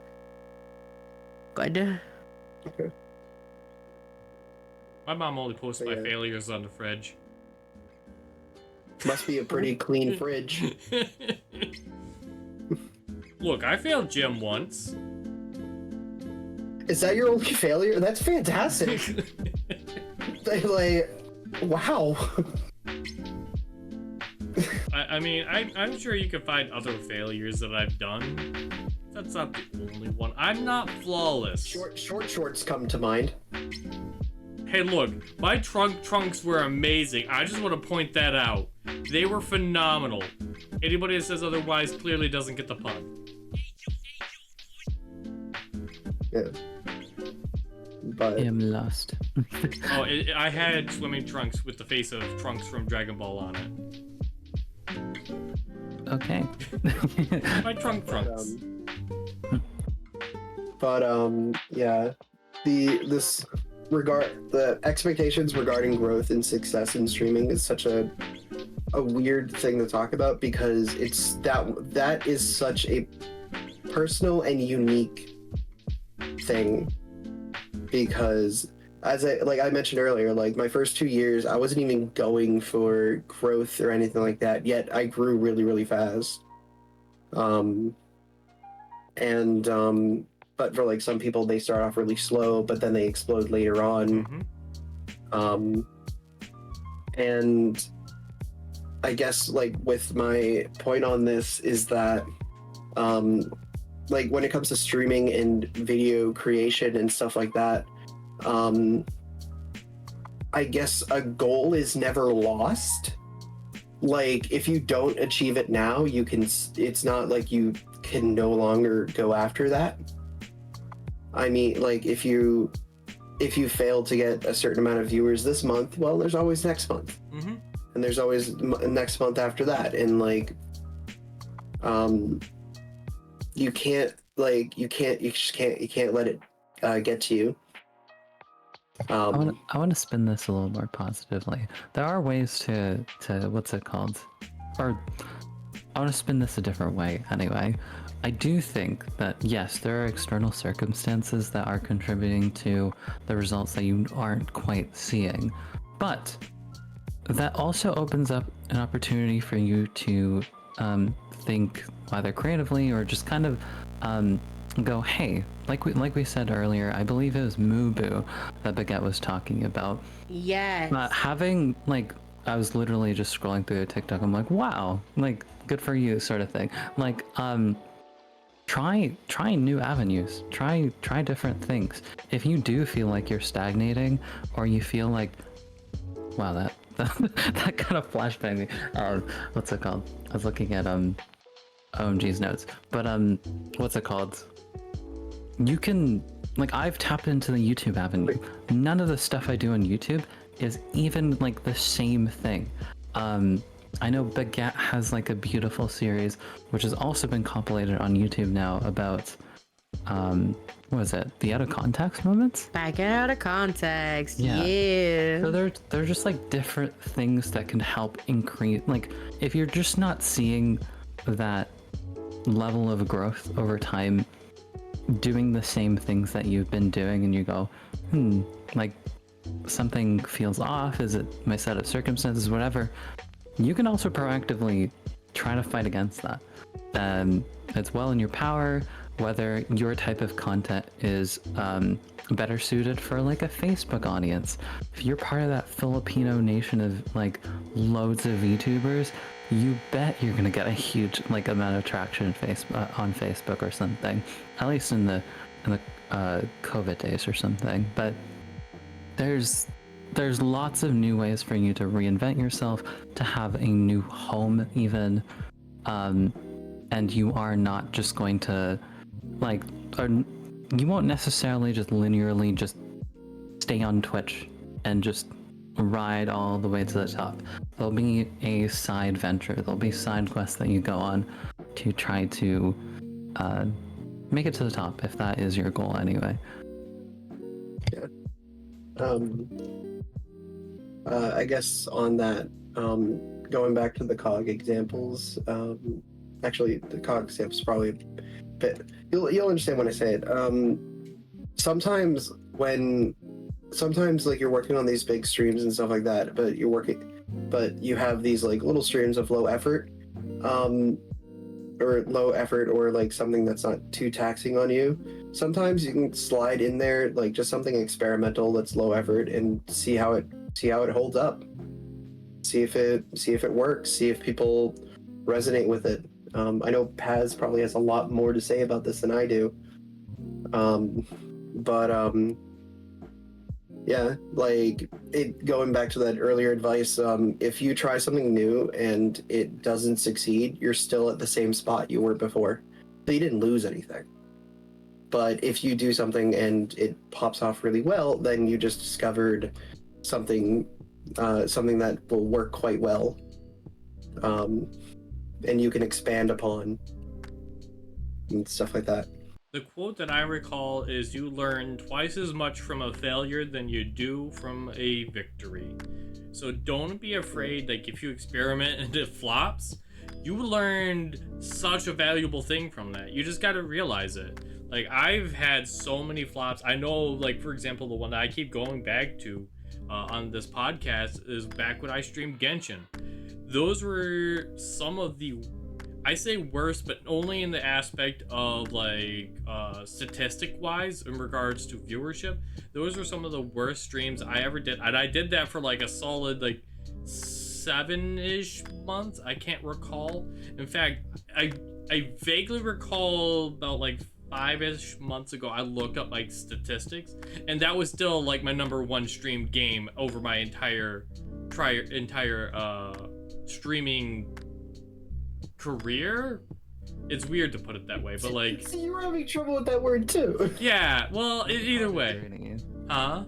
Good. Okay. My mom only posts So, my yeah. failures on the fridge. Must be a pretty clean fridge. Look, I failed gym once. Is that your only failure? That's fantastic. Like, wow. I mean, I'm sure you could find other failures that I've done. That's not the only one. I'm not flawless. Short shorts come to mind. Hey, look, my trunks were amazing. I just want to point that out. They were phenomenal. Anybody that says otherwise clearly doesn't get the pun. Yeah. But I am lost. Oh, I had swimming trunks with the face of Trunks from Dragon Ball on it. Okay. My trunks. Yeah, the expectations regarding growth and success in streaming is such a weird thing to talk about, because it's that is such a personal and unique thing. Because as I mentioned earlier, like my first 2 years, I wasn't even going for growth or anything like that. Yet I grew really, really fast. But for like some people, they start off really slow, but then they explode later on. Mm-hmm. And I guess like with my point on this is that, like when it comes to streaming and video creation and stuff like that, I guess a goal is never lost. Like if you don't achieve it now, it's not like you can no longer go after that. I mean, like if you fail to get a certain amount of viewers this month, well, there's always next month. Mm-hmm. And there's always next month after that. And like, you can't let it get to you. I want to spin this a little more positively. There are ways to what's it called? Or I want to spin this a different way anyway. I do think that yes, there are external circumstances that are contributing to the results that you aren't quite seeing, but that also opens up an opportunity for you to think either creatively or just kind of go, hey, like we said earlier, I believe it was Mubu that Baguette was talking about. Yes. Having like, I was literally just scrolling through a TikTok. I'm like, wow, like good for you, sort of thing. Like, try new avenues. Try different things. If you do feel like you're stagnating, or you feel like, wow, that kind of flashbang me. What's it called? I was looking at OMG's notes, but what's it called? You can, like, I've tapped into the YouTube avenue. None of the stuff I do on YouTube is even like the same thing. I know Baguette has like a beautiful series which has also been compilated on YouTube now about what is it? The out of context moments? Back out of context. Yeah. Yeah. So they're just like different things that can help increase, like if you're just not seeing that level of growth over time, doing the same things that you've been doing, and you go, like something feels off, is it my set of circumstances, whatever, you can also proactively try to fight against that. It's well in your power, whether your type of content is better suited for like a Facebook audience. If you're part of that Filipino nation of like loads of VTubers, you bet you're gonna get a huge like amount of traction on Facebook or something. At least in the COVID days or something. But there's lots of new ways for you to reinvent yourself, to have a new home even, and you are not just going to like, or you won't necessarily just linearly just stay on Twitch and just ride all the way to the top. There'll be a side venture, there'll be side quests that you go on to try to make it to the top, if that is your goal anyway. Yeah. I guess on that, going back to the COG examples, actually the COG examples probably a bit, you'll understand when I say it. Sometimes like you're working on these big streams and stuff like that, but but you have these like little streams of low effort, or like something that's not too taxing on you. Sometimes you can slide in there like just something experimental that's low effort and see how it holds up. See if it works. See if people resonate with it. I know Paz probably has a lot more to say about this than I do. Yeah, like going back to that earlier advice, if you try something new and it doesn't succeed, you're still at the same spot you were before. So you didn't lose anything. But if you do something and it pops off really well, then you just discovered something that will work quite well. And you can expand upon and stuff like that. The quote that I recall is, "You learn twice as much from a failure than you do from a victory." So don't be afraid, like if you experiment and it flops, you learned such a valuable thing from that. You just got to realize it. Like I've had so many flops. I know, like for example, the one that I keep going back to on this podcast is back when I streamed Genshin. Those were some of the, I say worst, but only in the aspect of like statistic wise in regards to viewership. Those were some of the worst streams I ever did, and I did that for like a solid like 7-ish months. I can't recall. In fact, I vaguely recall about like 5-ish months ago I looked up like statistics, and that was still like my #1 streamed game over my entire streaming career. It's weird to put it that way, but like, see, you were having trouble with that word too. Yeah, well, either way. Journey. Huh?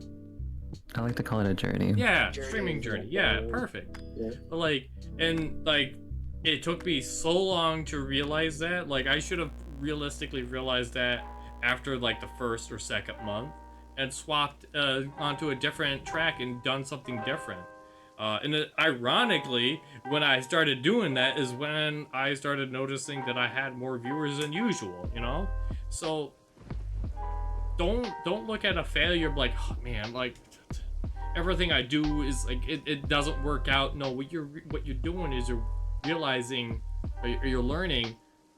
I like to call it a journey. Yeah, streaming journey. Yeah, perfect. Yeah. But like, and like, it took me so long to realize that. Like, I should have realistically realized that after like the first or second month and swapped onto a different track and done something different. Ironically, when I started doing that is when I started noticing that I had more viewers than usual, you know? So don't look at a failure like, oh, man, like everything I do is like it doesn't work out. No, what you're doing is you're realizing, or you're learning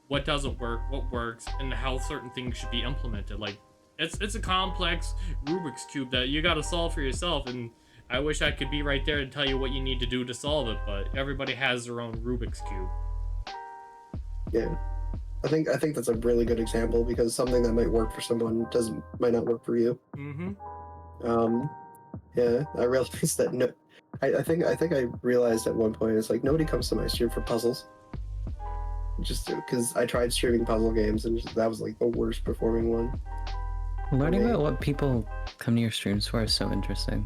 what doesn't work, what works, and how certain things should be implemented. Like it's a complex Rubik's Cube that you got to solve for yourself, and I wish I could be right there and tell you what you need to do to solve it, but everybody has their own Rubik's Cube. Yeah, I think that's a really good example, because something that might work for someone might not work for you. Mm-hmm. Yeah, I realized that. No, I think I realized at one point, it's like nobody comes to my stream for puzzles. Just because I tried streaming puzzle games and that was like the worst performing one. Learning about what people come to your streams for is so interesting.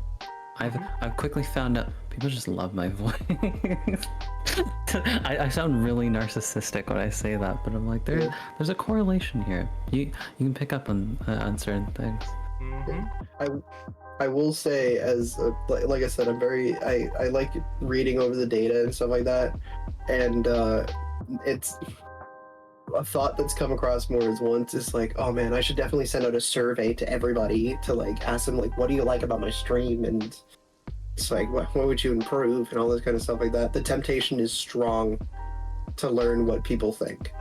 I've quickly found out people just love my voice. I sound really narcissistic when I say that, but I'm like, there's a correlation here. You can pick up on certain things. Mm-hmm. I will say, as like I said, I like reading over the data and stuff like that, and it's a thought that's come across more as once is like, oh man, I should definitely send out a survey to everybody to like ask them like, what do you like about my stream, and it's like, what would you improve, and all this kind of stuff like that. The temptation is strong to learn what people think.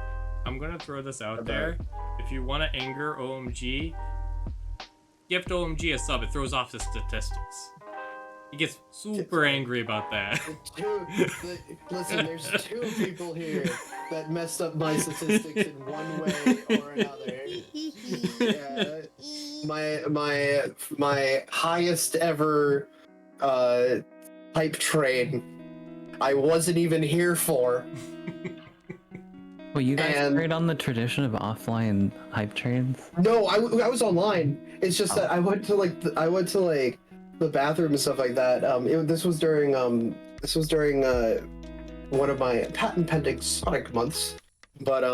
I'm gonna throw this out there. If you want to anger OMG, gift OMG a sub. It throws off the statistics. He gets super angry about that. Listen, there's 2 people here that messed up my statistics in one way or another. My highest ever hype train, I wasn't even here for. Well, you guys carried on the tradition of offline hype trains? No, I was online. It's just that I went to the bathroom and stuff like that. This was during one of my patent pending Sonic months, but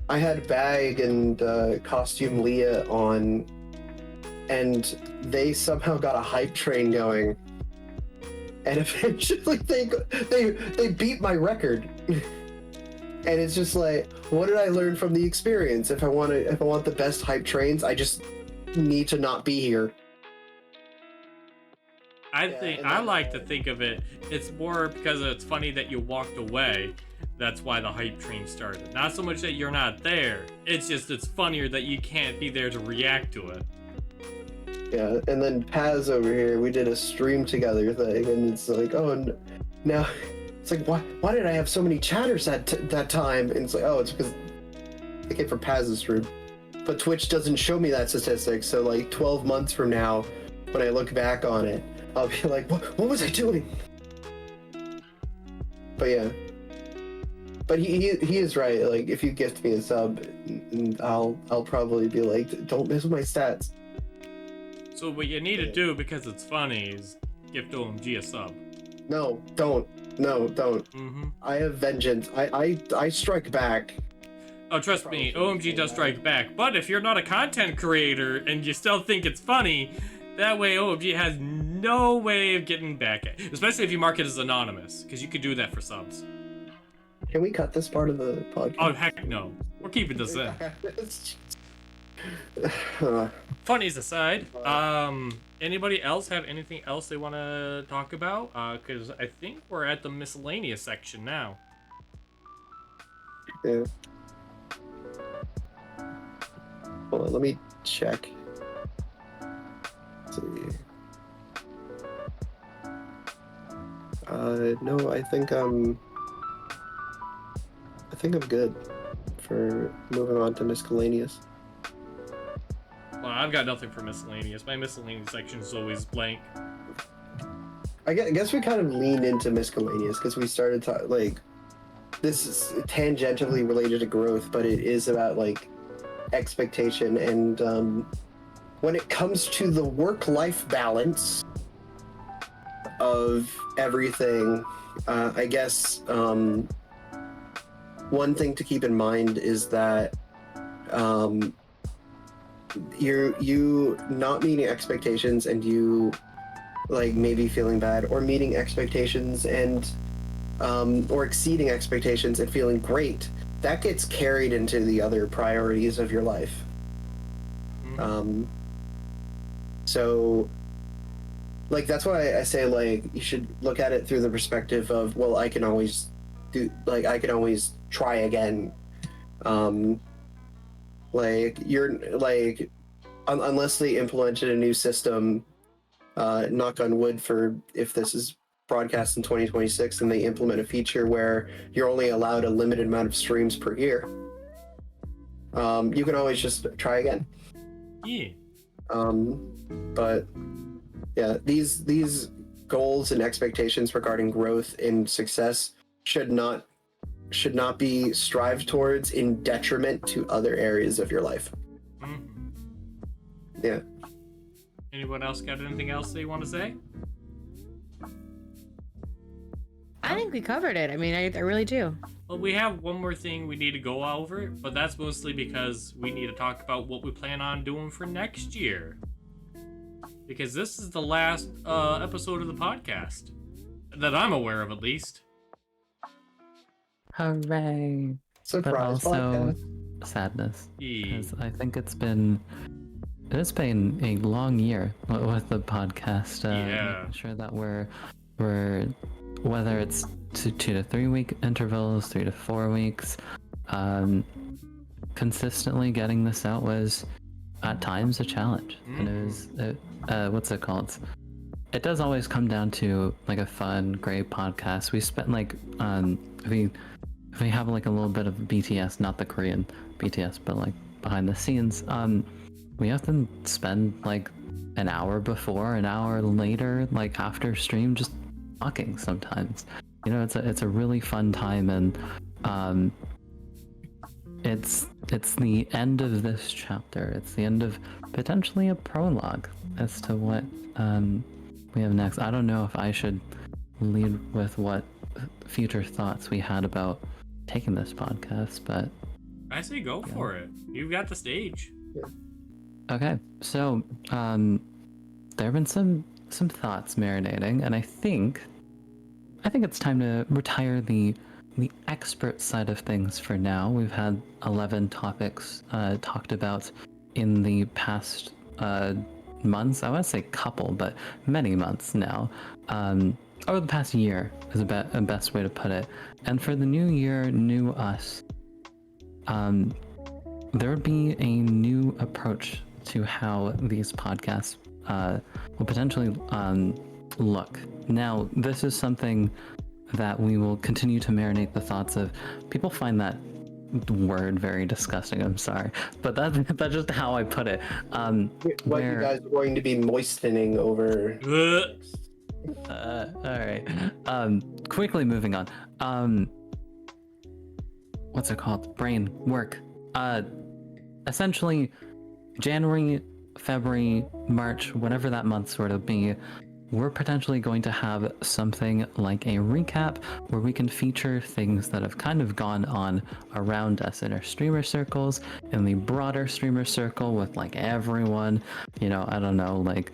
I had Bag and Costume Leah on, and they somehow got a hype train going, and eventually they beat my record. And it's just like, what did I learn from the experience? If I want the best hype trains, I just need to not be here. I like to think of it. It's more because it's funny that you walked away. That's why the hype train started. Not so much that you're not there. It's just it's funnier that you can't be there to react to it. Yeah, and then Paz over here, we did a stream together thing, and it's like, oh, now it's like, why did I have so many chatters that time? And it's like, oh, it's because I came from Paz's stream. But Twitch doesn't show me that statistic, so like 12 months from now, when I look back on it, I'll be like, what was I doing? But yeah. But he is right. Like, if you gift me a sub, I'll probably be like, don't mess with my stats. So what you need to do, because it's funny, is gift OMG a sub. No, don't. No, don't. Mm-hmm. I have vengeance. I strike back. Oh, trust me, OMG does strike back. But if you're not a content creator and you still think it's funny, that way OMG has no way of getting back at you. Especially if you mark it as anonymous, because you could do that for subs. Can we cut this part of the podcast? Oh, heck no. We're keeping this in. Funnies aside, anybody else have anything else they want to talk about? Because I think we're at the miscellaneous section now. Yeah. Hold on, let me check. Let's see. No, I think I'm good for moving on to miscellaneous. Well, I've got nothing for miscellaneous. My miscellaneous section is always blank. I guess we kind of leaned into miscellaneous because we started like, this is tangentially related to growth, but it is about like expectation and when it comes to the work-life balance of everything, I guess one thing to keep in mind is that you not meeting expectations and you like maybe feeling bad, or meeting expectations and or exceeding expectations and feeling great, that gets carried into the other priorities of your life. So like that's why I say like you should look at it through the perspective of, well, I can always try again. Like you're like unless they implemented a new system, knock on wood for if this is broadcast in 2026 and they implement a feature where you're only allowed a limited amount of streams per year, you can always just try again. Yeah. But yeah, these goals and expectations regarding growth and success should not be strived towards in detriment to other areas of your life. Mm-hmm. Yeah. Anyone else got anything else they want to say? I think we covered it. I mean, I really do. Well, we have one more thing we need to go over, but that's mostly because we need to talk about what we plan on doing for next year. Because this is the last episode of the podcast. That I'm aware of, at least. Hooray! Surprise. But also podcast. sadness. Yeah. Because I think it's been a long year with the podcast. Yeah. Making sure that we're whether it's 2 to 3 week intervals, 3 to 4 weeks, consistently getting this out was at times a challenge. And it was what's it called? It does always come down to like a fun, great podcast. We spent like if we have like a little bit of BTS, not the Korean BTS, but like behind the scenes, we often spend like an hour before, an hour later, like after stream, just talking sometimes. You know, it's a really fun time, and it's the end of this chapter. It's the end of potentially a prologue as to what we have next. I don't know if I should lead with what future thoughts we had about taking this podcast, but I say go for it. You've got the stage. okay. So there have been some thoughts marinating, and I think it's time to retire the expert side of things for now. We've had 11 topics talked about in the past months. I want to say couple, but many months now. Over the past year is a best way to put it. And for the new year, new us, there would be a new approach to how these podcasts will potentially look. Now, this is something that we will continue to marinate the thoughts of. People find that word very disgusting, I'm sorry, but that's just how I put it. What you guys are going to be moistening over. All right. Quickly moving on. What's it called? Brain work. Essentially, January, February, March, whatever that month sort of be, we're potentially going to have something like a recap where we can feature things that have kind of gone on around us in our streamer circles, in the broader streamer circle with like everyone, you know, I don't know, like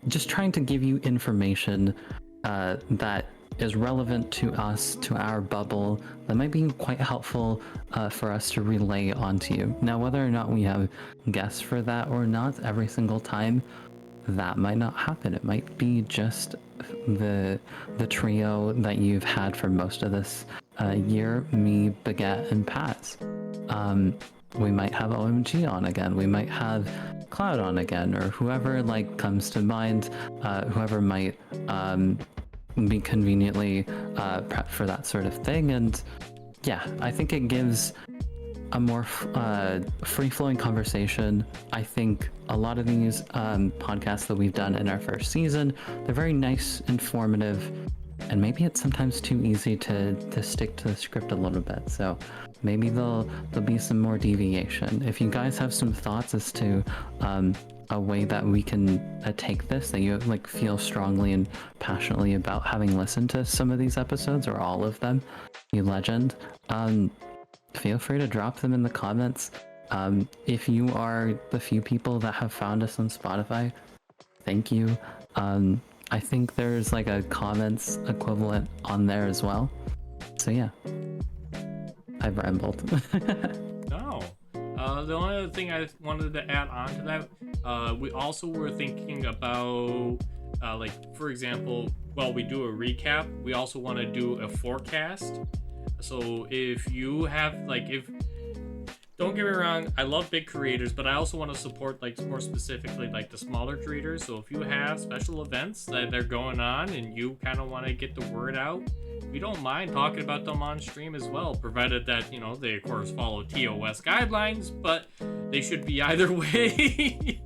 just trying to give you information that is relevant to us, to our bubble, that might be quite helpful for us to relay onto you. Now, whether or not we have guests for that or not every single time, that might not happen. It might be just the trio that you've had for most of this year, me, Baguette, and Paz. We might have OMG on again. We might have Cloud on again, or whoever like comes to mind, whoever might be conveniently prepped for that sort of thing. And yeah, I think it gives a more free-flowing conversation. I think a lot of these podcasts that we've done in our first season, they're very nice, informative, and maybe it's sometimes too easy to stick to the script a little bit. So maybe there'll be some more deviation. If you guys have some thoughts as to a way that we can take this, that you like feel strongly and passionately about having listened to some of these episodes or all of them, you legend, feel free to drop them in the comments. If you are the few people that have found us on Spotify, thank you. I think there's like a comments equivalent on there as well. So yeah, I've rambled. No. The only other thing I wanted to add on to that, we also were thinking about, like, for example, while we do a recap, we also want to do a forecast. So if you have, like, don't get me wrong, I love big creators, but I also want to support, like, more specifically, like, the smaller creators. So if you have special events that are going on and you kind of want to get the word out, we don't mind talking about them on stream as well, provided that, you know, they of course follow TOS guidelines, but they should be either way.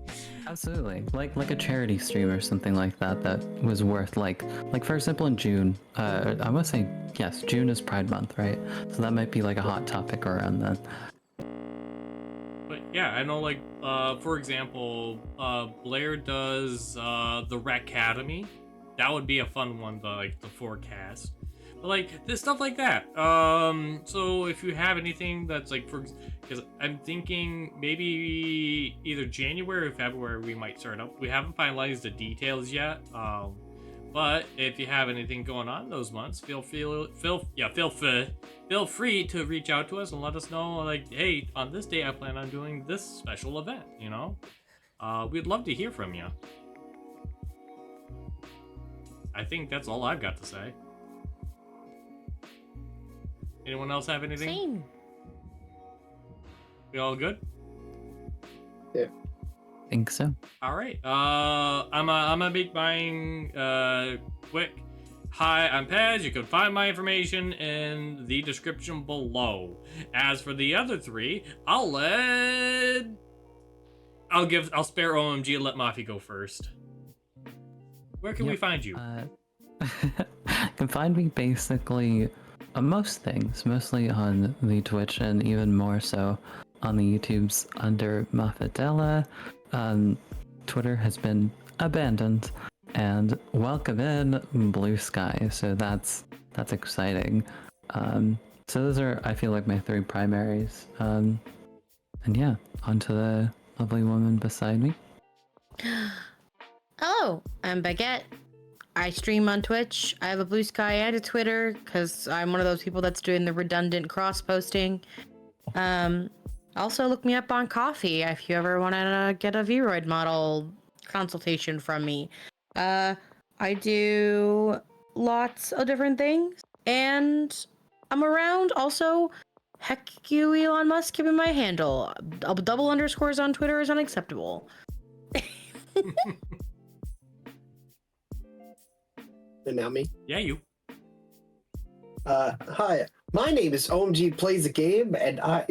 Absolutely, like a charity stream or something like that was worth like for example in June, I must say yes, June is Pride Month, right? So that might be like a hot topic around then. But yeah, I know, like, for example, Blair does the Academy. That would be a fun one to, like, the forecast. But, like, this stuff like that. So if you have anything that's, like, because I'm thinking maybe either January or February we might start up. We haven't finalized the details yet. But if you have anything going on those months, feel free to reach out to us and let us know, like, hey, on this day I plan on doing this special event, you know? We'd love to hear from you. I think that's all I've got to say. Anyone else have anything? Same. We all good? Yeah. Think so. All right. I'm gonna make mine quick. Hi, I'm Paz. You can find my information in the description below. As for the other three, I'll spare OMG and let Mafi go first. Where can we find you? You can find me basically most things, mostly on the Twitch and even more so on the YouTubes under Mafidella. Twitter has been abandoned, and welcome in Blue Sky, so that's exciting. So those are, I feel like, my three primaries. And yeah, on to the lovely woman beside me. Hello, I'm Baguette. I stream on Twitch. I have a Blue Sky and a Twitter because I'm one of those people that's doing the redundant cross posting. Also, look me up on Coffee if you ever want to get a Vroid model consultation from me. I do lots of different things, and I'm around. Also, heck you, Elon Musk, give me my handle. Double underscores on Twitter is unacceptable. And now me. Yeah, you. Hi, my name is OMG Plays a Game, and I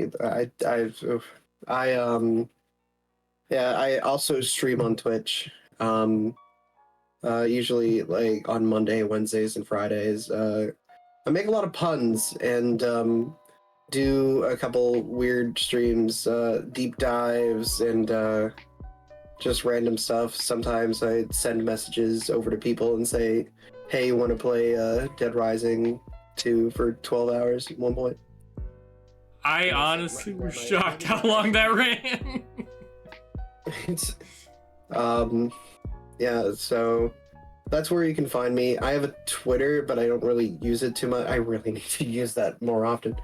also stream on Twitch. Usually like on Monday, Wednesdays, and Fridays. I make a lot of puns and do a couple weird streams, deep dives, and just random stuff. Sometimes I send messages over to people and say, "Hey, you want to play Dead Rising 2 for 12 hours at one point?" I honestly was shocked how long that ran. It's, yeah, so that's where you can find me. I have a Twitter, but I don't really use it too much. I really need to use that more often.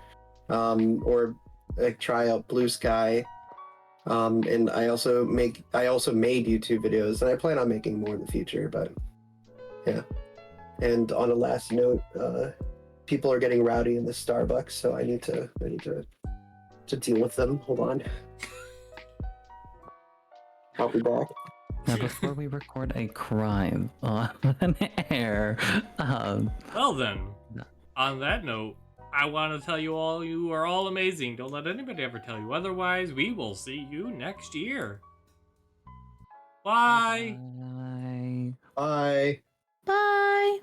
Or like try out Blue Sky. And I also made YouTube videos, and I plan on making more in the future, but yeah. And on a last note, people are getting rowdy in the Starbucks, so I need to deal with them. Hold on. I'll be back. Now, before we record a crime on air, Well then, on that note, I want to tell you all you are all amazing. Don't let anybody ever tell you otherwise. We will see you next year. Bye. bye. Bye. Bye.